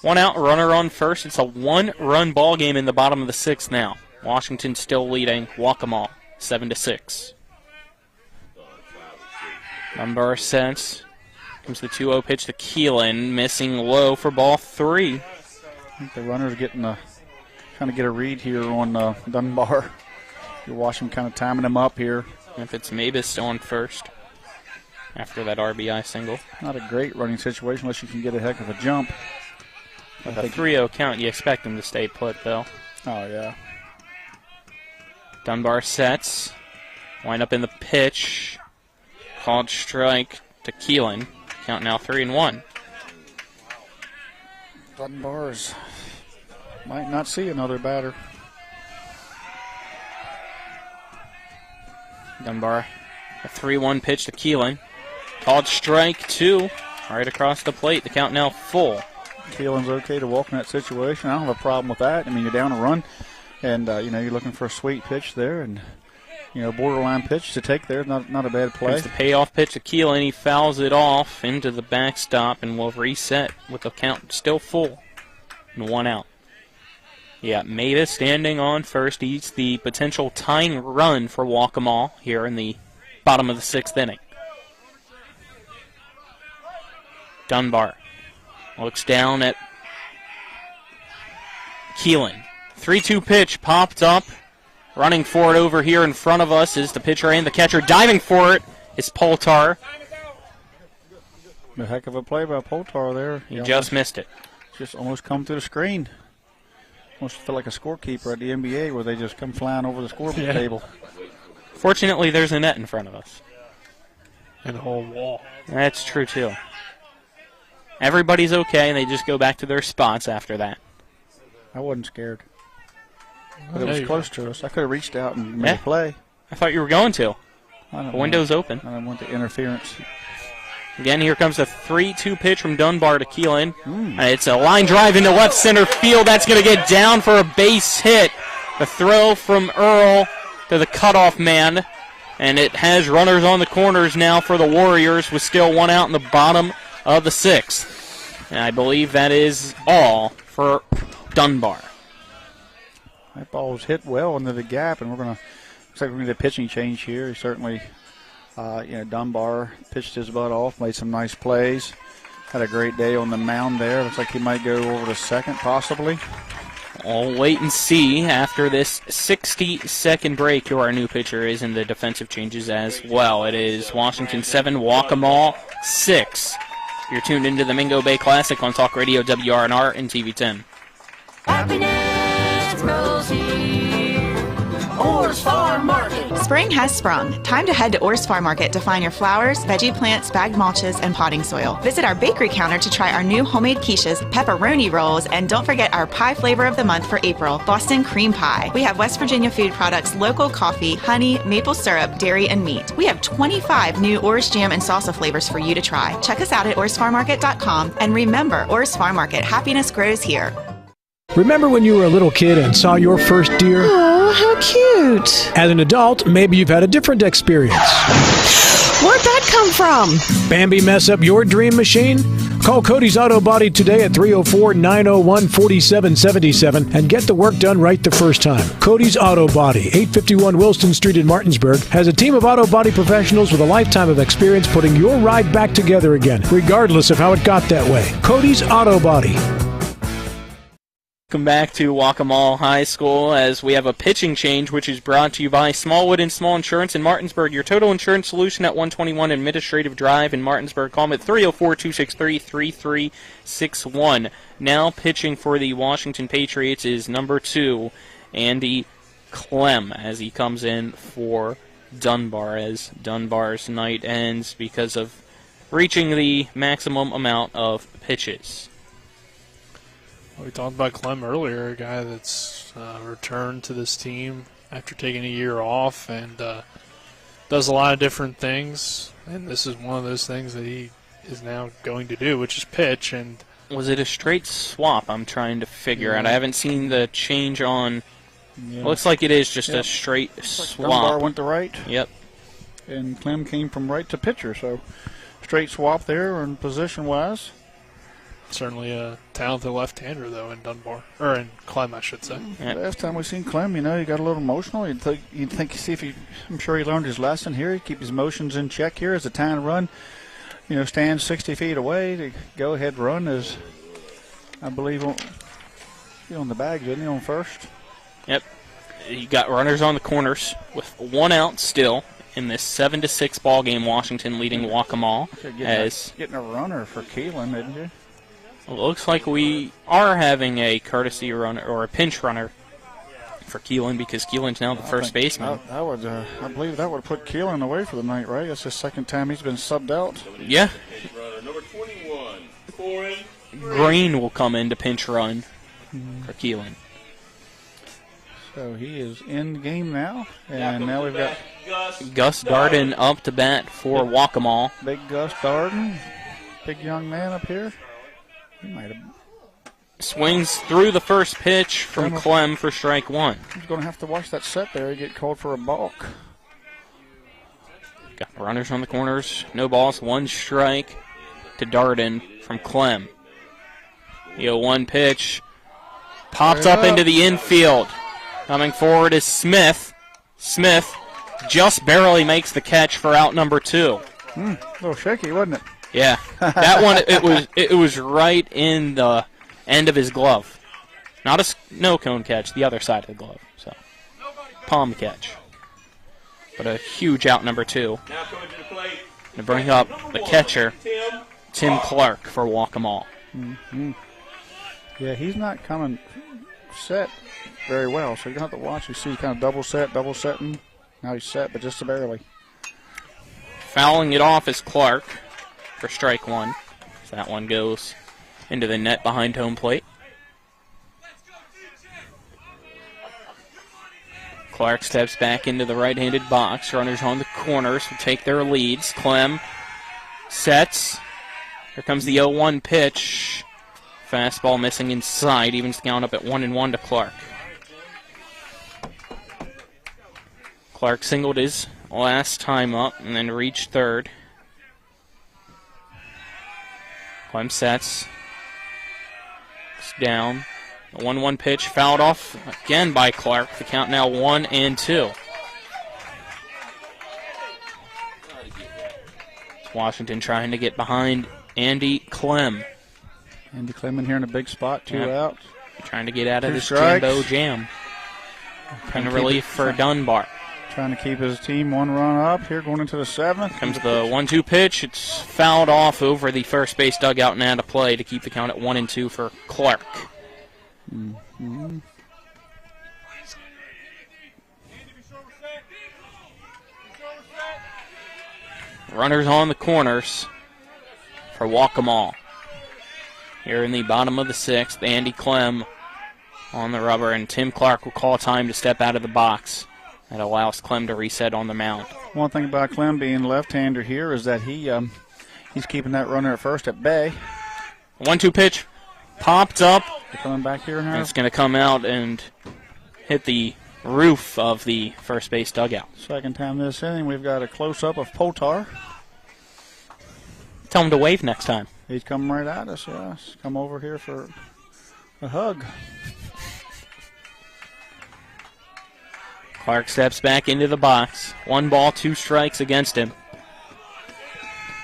1 out, runner on first. It's a 1-run ball game in the bottom of the 6th now. Washington still leading Waccamaw 7-6. Dunbar sets. Comes the 2-0 pitch to Keelan, missing low for ball 3. I think the runner's getting trying to get a read here on Dunbar. You watch him kind of timing him up here. If it's Mabus on first after that RBI single. Not a great running situation unless you can get a heck of a jump. With a 3-0 count, you expect him to stay put, though. Oh, yeah. Dunbar sets. Wind up in the pitch. Called strike to Keelan. Count now 3-1. Dunbar's might not see another batter. Dunbar, a 3-1 pitch to Keelan. Called strike 2, right across the plate. The count now full. Keelan's okay to walk in that situation. I don't have a problem with that. I mean, you're down a run, and you're looking for a sweet pitch there, and borderline pitch to take there. Not a bad play. It's the payoff pitch to Keelan. He fouls it off into the backstop, and will reset with the count still full and 1 out. Yeah, Mavis standing on first. He's the potential tying run for Waccamaw here in the bottom of the 6th inning. Dunbar looks down at Keelan. 3-2 pitch popped up. Running for it over here in front of us is the pitcher and the catcher. Diving for it is Poltar. A heck of a play by Poltar there. He just missed it. Just almost come through the screen. Almost feel like a scorekeeper at the NBA where they just come flying over the scoreboard table. Fortunately, there's a net in front of us. And a whole wall. That's true, too. Everybody's okay, and they just go back to their spots after that. I wasn't scared. But it was close to us. I could have reached out and made a play. I thought you were going to. The window's open. I don't want the interference. Again, here comes the 3-2 pitch from Dunbar to Keelan. It's a line drive into left center field. That's going to get down for a base hit. The throw from Earl to the cutoff man. And it has runners on the corners now for the Warriors with still 1 out in the bottom of the 6th. And I believe that is all for Dunbar. That ball was hit well into the gap, and looks like we're going to get a pitching change here. He certainly, Dunbar pitched his butt off, made some nice plays. Had a great day on the mound there. Looks like he might go over to second, possibly. I'll wait and see after this 60-second break who our new pitcher is in the defensive changes as well. It is Washington 7, Waccamaw 6. You're tuned into the Mingo Bay Classic on Talk Radio WRNR and TV10. Happiness grows here. Orr's Farm Market. Spring has sprung. Time to head to Orr's Farm Market to find your flowers, veggie plants, bagged mulches, and potting soil. Visit our bakery counter to try our new homemade quiches, pepperoni rolls, and don't forget our pie flavor of the month for April, Boston cream pie. We have West Virginia food products, local coffee, honey, maple syrup, dairy, and meat. We have 25 new Orr's jam and salsa flavors for you to try. Check us out at orrsfarmmarket.com, and remember, Orr's Farm Market, happiness grows here. Remember when you were a little kid and saw your first deer? Oh, how cute. As an adult, maybe you've had a different experience. Where'd that come from? Bambi mess up your dream machine? Call Cody's Auto Body today at 304-901-4777 and get the work done right the first time. Cody's Auto Body, 851 Wilson Street in Martinsburg, has a team of auto body professionals with a lifetime of experience putting your ride back together again, regardless of how it got that way. Cody's Auto Body. Welcome back to Waccamaw High School as we have a pitching change, which is brought to you by Smallwood and Small Insurance in Martinsburg. Your total insurance solution at 121 Administrative Drive in Martinsburg. Call them at 304-263-3361. Now pitching for the Washington Patriots is number 2, Andy Clem, as he comes in for Dunbar, as Dunbar's night ends because of reaching the maximum amount of pitches. We talked about Clem earlier, a guy that's returned to this team after taking a year off and does a lot of different things. And this is one of those things that he is now going to do, which is pitch. And was it a straight swap? I'm trying to figure out. I haven't seen the change on. Yeah. Looks like it is just a straight swap. Dunbar went to right. Yep. And Clem came from right to pitcher, so straight swap there in position-wise. Certainly a talented left-hander, though, in Dunbar. Or in Clem, I should say. Yeah. Last time we seen Clem, he got a little emotional. You'd think see if I'm sure he learned his lesson here. He'd keep his emotions in check here as the time run. Stand 60 feet away. The go-ahead run is, I believe, on the bag, didn't he, on first? Yep. You got runners on the corners with 1 out still in this 7-6 ball game. Washington leading Waccamaw. Getting a runner for Keelan, didn't you? It looks like we are having a courtesy runner or a pinch runner for Keelan because Keelan's now the first baseman. I believe that would put Keelan away for the night, right? That's the second time he's been subbed out. Yeah. Number 21, Green will come in to pinch run for Keelan. So he is in the game now, and now we've got Gus Darden up to bat for Waccamaw. Big Gus Darden, big young man up here. He might have swings through the first pitch from Clem for strike 1. He's going to have to watch that set there. He get called for a balk. Got runners on the corners, no balls, 1 strike to Darden from Clem. The 0-1 pitch pops up into the infield. Coming forward is Smith. Smith just barely makes the catch for out number 2. A little shaky, wasn't it? Yeah, that one it was right in the end of his glove. Not a snow cone catch, the other side of the glove. So palm catch, but a huge out number 2. Now coming to the plate to bring up the catcher, Tim Clark for Waccamaw. Mm-hmm. Yeah, he's not coming set very well, so you're going to have to watch. You see kind of double setting. Now he's set, but just barely. Fouling it off is Clark for strike 1. So that one goes into the net behind home plate. Clark steps back into the right-handed box. Runners on the corners will take their leads. Clem sets. Here comes the 0-1 pitch. Fastball missing inside. Evens the count up at 1-1 to Clark. Clark singled his last time up and then reached third. Clem sets. It's down. The 1-1 pitch fouled off again by Clark. The count now 1-2. It's Washington trying to get behind Andy Clem. Andy Clem in here in a big spot, 2 out. Trying to get out of 2 this strikes. Jumbo jam. Kind of relief for Dunbar. Trying to keep his team 1 run up here going into the 7th. Comes the 1-2 pitch. It's fouled off over the first base dugout and out of play to keep the count at 1-2 for Clark. Mm-hmm. Runners on the corners for Waccamaw. Here in the bottom of the 6th, Andy Clem on the rubber, and Tim Clark will call time to step out of the box. That allows Clem to reset on the mound. One thing about Clem being left-hander here is that he's keeping that runner at first at bay. 1-2 pitch popped up. They're coming back here now. It's going to come out and hit the roof of the first base dugout. Second time this inning, we've got a close-up of Poltar. Tell him to wave next time. He's coming right at us, yeah. He's come over here for a hug. Clark steps back into the box. 1 ball, 2 strikes against him.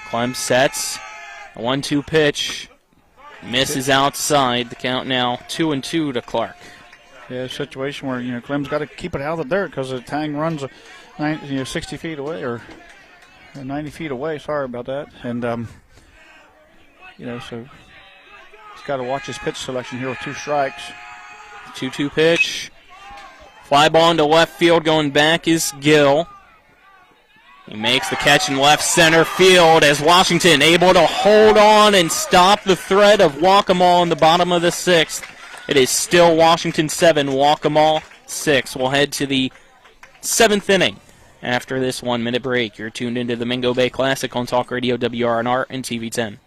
Clem sets. A 1-2 pitch. Misses outside. The count now 2-2 to Clark. Yeah, a situation where, Clem's got to keep it out of the dirt because the tang runs 60 feet away or 90 feet away. Sorry about that. And, so he's got to watch his pitch selection here with 2 strikes. 2-2 pitch. Fly ball into left field. Going back is Gill. He makes the catch in left center field as Washington able to hold on and stop the threat of Waccamaw in the bottom of the 6th. It is still Washington 7, Waccamaw 6. We'll head to the 7th inning after this 1-minute break. You're tuned into the Mingo Bay Classic on Talk Radio WRNR and TV 10.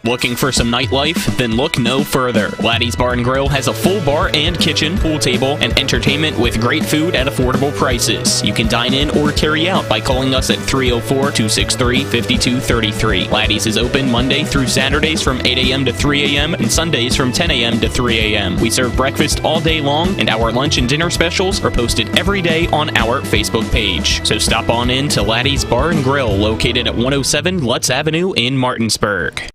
Looking for some nightlife? Then look no further. Laddie's Bar and Grill has a full bar and kitchen, pool table, and entertainment with great food at affordable prices. You can dine in or carry out by calling us at 304-263-5233. Laddie's is open Monday through Saturdays from 8 a.m. to 3 a.m. and Sundays from 10 a.m. to 3 a.m. We serve breakfast all day long, and our lunch and dinner specials are posted every day on our Facebook page. So stop on in to Laddie's Bar and Grill, located at 107 Lutz Avenue in Martinsburg.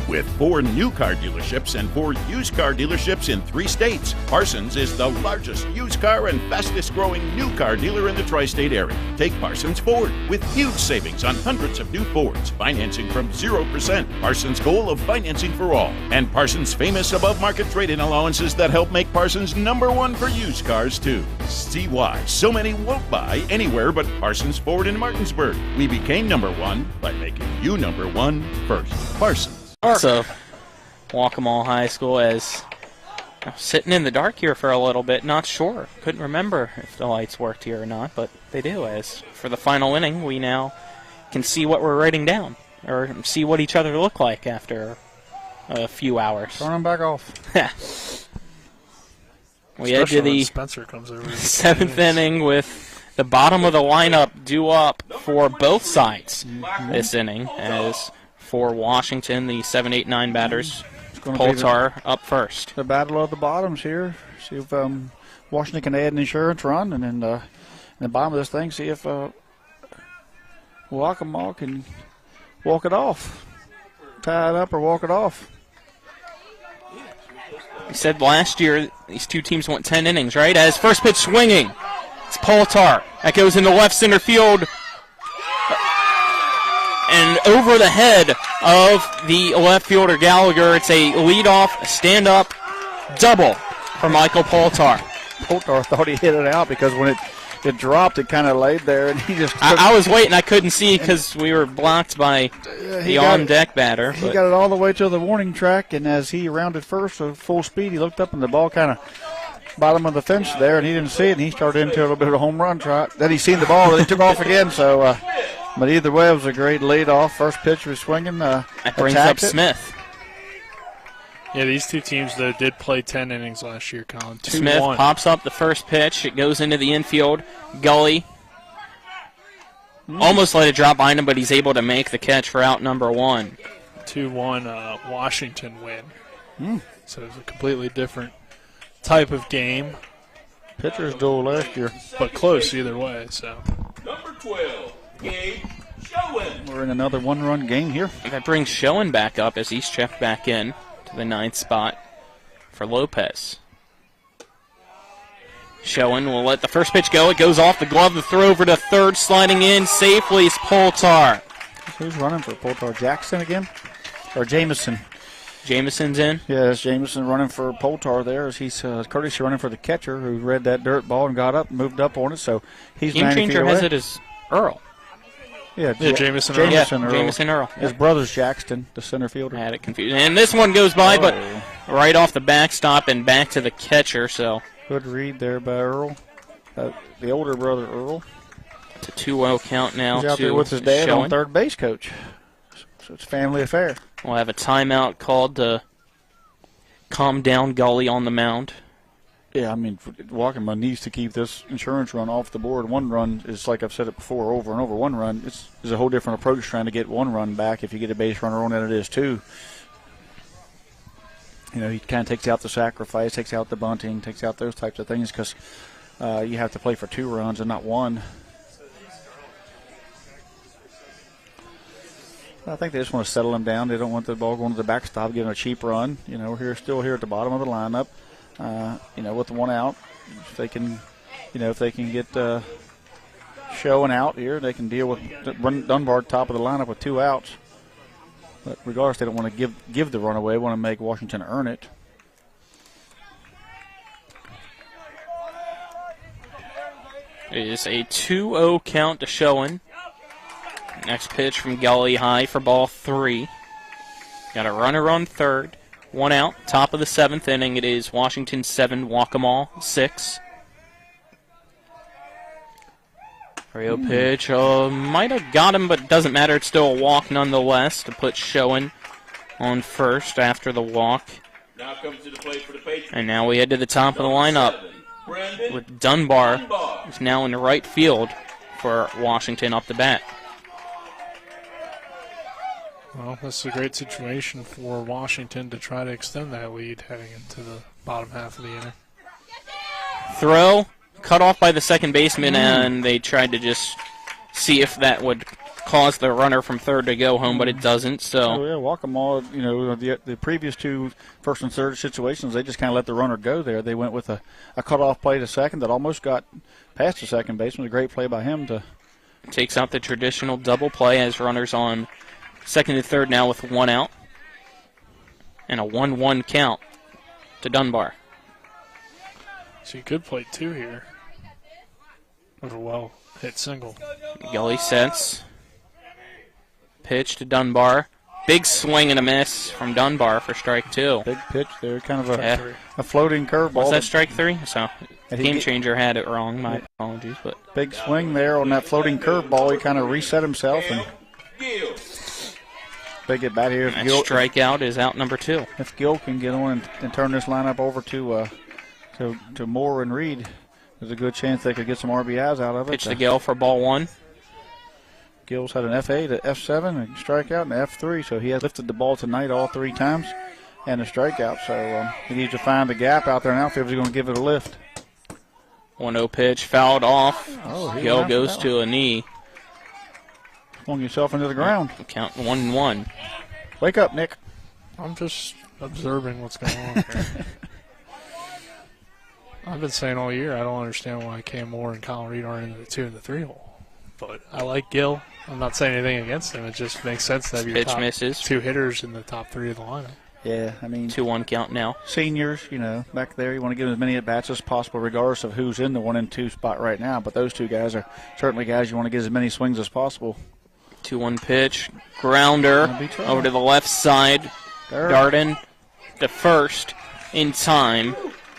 With 4 new car dealerships and 4 used car dealerships in 3 states, Parsons is the largest used car and fastest growing new car dealer in the tri-state area. Take Parsons Ford with huge savings on hundreds of new Fords, financing from 0%. Parsons' goal of financing for all, and Parsons' famous above-market trade-in allowances that help make Parsons #1 for used cars too. See why so many won't buy anywhere but Parsons Ford in Martinsburg. We became #1 by making you #1 first. Parsons. So, Waccamaw High School as sitting in the dark here for a little bit, not sure. Couldn't remember if the lights worked here or not, but they do. As for the final inning, we now can see what we're writing down, or see what each other look like after a few hours. Turn them back off. We head to the Spencer comes over 7th inning with the bottom of the lineup due up for both sides this inning, as for Washington, the 7, 8, 9 batters. Poltar up first. The battle of the bottoms here. See if Washington can add an insurance run, and then in the bottom of this thing, see if Waccamaw can walk it off. Tie it up or walk it off. He said last year these two teams went 10 innings, right? As first pitch swinging, it's Poltar. That goes into left center field. And over the head of the left fielder Gallagher, it's a leadoff, stand-up double for Michael Poltar. Poltar thought he hit it out because when it dropped, it kind of laid there, and he just. I was waiting, I couldn't see because we were blocked by the on-deck batter. He got it all the way to the warning track, and as he rounded first at full speed, he looked up and the ball kind of bottom of the fence there, and he didn't see it, and he started into a little bit of a home run trot. Then he seen the ball, and he took off again. So. But either way, it was a great lead-off. First pitch was swinging. That brings up Smith. Yeah, these two teams, though, did play 10 innings last year, Colin. 2-1. Smith pops up the first pitch. It goes into the infield. Gully almost let it drop behind him, but he's able to make the catch for out #1. 2-1 Washington win. So it's a completely different type of game. Pitchers duel last year. But close either way. So. Number 12. We're in another one-run game here. That brings Schoen back up as he's checked back in to the 9th spot for Lopez. Schoen will let the first pitch go. It goes off the glove. The throw over to third, sliding in safely is Poltar. Who's running for Poltar? Jackson again? Or Jameson? Jameson's in? Yeah, it's Jameson running for Poltar there as he's courtesy running for the catcher who read that dirt ball and got up and moved up on it. So he's Game 90 changer feet away. has it as Earl. Yeah, Jameson Earl. Jameson Earl. His brother's Jackson, the center fielder. I had it confused. And this one goes by, but right off the backstop and back to the catcher. So good read there by Earl. The older brother, Earl. It's a 2-0 count now. He's out there with his dad Schoen. on third base coach. So it's a family affair. We'll have a timeout called to calm down Gully on the mound. Yeah, I mean, Waccamaw needs to keep this insurance run off the board. One run is, like I've said it before, over and over. One run is a whole different approach trying to get one run back if you get a base runner on than it is two. You know, he kind of takes out the sacrifice, takes out the bunting, takes out those types of things because you have to play for 2 runs and not 1. I think they just want to settle him down. They don't want the ball going to the backstop, giving a cheap run. You know, we're still here at the bottom of the lineup. You know, with the 1 out, if they can get Schoen out here, they can deal with Dunbar top of the lineup with 2 outs. But regardless, they don't want to give the run away. They want to make Washington earn it. It is a 2-0 count to Schoen. Next pitch from Gully high for ball 3. Got a runner on third. 1 out, top of the 7th inning. It is Washington 7, Waccamaw 6. 3-0 pitch. Might have got him, but doesn't matter. It's still a walk nonetheless to put Schoen on first after the walk. Now comes to the plate for the Patriots. And now we head to the top of the lineup with Dunbar, who's now in the right field for Washington up the bat. Well, this is a great situation for Washington to try to extend that lead heading into the bottom half of the inning. Throw, cut off by the second baseman, and they tried to just see if that would cause the runner from third to go home, but it doesn't. So, yeah, Waccamaw, you know, the previous 2 first and third situations, they just kind of let the runner go there. They went with a cut-off play to second that almost got past the second baseman. A great play by him to takes out the traditional double play as runners on second and third now with 1 out. And a 1-1 count to Dunbar. So you could play 2 here with a well-hit single. Gully sets. Pitch to Dunbar. Big swing and a miss from Dunbar for strike 2. Big pitch there, kind of a floating curveball. Was that strike 3? So Game Changer had it wrong. My apologies, but big swing there on that floating curveball. He kind of reset himself and they get back here. That strikeout is out number 2. If Gill can get on and turn this lineup over to Moore and Reed, there's a good chance they could get some RBIs out of it. Pitch to Gill for ball 1. Gill's had an F8, an F7, a strikeout, and an F3, so he has lifted the ball tonight all 3 times and a strikeout. So he needs to find the gap out there in outfield if he's going to give it a lift. 1-0 pitch, fouled off. Gill went goes to a knee. Swung yourself into the ground. Count 1-1. Wake up, Nick. I'm just observing what's going on here. I've been saying all year I don't understand why Cam Moore and Colin Reed aren't in the 2 and the 3 hole. But I like Gill. I'm not saying anything against him. It just makes sense to have your pitch top misses. 2 hitters in the top 3 of the lineup. Yeah, I mean 2-1 count now. Seniors, you know, back there, you want to give them as many at bats as possible, regardless of who's in the 1 and 2 spot right now. But those 2 guys are certainly guys you want to get as many swings as possible. 2-1 pitch, grounder over to the left side. Darden to first in time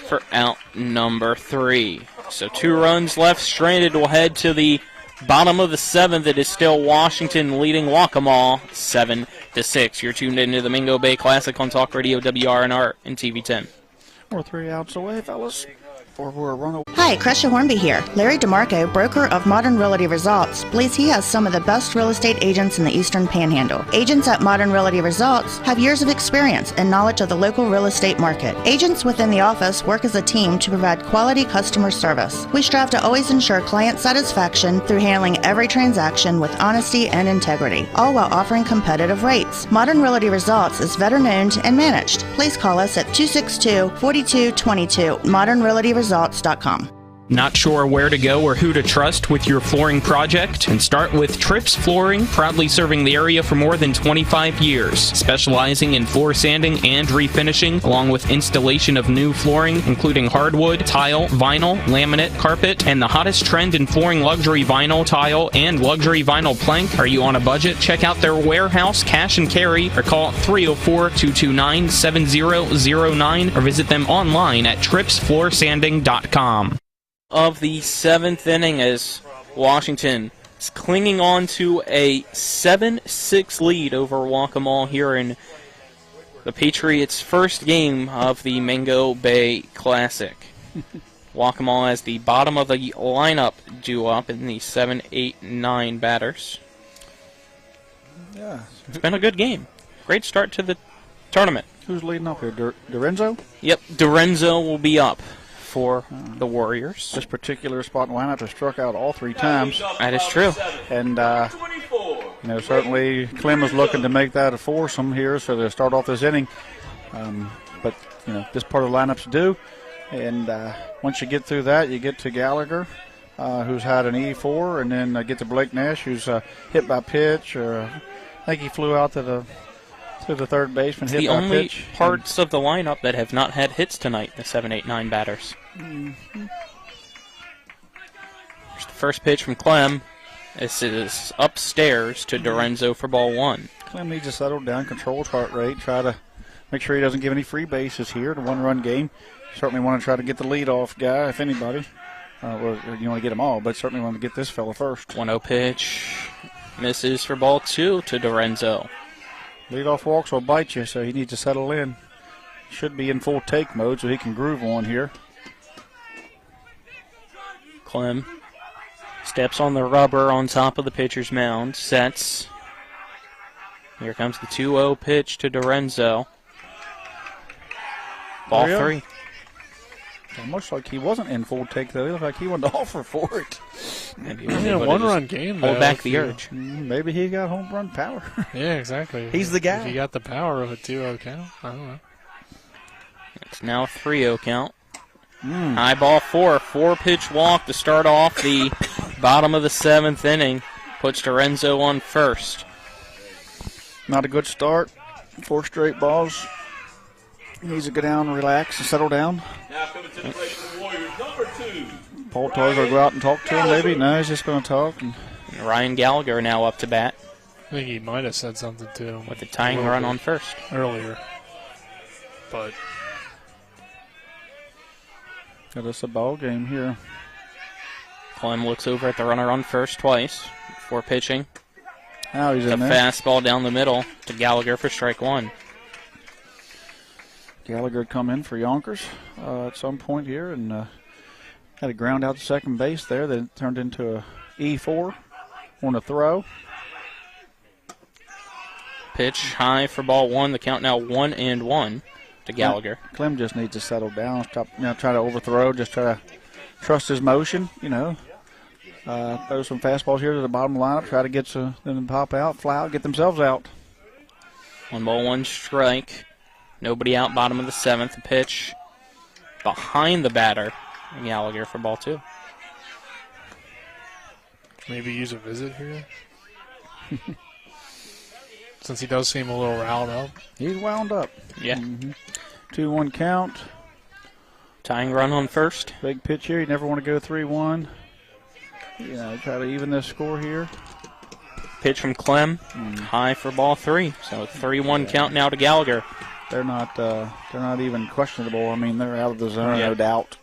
for out number 3. So 2 runs left, stranded. Will head to the bottom of the 7th. It is still Washington leading Waccamaw 7-6. You're tuned into the Mingo Bay Classic on Talk Radio WRNR and TV 10. We're 3 outs away, fellas. Or we're a run away. Hi, Crescia Hornby here. Larry DeMarco, broker of Modern Realty Results, believes he has some of the best real estate agents in the Eastern Panhandle. Agents at Modern Realty Results have years of experience and knowledge of the local real estate market. Agents within the office work as a team to provide quality customer service. We strive to always ensure client satisfaction through handling every transaction with honesty and integrity, all while offering competitive rates. Modern Realty Results is veteran-owned and managed. Please call us at 262-4222, modernrealtyresults.com. Not sure where to go or who to trust with your flooring project? And start with Trips Flooring, proudly serving the area for more than 25 years, specializing in floor sanding and refinishing, along with installation of new flooring, including hardwood, tile, vinyl, laminate, carpet, and the hottest trend in flooring, luxury vinyl, tile, and luxury vinyl plank. Are you on a budget? Check out their warehouse, cash and carry, or call 304-229-7009, or visit them online at tripsfloorsanding.com. Of the 7th inning as Washington is clinging on to a 7-6 lead over Waccamaw here in the Patriots' first game of the Mango Bay Classic. Waccamaw as the bottom of the lineup due up in the 7, 8, 9 batters. Yeah. It's been a good game. Great start to the tournament. Who's leading up here? Dorenzo? Yep, Dorenzo will be up for the Warriors. This particular spot in the lineup has struck out all 3 times. That is true. And, certainly Clem is looking to make that a foursome here, so to start off this inning. But, this part of the lineup's due. And once you get through that, you get to Gallagher, who's had an E4, and then get to Blake Nash, who's hit by pitch. I think he flew out to the third baseman, hit by pitch. The only parts of the lineup that have not had hits tonight, the 7, 8, 9 batters. Mm-hmm. Here's the first pitch from Clem. This is upstairs to Dorenzo for ball 1. Clem needs to settle down, control his heart rate, try to make sure he doesn't give any free bases here. The one-run game. Certainly want to try to get the leadoff guy, if anybody. Well, you want to get them all, but certainly want to get this fella first. 1-0 pitch. Misses for ball 2 to Dorenzo. Leadoff walks will bite you, so he needs to settle in. Should be in full take mode so he can groove on here. Clem steps on the rubber on top of the pitcher's mound. Sets. Here comes the 2-0 pitch to Dorenzo. Ball 3. Almost like he wasn't in full take, though. He looked like he wanted to offer for it. Maybe a one-run game, though. Hold back the urge. Maybe he got home run power. Yeah, exactly. He's the guy. If he got the power of a 2-0 count, I don't know. It's now a 3-0 count. High ball 4. 4-pitch walk to start off the bottom of the 7th inning. Puts Dorenzo on first. Not a good start. 4 straight balls. He needs to go down, relax, and settle down. Now coming to the plate for the Warriors, number 2. Paul Toys will go out and talk to him, maybe. No, he's just going to talk. And Ryan Gallagher now up to bat. I think he might have said something to him. With the tying run on first. Earlier. But got us a ball game here. Clem looks over at the runner on first twice before pitching. Now he's in there. A fastball down the middle to Gallagher for strike 1. Gallagher had come in for Yonkers at some point here and had a ground out to second base there that turned into a E4 on a throw. Pitch high for ball 1. The count now 1-1 to Gallagher. Clem just needs to settle down. Stop, try to overthrow. Just try to trust his motion. Throw some fastballs here to the bottom lineup. Try to get them to pop out, fly out, get themselves out. 1-1 strike. Nobody out, bottom of the 7th. A pitch behind the batter. Gallagher for ball 2. maybe use a visit here. Since he does seem a little riled up. He's wound up. Yeah. 2-1 count. Tying run on first. Big pitch here. You never want to go 3-1. Try to even this score here. Pitch from Clem. High for ball 3. So 3-1 count now to Gallagher. They're not even questionable. I mean, they're out of the zone, no doubt.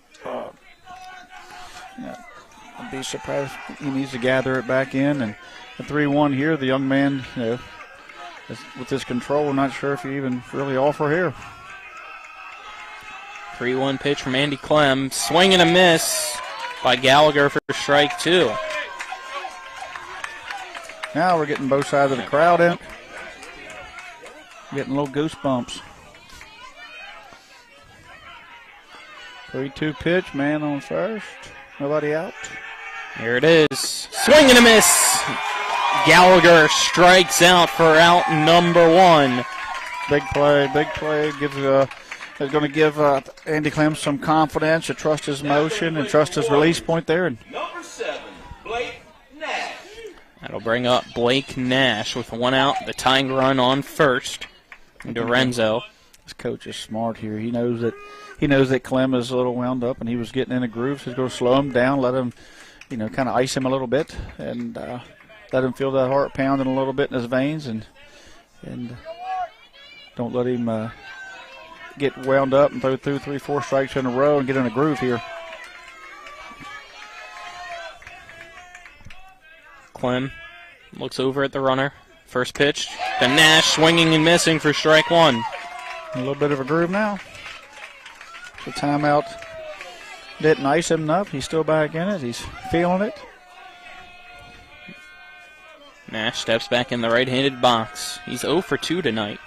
I'd be surprised if he needs to gather it back in. And the 3-1 here, the young man, with his control, I'm not sure if he even really offer here. 3-1 pitch from Andy Clem. Swing and a miss by Gallagher for strike 2. Now we're getting both sides of the crowd in. Getting little goosebumps. 3-2 pitch, man on first. Nobody out. Here it is. Swing and a miss. Gallagher strikes out for out number 1. Big play, big play. Is going to give Andy Clem some confidence to trust his motion and trust his release point there. And number 7, Blake Nash. That'll bring up Blake Nash with 1 out. The tying run on first. Dorenzo. This coach is smart here. He knows that Clem is a little wound up and he was getting in a groove. So he's going to slow him down, let him, kind of ice him a little bit, and let him feel that heart pounding a little bit in his veins, and don't let him get wound up and throw through 3-4 strikes in a row and get in a groove here. Clem looks over at the runner. First pitch to Nash, swinging and missing for strike one. A little bit of a groove now. The timeout didn't ice him enough. He's still back in it. He's feeling it. Nash steps back in the right-handed box. He's 0 for 2 tonight.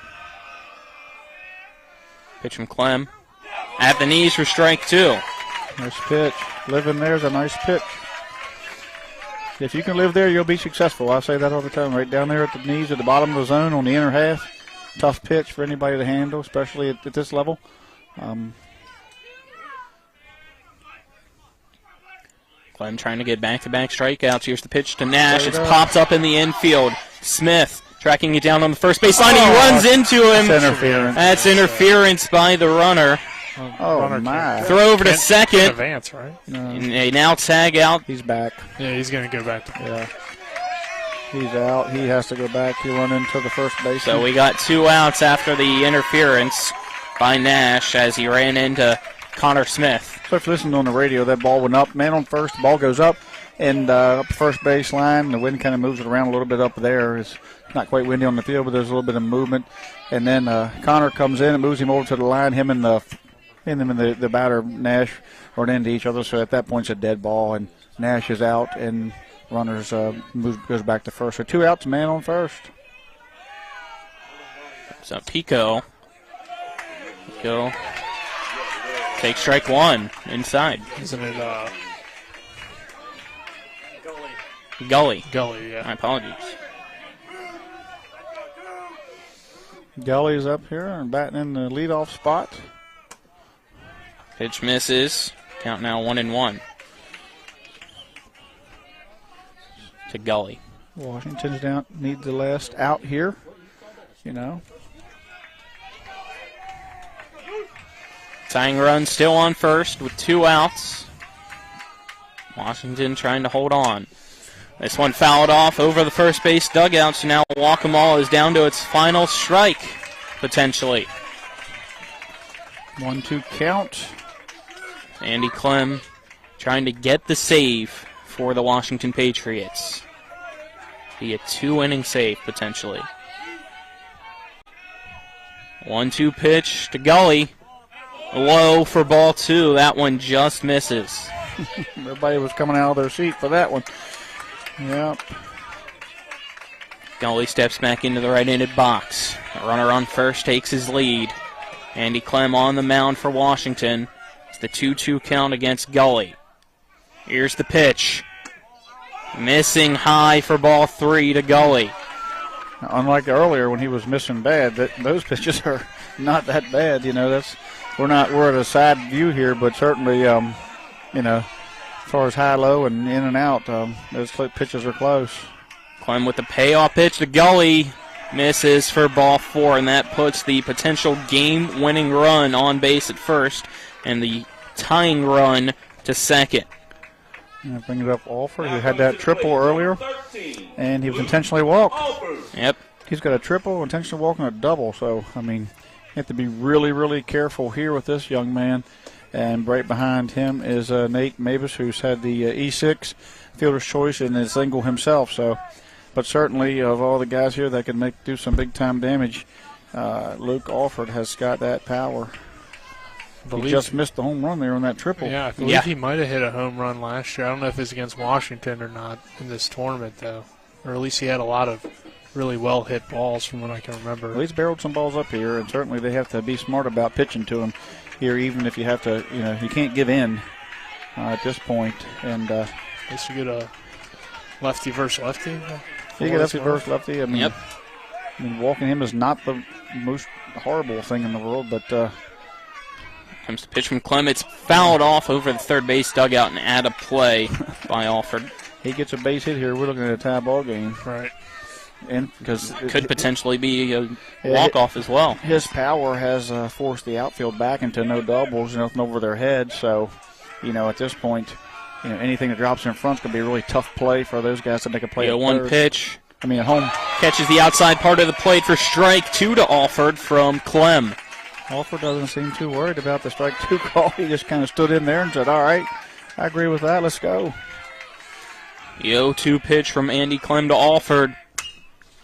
Pitch from Clem. At the knees for strike two. Nice pitch. Living there's a nice pitch. If you can live there, you'll be successful. I say that all the time. Right down there at the knees, at the bottom of the zone on the inner half. Tough pitch for anybody to handle, especially at this level. Clem trying to get back-to-back strikeouts. Here's the pitch to Nash. It's popped up in the infield. Smith tracking it down on the first baseline. He runs into him. That's interference. That's interference by the runner. Oh, my. Throw over to second. Advance, right? And they now tag out. He's back. Yeah, he's going to go back. Yeah. He's out. He has to go back. He'll run into the first base. So we got 2 outs after the interference by Nash as he ran into Connor Smith. So if you listen on the radio, that ball went up. Man on first, the ball goes up. And up the first base line, the wind kind of moves it around a little bit up there. It's not quite windy on the field, but there's a little bit of movement. And then Connor comes in and moves him over to the line. Him and the batter, Nash, run into each other. So at that point, it's a dead ball, and Nash is out, and runners goes back to first. So 2 outs, man on first. So Pico takes strike one inside. Isn't it Gully? Gully, yeah. My apologies. Gully's up here and batting in the leadoff spot. Pitch misses. Count now 1-1 to Gully. Washington's down, needs the last out here, Tying run still on first with 2 outs. Washington trying to hold on. This one fouled off over the first base dugout, so now Waccamaw is down to its final strike, potentially. 1-2 count. Andy Clem trying to get the save for the Washington Patriots. Be a 2-inning save, potentially. 1-2 pitch to Gully. Low for ball 2. That one just misses. Everybody was coming out of their seat for that one. Yep. Gully steps back into the right-handed box. The runner on first takes his lead. Andy Clem on the mound for Washington. It's the 2-2 count against Gully. Here's the pitch. Missing high for ball 3 to Gully. Unlike earlier when he was missing bad, those pitches are not that bad. We're at a side view here, but certainly, as far as high-low and in and out, those pitches are close. Clem with the payoff pitch to Gully. Misses for ball 4, and that puts the potential game-winning run on base at first and the tying run to second. And bring it up Alford, who had that triple earlier, and he was intentionally walked. Yep. He's got a triple, intentionally walk, and a double. So, you have to be really, really careful here with this young man. And right behind him is Nate Mavis, who's had the E6 fielder's choice and is single himself. So, but certainly of all the guys here that can do some big-time damage, Luke Alford has got that power. He just missed the home run there on that triple. Yeah, I believe he might have hit a home run last year. I don't know if it's against Washington or not in this tournament, though. Or at least he had a lot of really well-hit balls from what I can remember. Well, he's barreled some balls up here, and certainly they have to be smart about pitching to him here, even if you have to, you can't give in at this point. And at least you get a lefty versus lefty. You get lefty versus lefty. Yep. Walking him is not the most horrible thing in the world, but comes to pitch from Clem. It's fouled off over the third base dugout and out of play by Alford. He gets a base hit here. We're looking at a tie ball game. Right. And because could potentially be a walk-off as well. His power has forced the outfield back into no doubles, nothing over their head. So, at this point, anything that drops in front is going to be a really tough play for those guys to make a play. Yeah, one pitch. At home. Catches the outside part of the plate for strike 2 to Alford from Clem. Alford doesn't seem too worried about the strike 2 call. He just kind of stood in there and said, all right, I agree with that. Let's go. The 0-2 pitch from Andy Clem to Alford.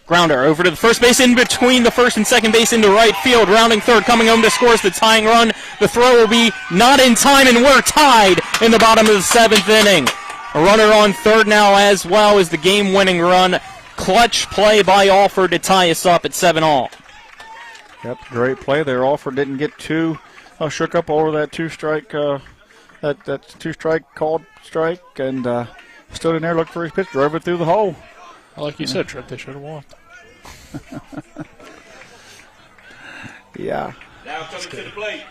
Grounder over to the first base, in between the first and second base into right field. Rounding third, coming home to scores the tying run. The throw will be not in time, and we're tied in the bottom of the 7th inning. A runner on third now as well as the game-winning run. Clutch play by Alford to tie us up at 7-all. Yep, great play there. Alford didn't get too shook up over that two-strike that two-strike called strike, and stood in there, looked for his pitch, drove it through the hole. Like you said, Trip, they should have walked. Yeah. Now coming to the plate,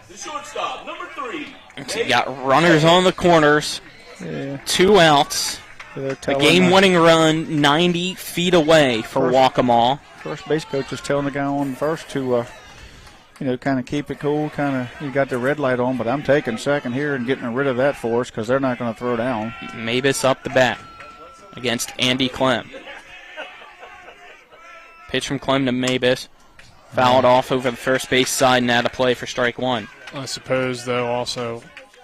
the shortstop, number 3. So you got runners on the corners, 2 outs. A game-winning run 90 feet away for Waccamaw. First base coach is telling the guy on first to, kind of keep it cool. You got the red light on, but I'm taking second here and getting rid of that for us because they're not going to throw down. Mavis up the bat against Andy Clem. Pitch from Clem to Mavis. Fouled off over the first base side and out of play for strike 1. I suppose, though, also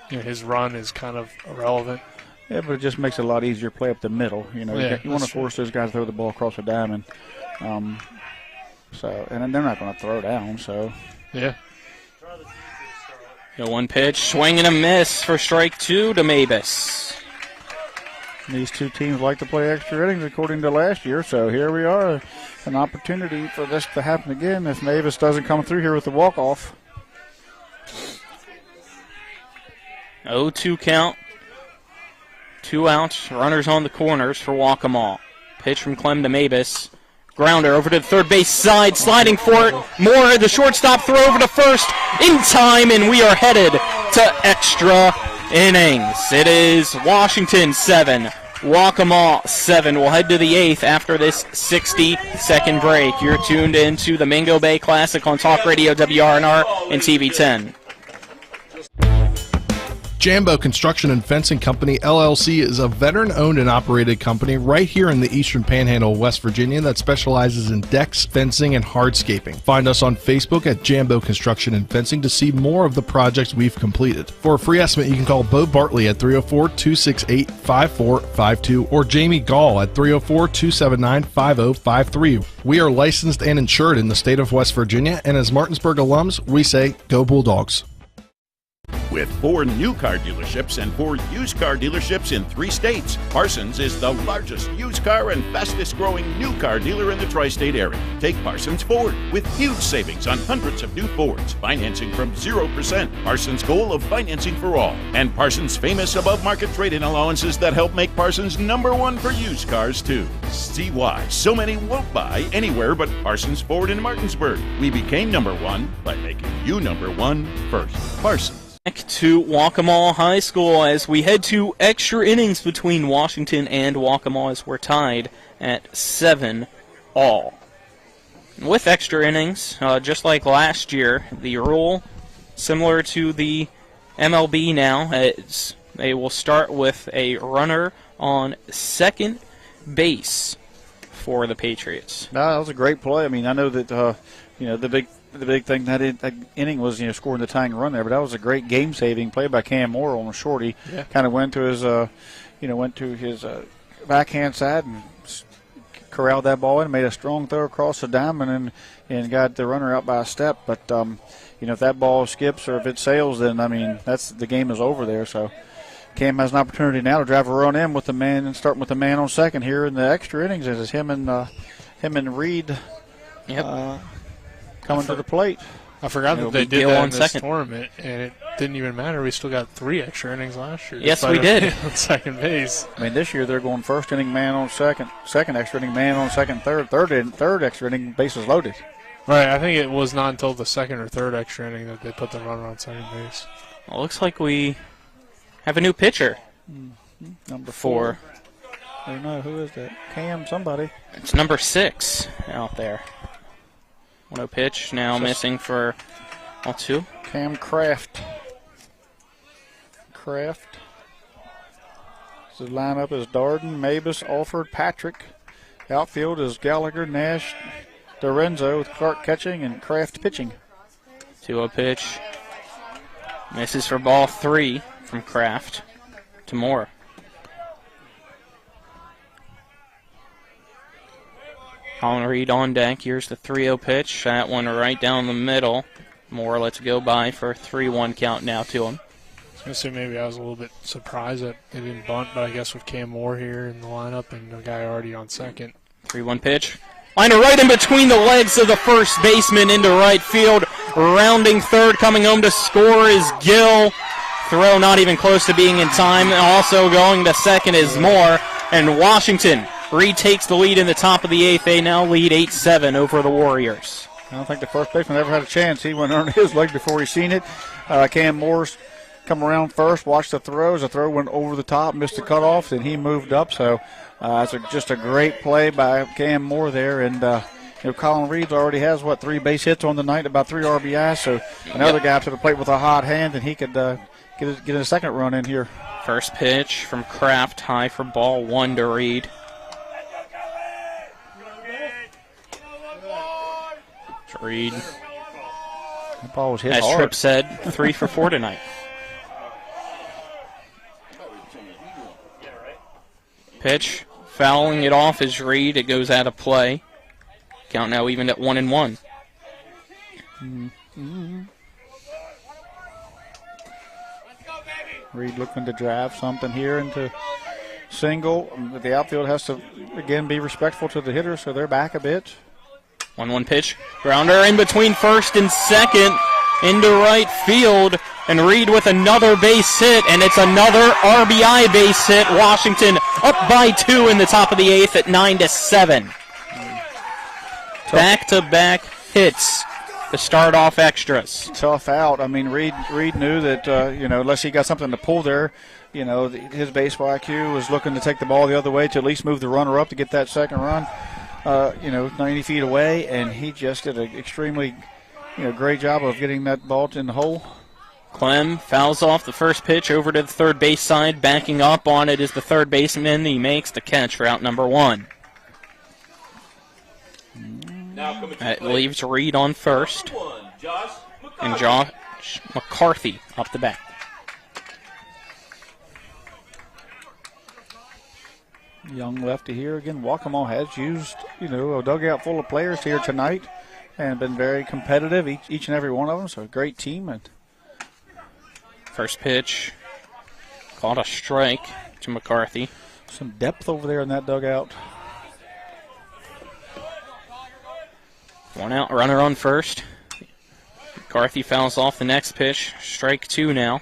his run is kind of irrelevant. Yeah, but it just makes it a lot easier to play up the middle. You want to force those guys to throw the ball across the diamond. And then they're not going to throw down. So yeah. The 1 pitch, swing and a miss for strike 2 to Mavis. These two teams like to play extra innings according to last year, so here we are. An opportunity for this to happen again if Mavis doesn't come through here with the walk-off. 0-2 count. 2 outs, runners on the corners for Waccamaw. Pitch from Clem to Mavis. Grounder over to the third base side, sliding for it. Moore, the shortstop, throw over to first in time, and we are headed to extra innings. It is Washington 7, Waccamaw 7. We'll head to the 8th after this 60-second break. You're tuned into the Mingo Bay Classic on Talk Radio WRNR and TV 10. Jambo Construction and Fencing Company, LLC, is a veteran-owned and operated company right here in the Eastern Panhandle, West Virginia, that specializes in decks, fencing, and hardscaping. Find us on Facebook at Jambo Construction and Fencing to see more of the projects we've completed. For a free estimate, you can call Bo Bartley at 304-268-5452 or Jamie Gall at 304-279-5053. We are licensed and insured in the state of West Virginia, and as Martinsburg alums, we say, go Bulldogs. With 4 new car dealerships and 4 used car dealerships in 3 states, Parsons is the largest used car and fastest growing new car dealer in the tri-state area. Take Parsons Ford with huge savings on hundreds of new Fords, financing from 0%, Parsons' goal of financing for all, and Parsons' famous above-market trade-in allowances that help make Parsons #1 for used cars too. See why so many won't buy anywhere but Parsons Ford in Martinsburg. We became #1 by making you #1 first. Parsons. Back to Waccamaw High School as we head to extra innings between Washington and Waccamaw as we're tied at 7-all. With extra innings, just like last year, the rule similar to the MLB now, they will start with a runner on second base for the Patriots. No, that was a great play. I mean, I know that the big thing that inning was scoring the tying run there, but that was a great game-saving play by Cam Moore on a shorty. Yeah. Kind of went to his backhand side and corralled that ball in, and made a strong throw across the diamond and got the runner out by a step. But if that ball skips or if it sails, then the game is over there. So Cam has an opportunity now to drive a run in with the man and starting with the man on second here in the extra innings. As it's him and Reed. Yep. Coming to the plate. I forgot that they did that in this tournament, and it didn't even matter. We still got 3 extra innings last year. Yes, we did. On second base. I mean, this year they're going first inning man on second extra inning man on second, third extra inning bases loaded. Right, I think it was not until the second or third extra inning that they put the runner on second base. Well, it looks like we have a new pitcher. Number 4. I don't know, who is that? Cam somebody. It's number 6 out there. 1-0 pitch, now missing for 2. Cam Kraft. The lineup is Darden, Mavis, Alford, Patrick. Outfield is Gallagher, Nash, Dorenzo with Clark catching and Kraft pitching. 2-0 pitch. Misses for ball 3 from Kraft to Moore. Colin Reed on deck. Here's the 3-0 pitch. That one right down the middle. Moore lets it go by for a 3-1 count now to him. I was going to say maybe I was a little bit surprised that they didn't bunt, but I guess with Cam Moore here in the lineup and the guy already on second. 3-1 pitch. Liner right in between the legs of the first baseman into right field. Rounding third, coming home to score is Gill. Throw not even close to being in time. Also going to second is Moore. And Washington retakes the lead in the top of the eighth. They now lead 8-7 over the Warriors. I don't think the first baseman ever had a chance. He went under his leg before he seen it. Cam Moore's come around first, watched the throws. The throw went over the top, missed the cutoff, and he moved up. So it's just a great play by Cam Moore there. And Colin Reeves already has, 3 base hits on the night, about 3 RBIs. So another guy to the plate with a hot hand, and he could get a second run in here. First pitch from Kraft, high for ball 1 to Reed. Reed. The ball was hit as hard. Tripp said, 3 for 4 tonight. Pitch, fouling it off is Reed. It goes out of play. Count now even at 1-1. Reed looking to drive something here into single. The outfield has to, again, be respectful to the hitter, so they're back a bit. 1-1 pitch. Grounder in between first and second into right field. And Reed with another base hit, and it's another RBI base hit. Washington up by 2 in the top of the eighth at 9-7. Back-to-back hits to start off extras. Tough out. I mean, Reed knew that, unless he got something to pull there, his baseball IQ was looking to take the ball the other way to at least move the runner up to get that second run. 90 feet away, and he just did an extremely, great job of getting that ball in the hole. Clem fouls off the first pitch over to the third base side. Backing up on it is the third baseman. He makes the catch for out number 1. That leaves Reed on first. And Josh McCarthy up the bat. Young lefty here again. Waccamaw has used, a dugout full of players here tonight and been very competitive, each and every one of them. So a great team. And first pitch called a strike to McCarthy. Some depth over there in that dugout. 1 out, runner on first. McCarthy fouls off the next pitch. Strike 2 now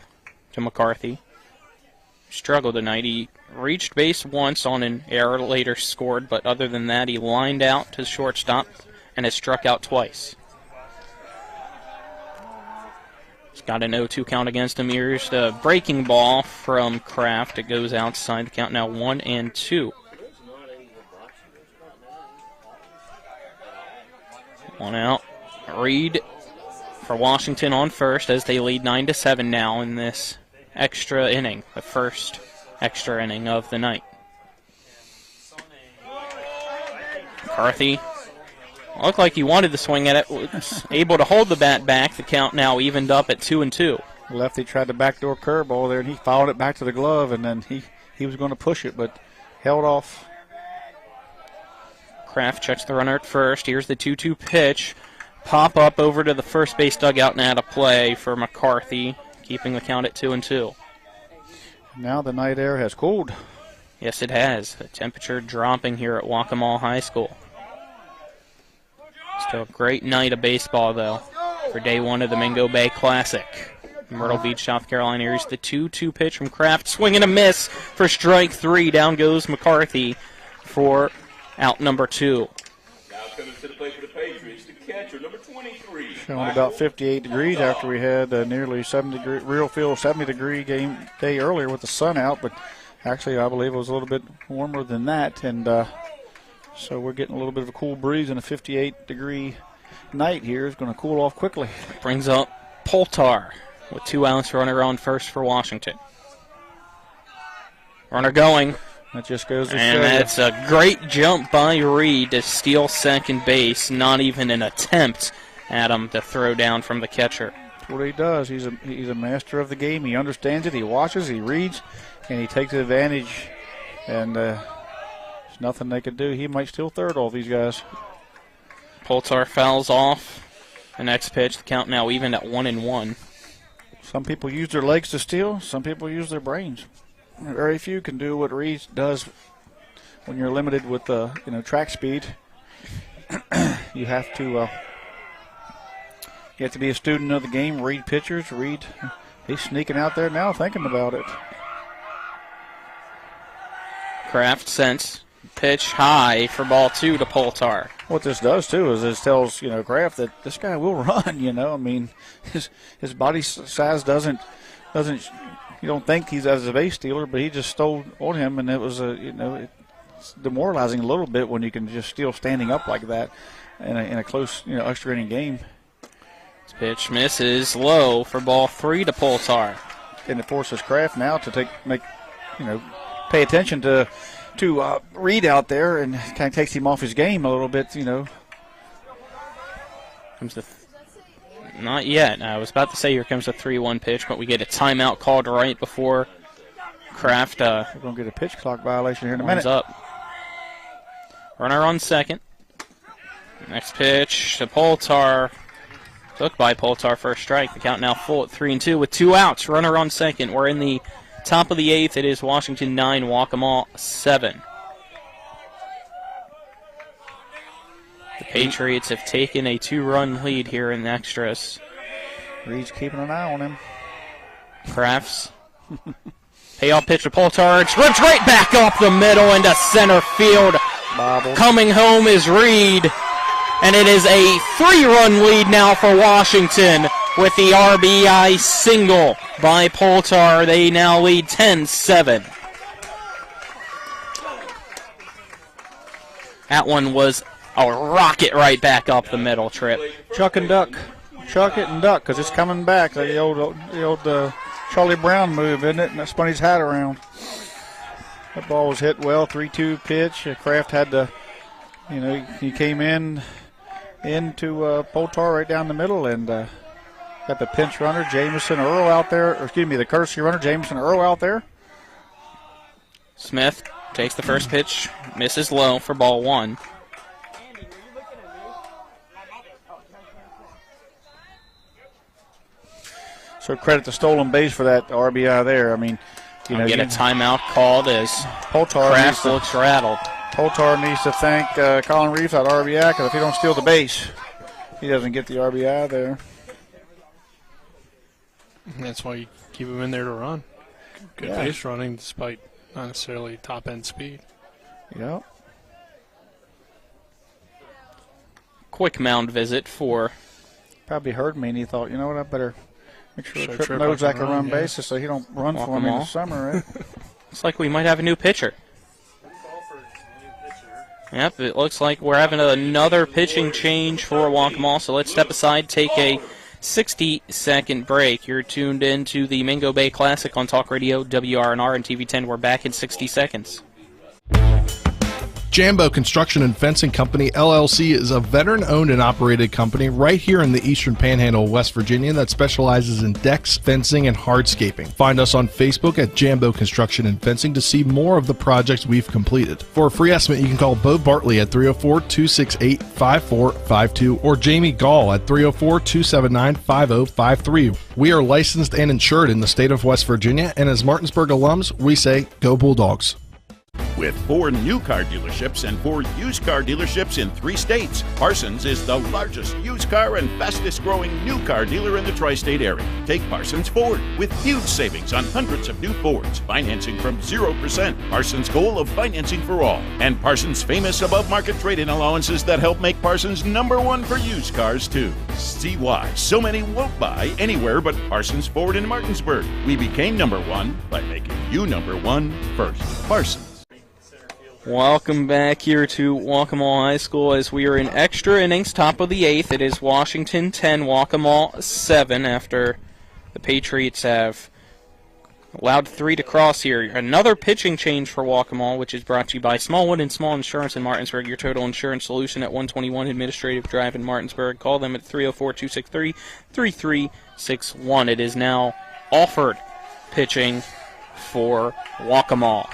to McCarthy. Struggled tonight. He reached base once on an error, later scored, but other than that, he lined out to shortstop and has struck out twice. He's got an 0-2 count against him. Here's the breaking ball from Kraft. It goes outside. The count now 1-2. 1 out. Reed for Washington on first as they lead 9-7 now in this extra inning, the first extra inning of the night. McCarthy looked like he wanted to swing at it, was able to hold the bat back. The count now evened up at 2-2. Lefty tried the backdoor curveball there, and he fouled it back to the glove, and then he was going to push it, but held off. Kraft checks the runner at first. Here's the 2-2 pitch. Pop up over to the first base dugout and out of play for McCarthy, keeping the count at 2-2. Now the night air has cooled. Yes, it has. The temperature dropping here at Waccamaw High School. Still a great night of baseball, though, for day 1 of the Mingo Bay Classic. Myrtle Beach, South Carolina. Here's the 2-2 pitch from Kraft. Swing and a miss for strike 3. Down goes McCarthy for out number 2. Now coming to the plate for the Patriots, the catcher, number 23. Showing about 58 degrees after we had nearly 70-degree, real feel 70-degree game day earlier with the sun out, but actually I believe it was a little bit warmer than that, and so we're getting a little bit of a cool breeze, and a 58-degree night here is going to cool off quickly. Brings up Poltar with 2 outs, runner on first for Washington. Runner going. That just goes to show and that's a great jump by Reed to steal second base. Not even an attempt at him to throw down from the catcher. That's what he does. He's a master of the game. He understands it. He watches. He reads, and he takes advantage. And there's nothing they can do. He might steal third, all these guys. Poltar fouls off. The next pitch, the count now even at 1-1. Some people use their legs to steal. Some people use their brains. Very few can do what Reed does when you're limited with track speed. You have to be a student of the game. Read pitchers. Reed, he's sneaking out there now, thinking about it. Kraft sent pitch high for ball 2 to Poltar. What this does too is this tells Kraft that this guy will run. I mean, his body size doesn't. You don't think he's as a base stealer, but he just stole on him, and it was it's demoralizing a little bit when you can just steal standing up like that in a close extra inning game. This pitch misses low for ball 3 to Poltar. And it forces Kraft now to pay attention to Reed out there, and kind of takes him off his game a little bit. Comes the not yet. I was about to say here comes a 3-1 pitch, but we get a timeout called right before Kraft. We're going to get a pitch clock violation here in a minute. Up. Runner on second. Next pitch to Poltar. Took by Poltar for a strike. The count now full at 3-2 with 2 outs. Runner on second. We're in the top of the 8th. It is Washington 9, Waccamaw 7. The Patriots have taken a 2-run lead here in extras. Reed's keeping an eye on him. Crafts. Payoff pitch to Poltar. It's ripped right back up the middle into center field. Bobble. Coming home is Reed. And it is a 3-run lead now for Washington with the RBI single by Poltar. They now lead 10-7. That one was a rocket right back up the middle, Trip. Chuck and duck. Chuck it and duck, because it's coming back. The old Charlie Brown move, isn't it? And that spun his hat around. That ball was hit well, 3-2 pitch. Kraft had to, he came into Poltar right down the middle, and got the pinch runner, Jamison Earl out there, the courtesy runner, Jamison Earl out there. Smith takes the first pitch, misses low for ball 1. So credit the stolen base for that RBI there. I mean, get a timeout called as Kraft looks rattled. Poltar needs to thank Colin Reeves at RBI, because if he don't steal the base, he doesn't get the RBI there. That's why you keep him in there to run. Good base running despite not necessarily top-end speed. Yep. Quick mound visit for... Probably heard me, and he thought, I better make sure Trip knows I can run bases so he don't run for me in the summer, right? Looks like we might have a new pitcher. Yep, it looks like we're having another pitching change for Waccamaw, so let's step aside, take a 60-second break. You're tuned in to the Mingo Bay Classic on Talk Radio, WRNR, and TV10. We're back in 60 seconds. Jambo Construction and Fencing Company, LLC, is a veteran-owned and operated company right here in the Eastern Panhandle of West Virginia that specializes in decks, fencing, and hardscaping. Find us on Facebook at Jambo Construction and Fencing to see more of the projects we've completed. For a free estimate, you can call Bo Bartley at 304-268-5452 or Jamie Gall at 304-279-5053. We are licensed and insured in the state of West Virginia, and as Martinsburg alums, we say, go Bulldogs. With 4 new car dealerships and 4 used car dealerships in 3 states, Parsons is the largest used car and fastest growing new car dealer in the tri-state area. Take Parsons Ford with huge savings on hundreds of new Fords, financing from 0%. Parsons' goal of financing for all, and Parsons' famous above-market trade-in allowances that help make Parsons #1 for used cars too. See why so many won't buy anywhere but Parsons Ford in Martinsburg. We became #1 by making you #1 first. Parsons. Welcome back here to Waccamaw High School as we are in extra innings, top of the 8th. It is Washington 10, Waccamaw 7 after the Patriots have allowed 3 to cross here. Another pitching change for Waccamaw, which is brought to you by Smallwood and Small Insurance in Martinsburg, your total insurance solution at 121 Administrative Drive in Martinsburg. Call them at 304-263-3361. It is now Alford pitching for Waccamaw.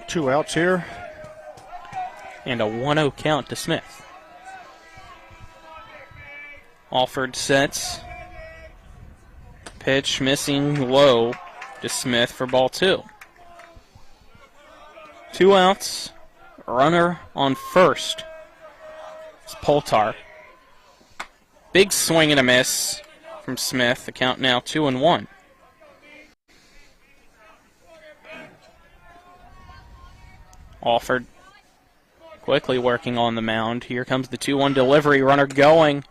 2 outs here. And a 1-0 count to Smith. Alford sets. Pitch missing low to Smith for ball 2. 2 outs. Runner on first. It's Poltar. Big swing and a miss from Smith. The count now 2-1. Alford quickly working on the mound. Here comes the 2-1 delivery. Runner going.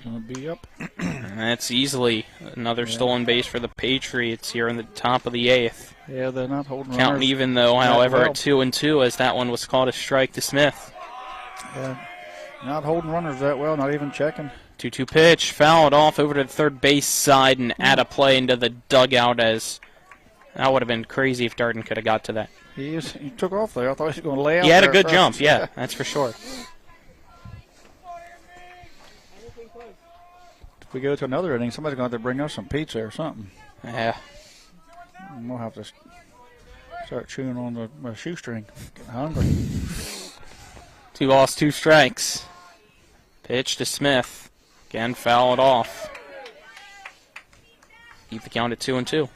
Going to be up. That's easily another stolen base for the Patriots here in the top of the 8th. Yeah, they're not holding Counting runners even though, however, well. at 2-2 as that one was called a strike to Smith. Yeah, not holding runners that well, not even checking. 2-2 pitch, fouled off over to the third base side and add a play into the dugout as that would have been crazy if Darden could have got to that. He took off there. I thought he was going to lay out. He had a there good first. jump, yeah, that's for sure. If we go to another inning, somebody's going to have to bring us some pizza or something. Yeah. And we'll have to start chewing on the shoestring. Getting hungry. 2 balls, 2 strikes. Pitch to Smith. Again, fouled off. Keep the count at 2-2.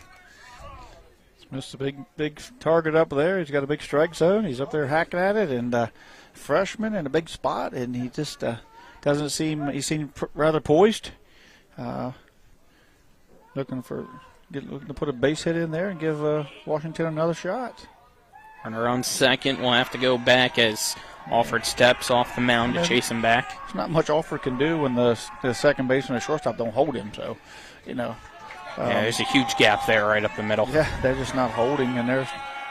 Smith's a big target up there. He's got a big strike zone. He's up there hacking at it, and freshman in a big spot, and he just doesn't seem. He seemed rather poised. Looking to put a base hit in there and give Washington another shot. Runner on second will have to go back as Alford steps off the mound to chase him back. There's not much Alford can do when the second baseman and the shortstop don't hold him. So, yeah, there's a huge gap there right up the middle. Yeah, they're just not holding, and they're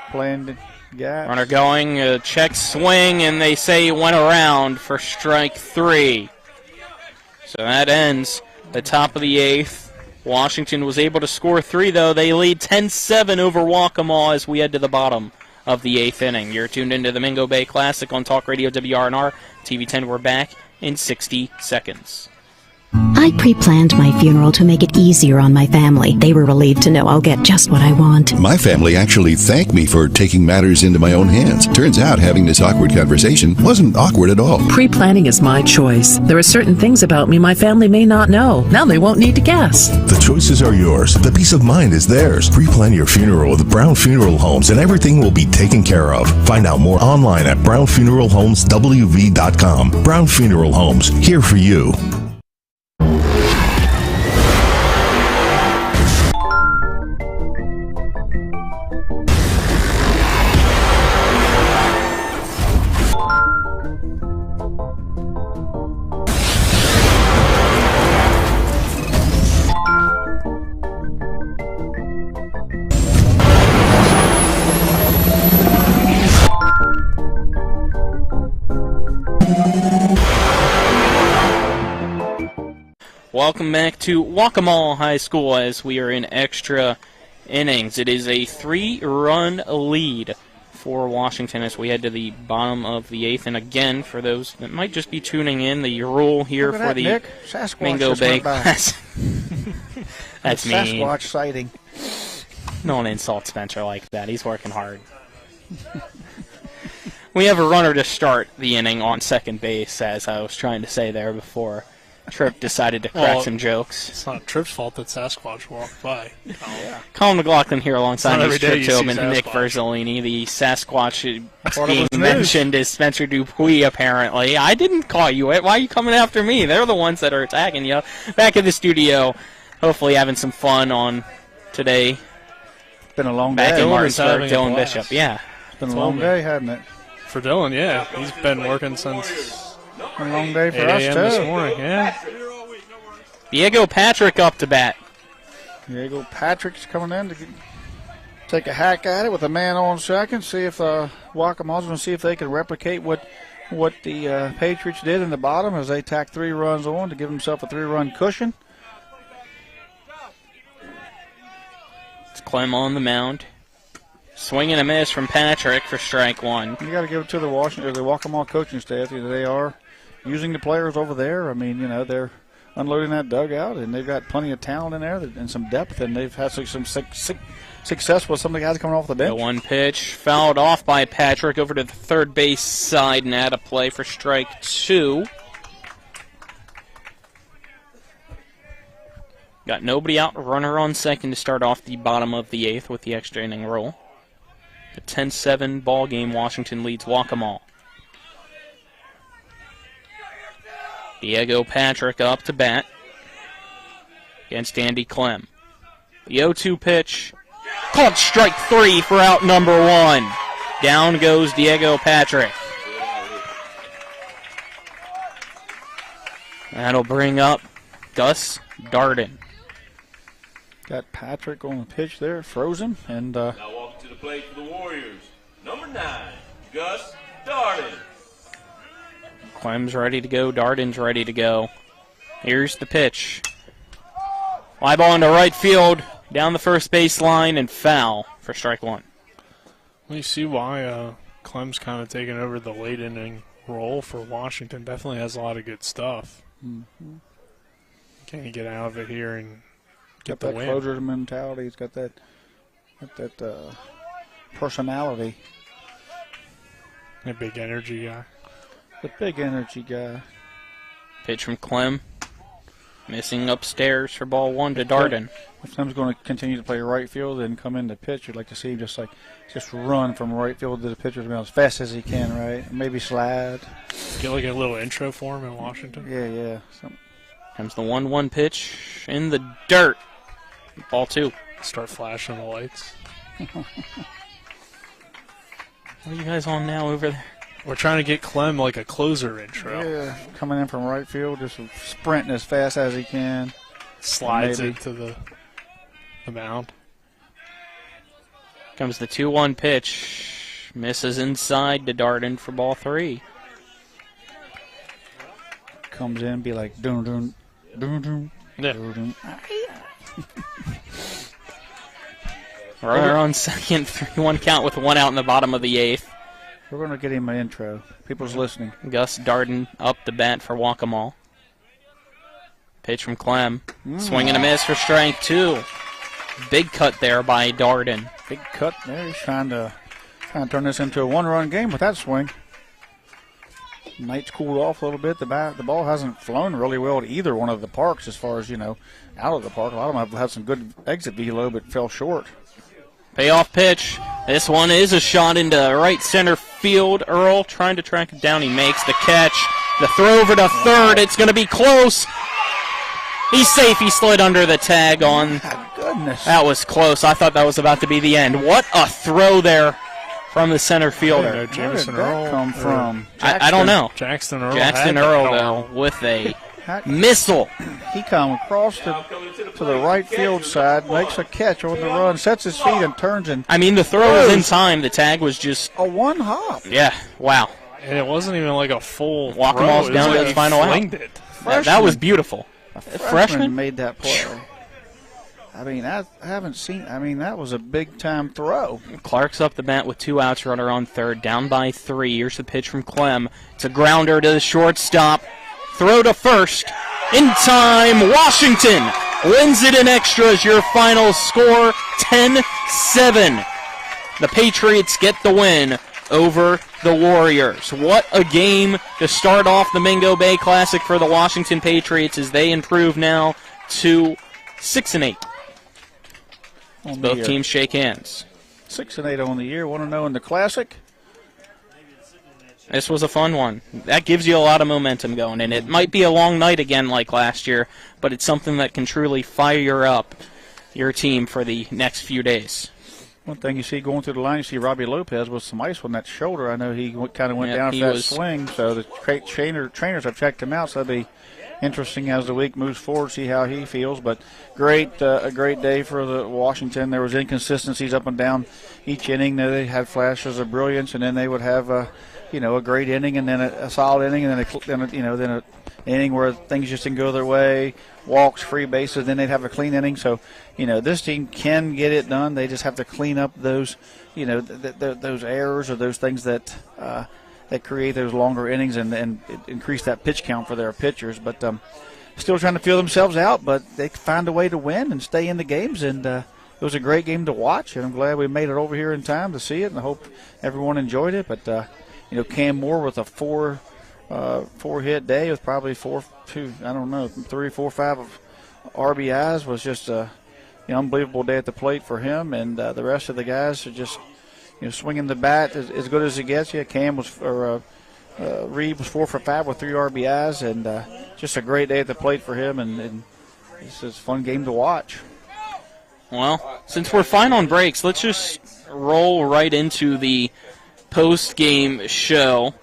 playing the gap. Runner going, check swing, and they say it went around for strike 3. So that ends the top of the 8th. Washington was able to score 3, though. They lead 10-7 over Waccamaw as we head to the bottom of the 8th inning. You're tuned into the Mingo Bay Classic on Talk Radio WRNR. TV 10, we're back in 60 seconds. I pre-planned my funeral to make it easier on my family. They were relieved to know I'll get just what I want. My family actually thanked me for taking matters into my own hands. Turns out having this awkward conversation wasn't awkward at all. Pre-planning is my choice. There are certain things about me my family may not know. Now they won't need to guess. The choices are yours. The peace of mind is theirs. Pre-plan your funeral with Brown Funeral Homes and everything will be taken care of. Find out more online at brownfuneralhomeswv.com. Brown Funeral Homes, here for you. Welcome back to Waccamaw High School as we are in extra innings. It is a 3-run lead for Washington as we head to the bottom of the 8th. And again, for those that might just be tuning in, the rule here for the Mingo Bay Class. That's mean. Sasquatch sighting. Don't insult Spencer like that. He's working hard. We have a runner to start the inning on second base, as I was trying to say there before Tripp decided to crack some jokes. It's not Tripp's fault that Sasquatch walked by. Yeah. Colin McLaughlin here alongside me, Tripp Tobin and Nick Sasquatch. Verzolini. The Sasquatch being mentioned is Spencer Dupuis, apparently. I didn't call you it. Why are you coming after me? They're the ones that are attacking you. Back in the studio, hopefully having some fun on today. Been a long Back day. in Martinsburg, Dylan Bishop. Yeah. It's been a long day, hasn't it? For Dylan, yeah. He's been working since a long day for 8 us, a.m. too. this morning, yeah. Diego Patrick up to bat. Diego Patrick's coming in to take a hack at it with a man on second. See if Waccamaw's going to see if they can replicate what the Patriots did in the bottom as they tacked 3 runs on to give themselves a 3-run cushion. It's Clem on the mound. Swing and a miss from Patrick for strike 1. You got to give it to the Waccamaw coaching staff. They are using the players over there. I mean, they're unloading that dugout, and they've got plenty of talent in there and some depth, and they've had some success with some of the guys coming off the bench. The 1 pitch fouled off by Patrick over to the third base side and add a play for strike 2. Got nobody out, runner on second to start off the bottom of the 8th with the extra inning roll. A 10-7 ball game. Washington leads Waccamaw. Diego Patrick up to bat against Andy Clem. The 0-2 pitch. Called strike 3 for out number 1. Down goes Diego Patrick. That'll bring up Gus Darden. Got Patrick on the pitch there, froze him, and Now walking to the plate for the Warriors, number 9, Gus Darden. Clem's ready to go. Darden's ready to go. Here's the pitch. Fly ball into right field, down the first base line, and foul for strike 1. Well, you see why Clem's kind of taking over the late inning role for Washington. Definitely has a lot of good stuff. Mm-hmm. Can he get out of it here and get got the that win? closer mentality. He's got that personality. A big energy guy. The big energy guy. Pitch from Clem. Missing upstairs for ball 1 to Darden. If Clem's going to continue to play right field and come in to pitch, you'd like to see him just run from right field to the pitcher's mound as fast as he can, right? Maybe slide. Get like a little intro for him in Washington. Yeah. Comes the 1-1 pitch in the dirt. Ball 2. Start flashing the lights. What are you guys on now over there? We're trying to get Clem like a closer intro. Yeah, coming in from right field, just sprinting as fast as he can. Slides into the mound. Comes the 2-1 pitch. Misses inside to Darden for ball 3. Comes in, be like, doom. Yeah. Doom. Runner on second, 3-1 count with 1 out in the bottom of the 8th. We're going to get him an intro. People's listening. Gus Darden up the bat for Waccamaw. Pitch from Clem. Swing and a miss for strike 2. Big cut there by Darden. Big cut there. He's trying to turn this into a 1-run game with that swing. Night's cooled off a little bit. The ball hasn't flown really well to either one of the parks as far as, out of the park. A lot of them have had some good exit velo, but fell short. Payoff pitch. This one is a shot into right center field. Earl trying to track it down. He makes the catch. The throw over to third. It's going to be close. He's safe. He slid under the tag on. My goodness. That was close. I thought that was about to be the end. What a throw there from the center fielder. Where did that come from? I don't know. Jackson Earl. Jackson Earl, though, with a missile. He comes across to the right field side, makes a catch on the run, sets his feet and turns and. I mean, the throw was in time. The tag was just a one hop. Yeah, wow. And it wasn't even like a full. Waccamaw's down to his final out. That was beautiful. A freshman made that play. I mean, I haven't seen. I mean, that was a big time throw. Clark's up the bat with 2 outs. Runner on third, down by 3. Here's the pitch from Clem. It's a grounder to the shortstop. Throw to first. In time, Washington wins it in extras. Your final score, 10-7. The Patriots get the win over the Warriors. What a game to start off the Mingo Bay Classic for the Washington Patriots as they improve now to 6-8. Both teams shake hands. 6-8 on the year. 1-0 in the Classic. This was a fun one. That gives you a lot of momentum going, and it might be a long night again like last year, but it's something that can truly fire up your team for the next few days. One thing you see going through the line, you see Robbie Lopez with some ice on that shoulder. I know he kind of went down for that swing, so the trainers have checked him out, so that'll be interesting as the week moves forward, see how he feels. But a great day for the Washington. There was inconsistencies up and down each inning. They had flashes of brilliance, and then they would have a great inning, and then a solid inning, and then an inning where things just didn't go their way, walks, free bases. Then they'd have a clean inning. So, this team can get it done. They just have to clean up those, those errors or those things that create those longer innings and increase that pitch count for their pitchers. But still trying to feel themselves out, but they find a way to win and stay in the games. And it was a great game to watch, and I'm glad we made it over here in time to see it, and I hope everyone enjoyed it. But Cam Moore with a four hit day with probably 3, 4, 5 RBIs was just an unbelievable day at the plate for him, and the rest of the guys are just swinging the bat as good as it gets. Yeah, Reed was 4 for 5 with 3 RBIs, and just a great day at the plate for him, and it's a fun game to watch. Well, since we're fine on breaks, let's just roll right into the post-game show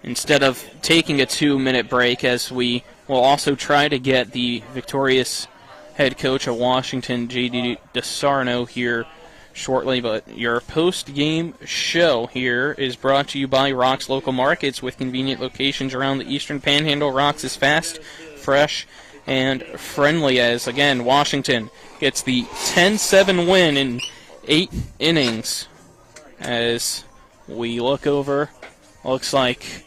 instead of taking a 2-minute break, as we will also try to get the victorious head coach of Washington, J.D. DeSarno, here shortly. But your post-game show here is brought to you by Rock's Local Markets, with convenient locations around the Eastern Panhandle. Rock's is fast, fresh, and friendly, as, again, Washington gets the 10-7 win in 8 innings. As we look over, looks like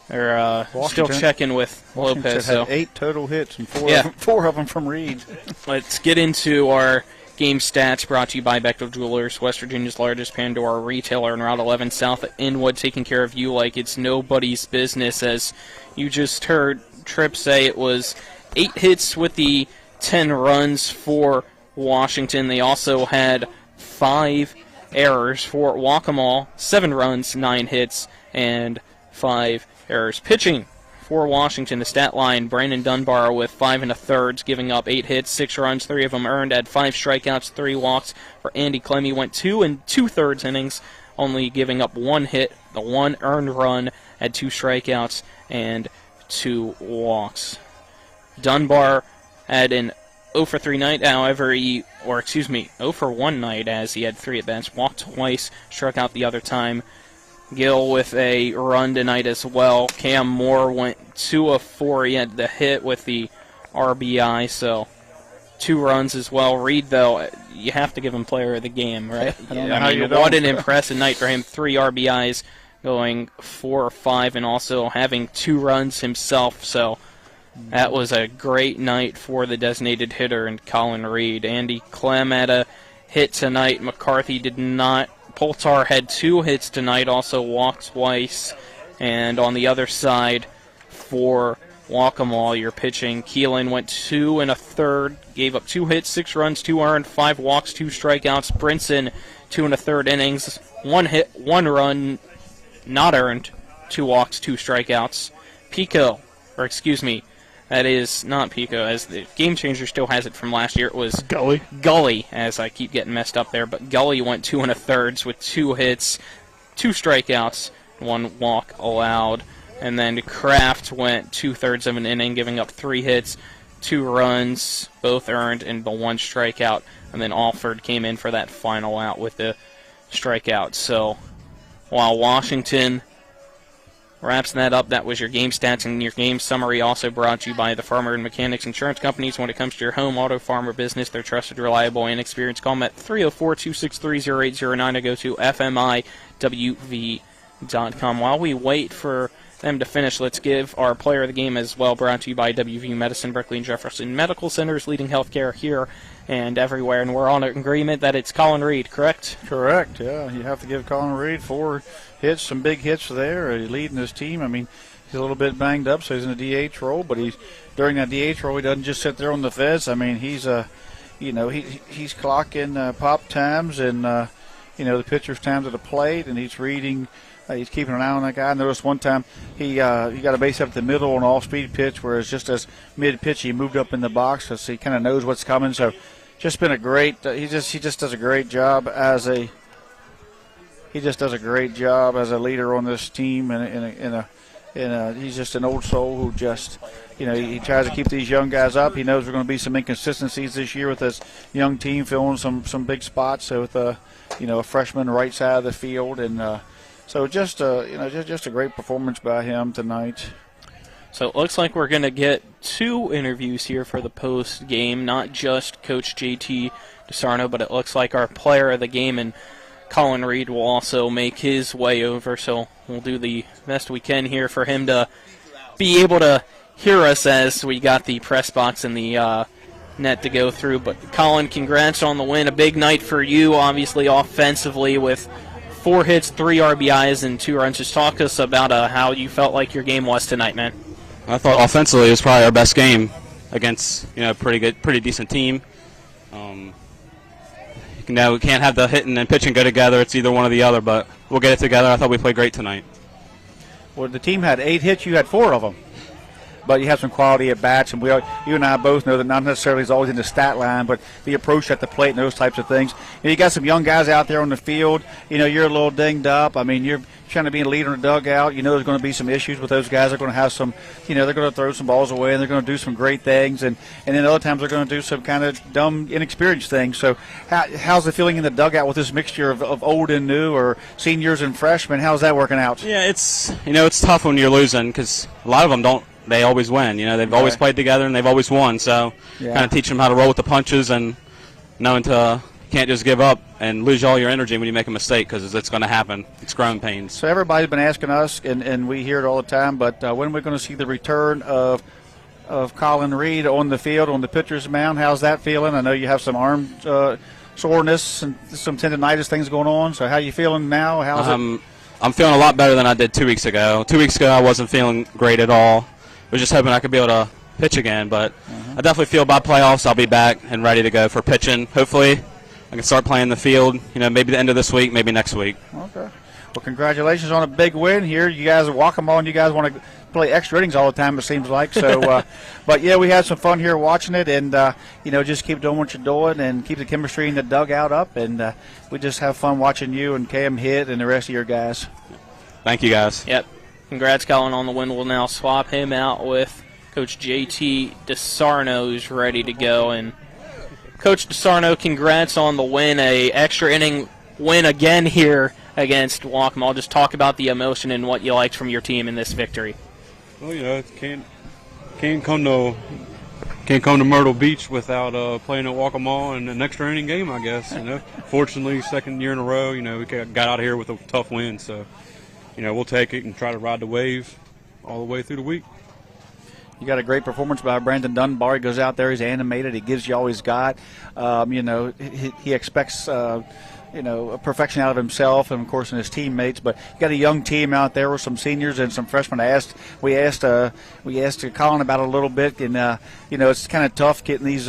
they're still checking with Lopez. Had 8 total hits and 4 of them from Reed. Let's get into our game stats, brought to you by Bechtel Jewelers, West Virginia's largest Pandora retailer in Route 11 south of Inwood, taking care of you like it's nobody's business. As you just heard Tripp say, it was 8 hits with the 10 runs for Washington. They also had 5 errors for Waccamaw, 7 runs, 9 hits, and 5 errors. Pitching for Washington, the stat line, Brandon Dunbar with 5 1/3, giving up 8 hits, 6 runs, 3 of them earned, had 5 strikeouts, 3 walks. For Andy Clemmy, went 2 2/3 innings, only giving up 1 hit, the 1 earned run, had 2 strikeouts and 2 walks. Dunbar had an 0 for 3 night, however, 0 for 1 night, as he had 3 at-bats, walked twice, struck out the other time. Gill with a run tonight as well. Cam Moore went 2 of 4. He had the hit with the RBI, so 2 runs as well. Reed, though, you have to give him player of the game, right? What an impressive night for him. 3 RBIs, going 4 or 5, and also having 2 runs himself, so that was a great night for the designated hitter and Colin Reed. Andy Clem had a hit tonight. McCarthy did not. Poltar had 2 hits tonight, also walked twice. And on the other side for Waccamaw, you're pitching, Keelan went 2 1/3, gave up 2 hits, 6 runs, 2 earned, 5 walks, 2 strikeouts. Brinson, 2 1/3 innings, 1 hit, 1 run, not earned, 2 walks, 2 strikeouts. That is not Pico, as the Game Changer still has it from last year. It was Gully, as I keep getting messed up there. But Gully went 2 1/3 with 2 hits, 2 strikeouts, 1 walk allowed. And then Kraft went 2/3 of an inning, giving up 3 hits, 2 runs, both earned, and the 1 strikeout. And then Alford came in for that final out with the strikeout. So while Washington wraps that up, that was your game stats and your game summary, also brought to you by the Farmer and Mechanics Insurance Companies. When it comes to your home, auto, farm, or business, they're trusted, reliable, and experienced. Call them at 304-263-0809 or go to FMIWV.com. While we wait for them to finish, let's give our player of the game as well, brought to you by WVU Medicine, Berkeley and Jefferson Medical Centers, leading healthcare here and everywhere. And we're on an agreement that it's Colin Reed, correct? Correct, yeah. You have to give Colin Reed 4 hits, some big hits there. He's leading his team. I mean, he's a little bit banged up, so he's in a DH role, but during that DH role, he doesn't just sit there on the fence. I mean, he's clocking pop times and the pitcher's times at the plate, and he's reading. He's keeping an eye on that guy. I noticed one time he got a base up the middle on an off-speed pitch, whereas just as mid-pitch he moved up in the box, so he kind of knows what's coming. So just been a great. He just does a great job as a. He just does a great job as a leader on this team, and he's just an old soul who just, he tries to keep these young guys up. He knows we're going to be some inconsistencies this year with this young team filling some big spots. So with a freshman right side of the field, and so just a great performance by him tonight. So it looks like we're going to get 2 interviews here for the post game, not just Coach JT DeSarno, but it looks like our player of the game and Colin Reed will also make his way over, so we'll do the best we can here for him to be able to hear us as we got the press box and the net to go through. But Colin, congrats on the win. A big night for you, obviously, offensively, with 4 hits, 3 RBIs, and 2 runs. Just talk to us about how you felt like your game was tonight, man. I thought offensively it was probably our best game against pretty decent team. Now we can't have the hitting and pitching go together. It's either one or the other, but we'll get it together. I thought we played great tonight. Well, the team had 8 hits. You had 4 of them. But you have some quality at bats, and you and I both know that not necessarily is always in the stat line, but the approach at the plate and those types of things. You got some young guys out there on the field. You're a little dinged up. I mean, you're trying to be a leader in the dugout. There's going to be some issues with those guys. They're going to have some, they're going to throw some balls away, and they're going to do some great things, and then other times they're going to do some kind of dumb, inexperienced things. So how's the feeling in the dugout with this mixture of old and new, or seniors and freshmen? How's that working out? Yeah, it's tough when you're losing because a lot of them don't. They always win. They've always played together and they've always won. So kind of teach them how to roll with the punches and knowing you can't just give up and lose all your energy when you make a mistake because it's going to happen. It's growing pains. So everybody's been asking us, and we hear it all the time, but when are we going to see the return of Colin Reed on the field, on the pitcher's mound? How's that feeling? I know you have some arm soreness and some tendonitis things going on. So how you feeling now? How's it? I'm feeling a lot better than I did 2 weeks ago. 2 weeks ago I wasn't feeling great at all. I was just hoping I could be able to pitch again, but I definitely feel by playoffs I'll be back and ready to go for pitching. Hopefully I can start playing the field, maybe the end of this week, maybe next week. Okay. Well, congratulations on a big win here. You guys are Waccamaw, and you guys want to play extra innings all the time, it seems like. So, but, yeah, we had some fun here watching it, and, just keep doing what you're doing and keep the chemistry in the dugout up, and we just have fun watching you and Cam hit and the rest of your guys. Thank you, guys. Yep. Congrats, Colin, on the win. We'll now swap him out with Coach JT DeSarno, who's ready to go. And Coach DeSarno, congrats on the win, a extra inning win again here against Waccamaw. Just talk about the emotion and what you liked from your team in this victory. Well, can't come to Myrtle Beach without playing at Waccamaw in an extra inning game, I guess. Fortunately, second year in a row, we got out of here with a tough win, so. We'll take it and try to ride the wave all the way through the week. You got a great performance by Brandon Dunbar. He goes out there, he's animated, he gives you all he's got. He expects perfection out of himself and, of course, in his teammates. But you got a young team out there with some seniors and some freshmen. We asked Colin about it a little bit, and it's kind of tough getting these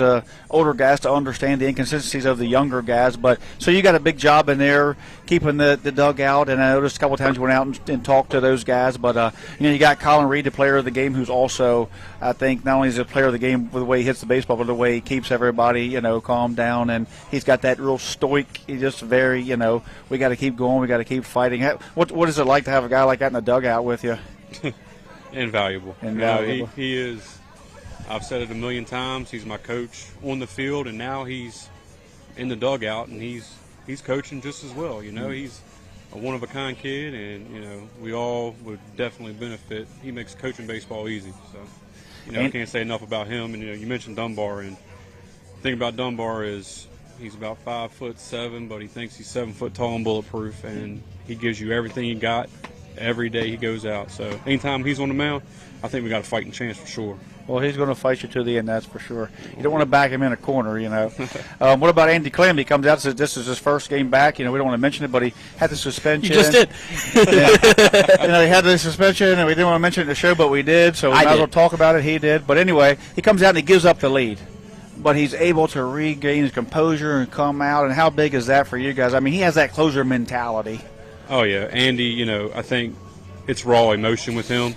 older guys to understand the inconsistencies of the younger guys. But so you got a big job in there keeping the dugout, and I noticed a couple of times you went out and talked to those guys. But you got Colin Reed, the player of the game, who's also, I think, not only is he a player of the game with the way he hits the baseball, but the way he keeps everybody calm down, and he's got that real stoic. He's just very, we got to keep going, we got to keep fighting. What is it like to have a guy like that in the dugout with you? Invaluable. Invaluable. He is. I've said it a million times. He's my coach on the field, and now he's in the dugout, and he's coaching just as well. He's a one-of-a-kind kid, and we all would definitely benefit. He makes coaching baseball easy. So, I can't say enough about him. And you mentioned Dunbar, and the thing about Dunbar is he's about 5'7", but he thinks he's 7 foot tall and bulletproof, and he gives you everything he got every day he goes out. So anytime he's on the mound, I think we got a fighting chance for sure. Well, he's going to fight you to the end, that's for sure. You don't want to back him in a corner, What about Andy Clem? He comes out and says this is his first game back. We don't want to mention it, but he had the suspension. You just did. He had the suspension, and we didn't want to mention it in the show, but we did. So we might as well talk about it. He did. But anyway, he comes out and he gives up the lead. But he's able to regain his composure and come out. And how big is that for you guys? I mean, he has that closer mentality. Oh, yeah. Andy, I think it's raw emotion with him.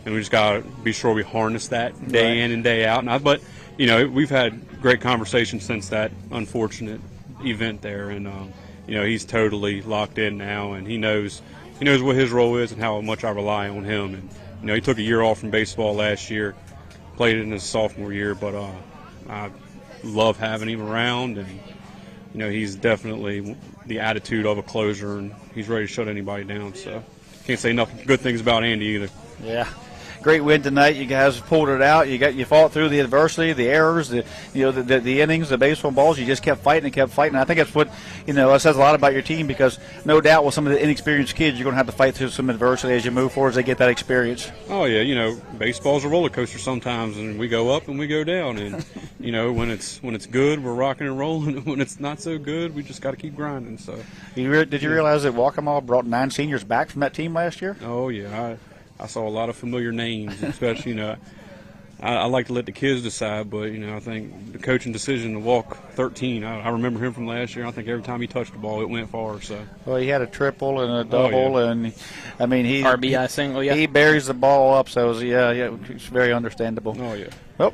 And we just got to be sure we harness that day in and day out. But, we've had great conversations since that unfortunate event there. And, he's totally locked in now. And he knows what his role is and how much I rely on him. And, he took a year off from baseball last year, played it in his sophomore year. But I love having him around. And, he's definitely the attitude of a closer. And he's ready to shut anybody down. So can't say enough good things about Andy either. Yeah. Great win tonight. You guys pulled it out. You fought through the adversity, the errors, the innings, the baseball balls. You just kept fighting and kept fighting. I think that's what it says a lot about your team, because no doubt with some of the inexperienced kids, you're going to have to fight through some adversity as you move forward, as they get that experience. Oh yeah, baseball's a roller coaster sometimes, and we go up and we go down. And when it's good, we're rocking and rolling. When it's not so good, we just got to keep grinding. So, did you realize that Waccamaw brought 9 seniors back from that team last year? Oh yeah. I saw a lot of familiar names, especially, I like to let the kids decide, but, I think the coaching decision to walk 13, I remember him from last year. I think every time he touched the ball, it went far. So. Well, he had a triple and a double, and, he RBI single, he buries the ball up, so, it's very understandable. Oh, yeah. Well,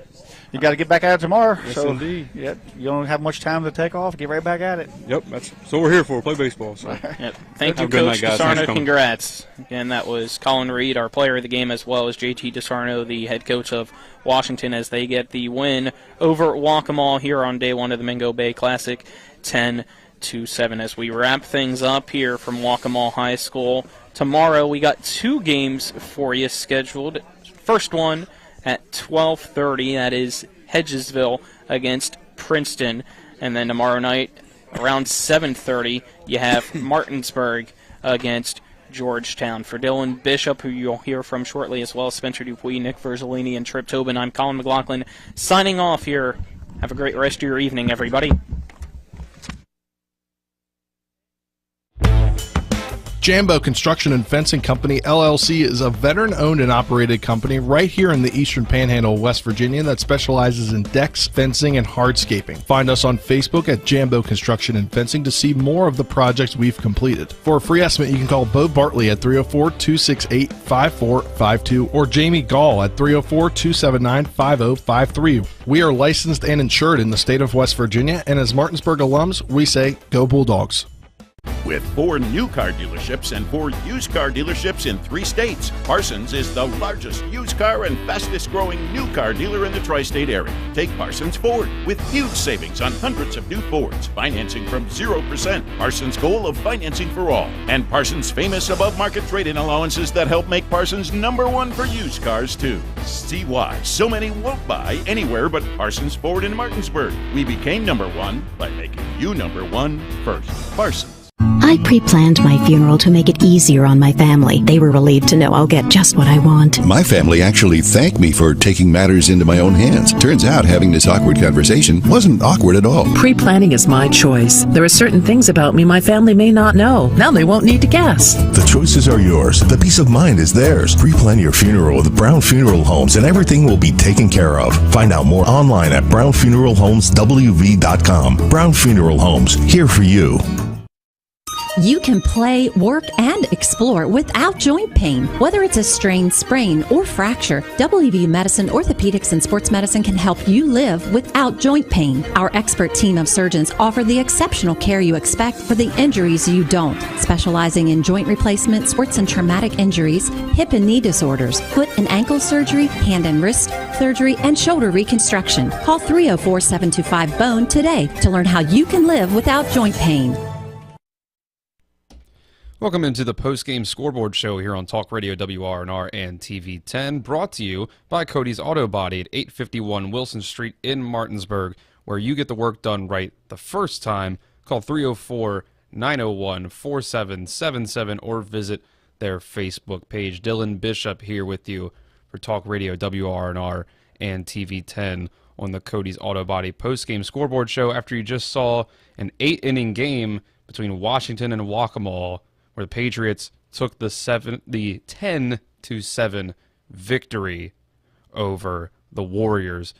you got to get back at it tomorrow. Yes, so, indeed. Yeah, you don't have much time to take off. Get right back at it. Yep, that's what we're here for, play baseball. So. Yep. Thank you, Coach DeSarno. Congrats. Again, that was Colin Reed, our player of the game, as well as JT DeSarno, the head coach of Washington, as they get the win over Waccamaw here on day one of the Mingo Bay Classic, 10-7. As we wrap things up here from Waccamaw High School, tomorrow we got 2 games for you scheduled. First one at 12:30, that is Hedgesville against Princeton. And then tomorrow night, around 7:30, you have Martinsburg against Georgetown. For Dylan Bishop, who you'll hear from shortly, as well as Spencer Dupuis, Nick Verzolini, and Trip Tobin, I'm Colin McLaughlin, signing off here. Have a great rest of your evening, everybody. Jambo Construction and Fencing Company, LLC, is a veteran-owned and operated company right here in the Eastern Panhandle of West Virginia that specializes in decks, fencing, and hardscaping. Find us on Facebook at Jambo Construction and Fencing to see more of the projects we've completed. For a free estimate, you can call Bo Bartley at 304-268-5452 or Jamie Gall at 304-279-5053. We are licensed and insured in the state of West Virginia, and as Martinsburg alums, we say, go Bulldogs. With 4 new car dealerships and 4 used car dealerships in 3 states, Parsons is the largest used car and fastest growing new car dealer in the tri-state area. Take Parsons Ford with huge savings on hundreds of new Fords, financing from 0%, Parsons' goal of financing for all, and Parsons' famous above-market trade-in allowances that help make Parsons #1 for used cars too. See why so many won't buy anywhere but Parsons Ford in Martinsburg. We became #1 by making you #1 first. Parsons. I pre-planned my funeral to make it easier on my family. They were relieved to know I'll get just what I want. My family actually thanked me for taking matters into my own hands. Turns out having this awkward conversation wasn't awkward at all. Pre-planning is my choice. There are certain things about me my family may not know. Now they won't need to guess. The choices are yours. The peace of mind is theirs. Pre-plan your funeral with Brown Funeral Homes and everything will be taken care of. Find out more online at brownfuneralhomeswv.com. Brown Funeral Homes, here for you. You can play, work, and explore without joint pain. Whether it's a strain, sprain, or fracture, WVU Medicine, Orthopedics, and Sports Medicine can help you live without joint pain. Our expert team of surgeons offer the exceptional care you expect for the injuries you don't, specializing in joint replacement, sports and traumatic injuries, hip and knee disorders, foot and ankle surgery, hand and wrist surgery, and shoulder reconstruction. Call 304-725-BONE today to learn how you can live without joint pain. Welcome into the post-game scoreboard show here on Talk Radio WRNR and TV10, brought to you by Cody's Auto Body at 851 Wilson Street in Martinsburg, where you get the work done right the first time. Call 304-901-4777 or visit their Facebook page. Dylan Bishop here with you for Talk Radio WRNR and TV10 on the Cody's Auto Body post-game scoreboard show after you just saw an 8-inning game between Washington and Waccamaw, where the Patriots took the 10-7 victory over the Warriors.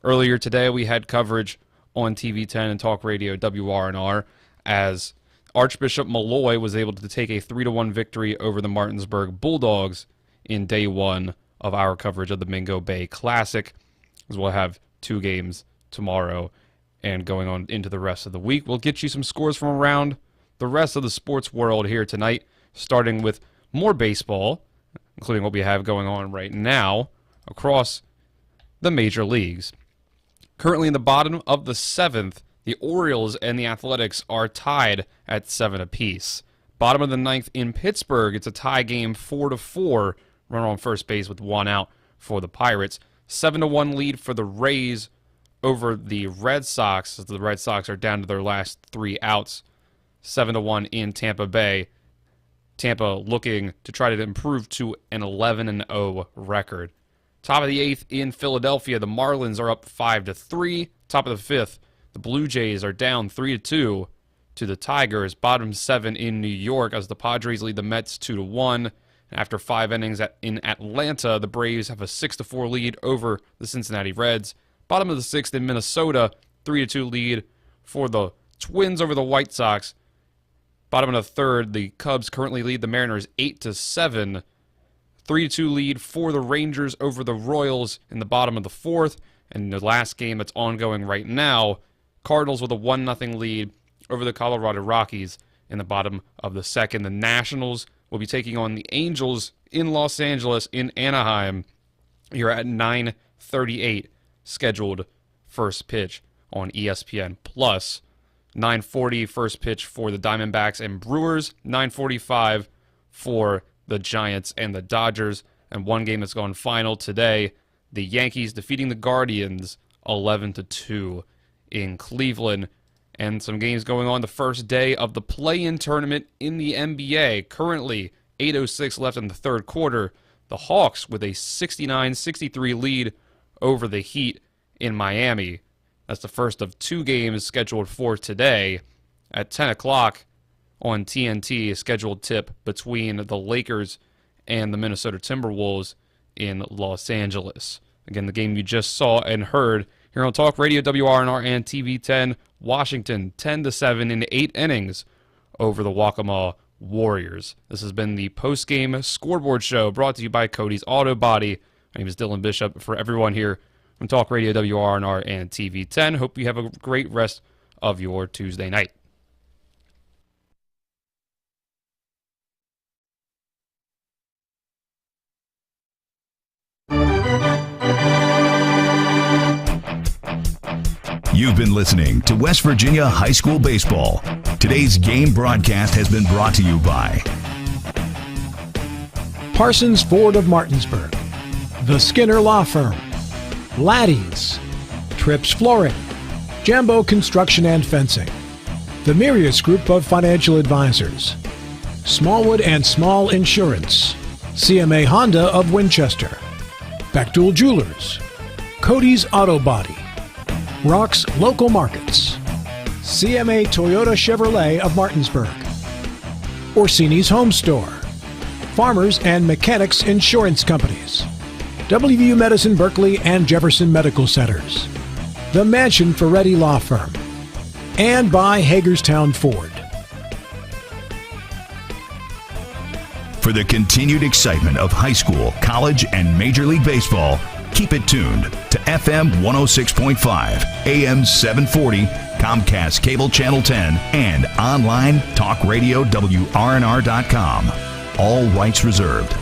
Earlier today, we had coverage on TV10 and Talk Radio WRNR as Archbishop Malloy was able to take a 3-1 victory over the Martinsburg Bulldogs in day one of our coverage of the Mingo Bay Classic, as we'll have 2 games tomorrow and going on into the rest of the week. We'll get you some scores from around the rest of the sports world here tonight, starting with more baseball, including what we have going on right now across the major leagues. Currently in the bottom of the 7th, the Orioles and the Athletics are tied at 7 apiece. Bottom of the 9th in Pittsburgh, it's a tie game 4-4, runner on first base with 1 out for the Pirates. 7-1 lead for the Rays over the Red Sox, as the Red Sox are down to their last 3 outs. 7-1 in Tampa Bay. Tampa looking to try to improve to an 11-0 record. Top of the 8th in Philadelphia, the Marlins are up 5-3. Top of the 5th, the Blue Jays are down 3-2 to the Tigers. Bottom 7 in New York as the Padres lead the Mets 2-1. After 5 innings in Atlanta, the Braves have a 6-4 lead over the Cincinnati Reds. Bottom of the 6th in Minnesota, 3-2 lead for the Twins over the White Sox. Bottom of the 3rd, the Cubs currently lead the Mariners 8-7. 3-2 lead for the Rangers over the Royals in the bottom of the 4th. And the last game that's ongoing right now, Cardinals with a 1-0 lead over the Colorado Rockies in the bottom of the 2nd. The Nationals will be taking on the Angels in Los Angeles in Anaheim. You're at 9:38 scheduled first pitch on ESPN Plus. 9:40 first pitch for the Diamondbacks and Brewers. 9:45 for the Giants and the Dodgers. And one game that's gone final today, the Yankees defeating the Guardians 11-2 in Cleveland. And some games going on the first day of the play-in tournament in the NBA. Currently, 8:06 left in the 3rd quarter. The Hawks with a 69-63 lead over the Heat in Miami. That's the first of 2 games scheduled for today. At 10 o'clock on TNT, a scheduled tip between the Lakers and the Minnesota Timberwolves in Los Angeles. Again, the game you just saw and heard here on Talk Radio WRNR and TV 10. Washington 10-7 in 8 innings over the Waccamaw Warriors. This has been the post-game scoreboard show brought to you by Cody's Auto Body. My name is Dylan Bishop. For everyone here on Talk Radio WRNR and TV 10, hope you have a great rest of your Tuesday night. You've been listening to West Virginia High School Baseball. Today's game broadcast has been brought to you by Parsons Ford of Martinsburg, The Skinner Law Firm, Laddie's, Trips Flooring, Jambo Construction and Fencing, the Mirius Group of Financial Advisors, Smallwood and Small Insurance, CMA Honda of Winchester, Bechtel Jewelers, Cody's Auto Body, Rock's Local Markets, CMA Toyota Chevrolet of Martinsburg, Orsini's Home Store, Farmers and Mechanics Insurance Companies, WVU Medicine Berkeley and Jefferson Medical Centers, the Mansion Ferretti Law Firm, and by Hagerstown Ford. For the continued excitement of high school, college, and Major League Baseball, keep it tuned to FM 106.5, AM 740, Comcast Cable Channel 10, and online talkradiowrnr.com. All rights reserved.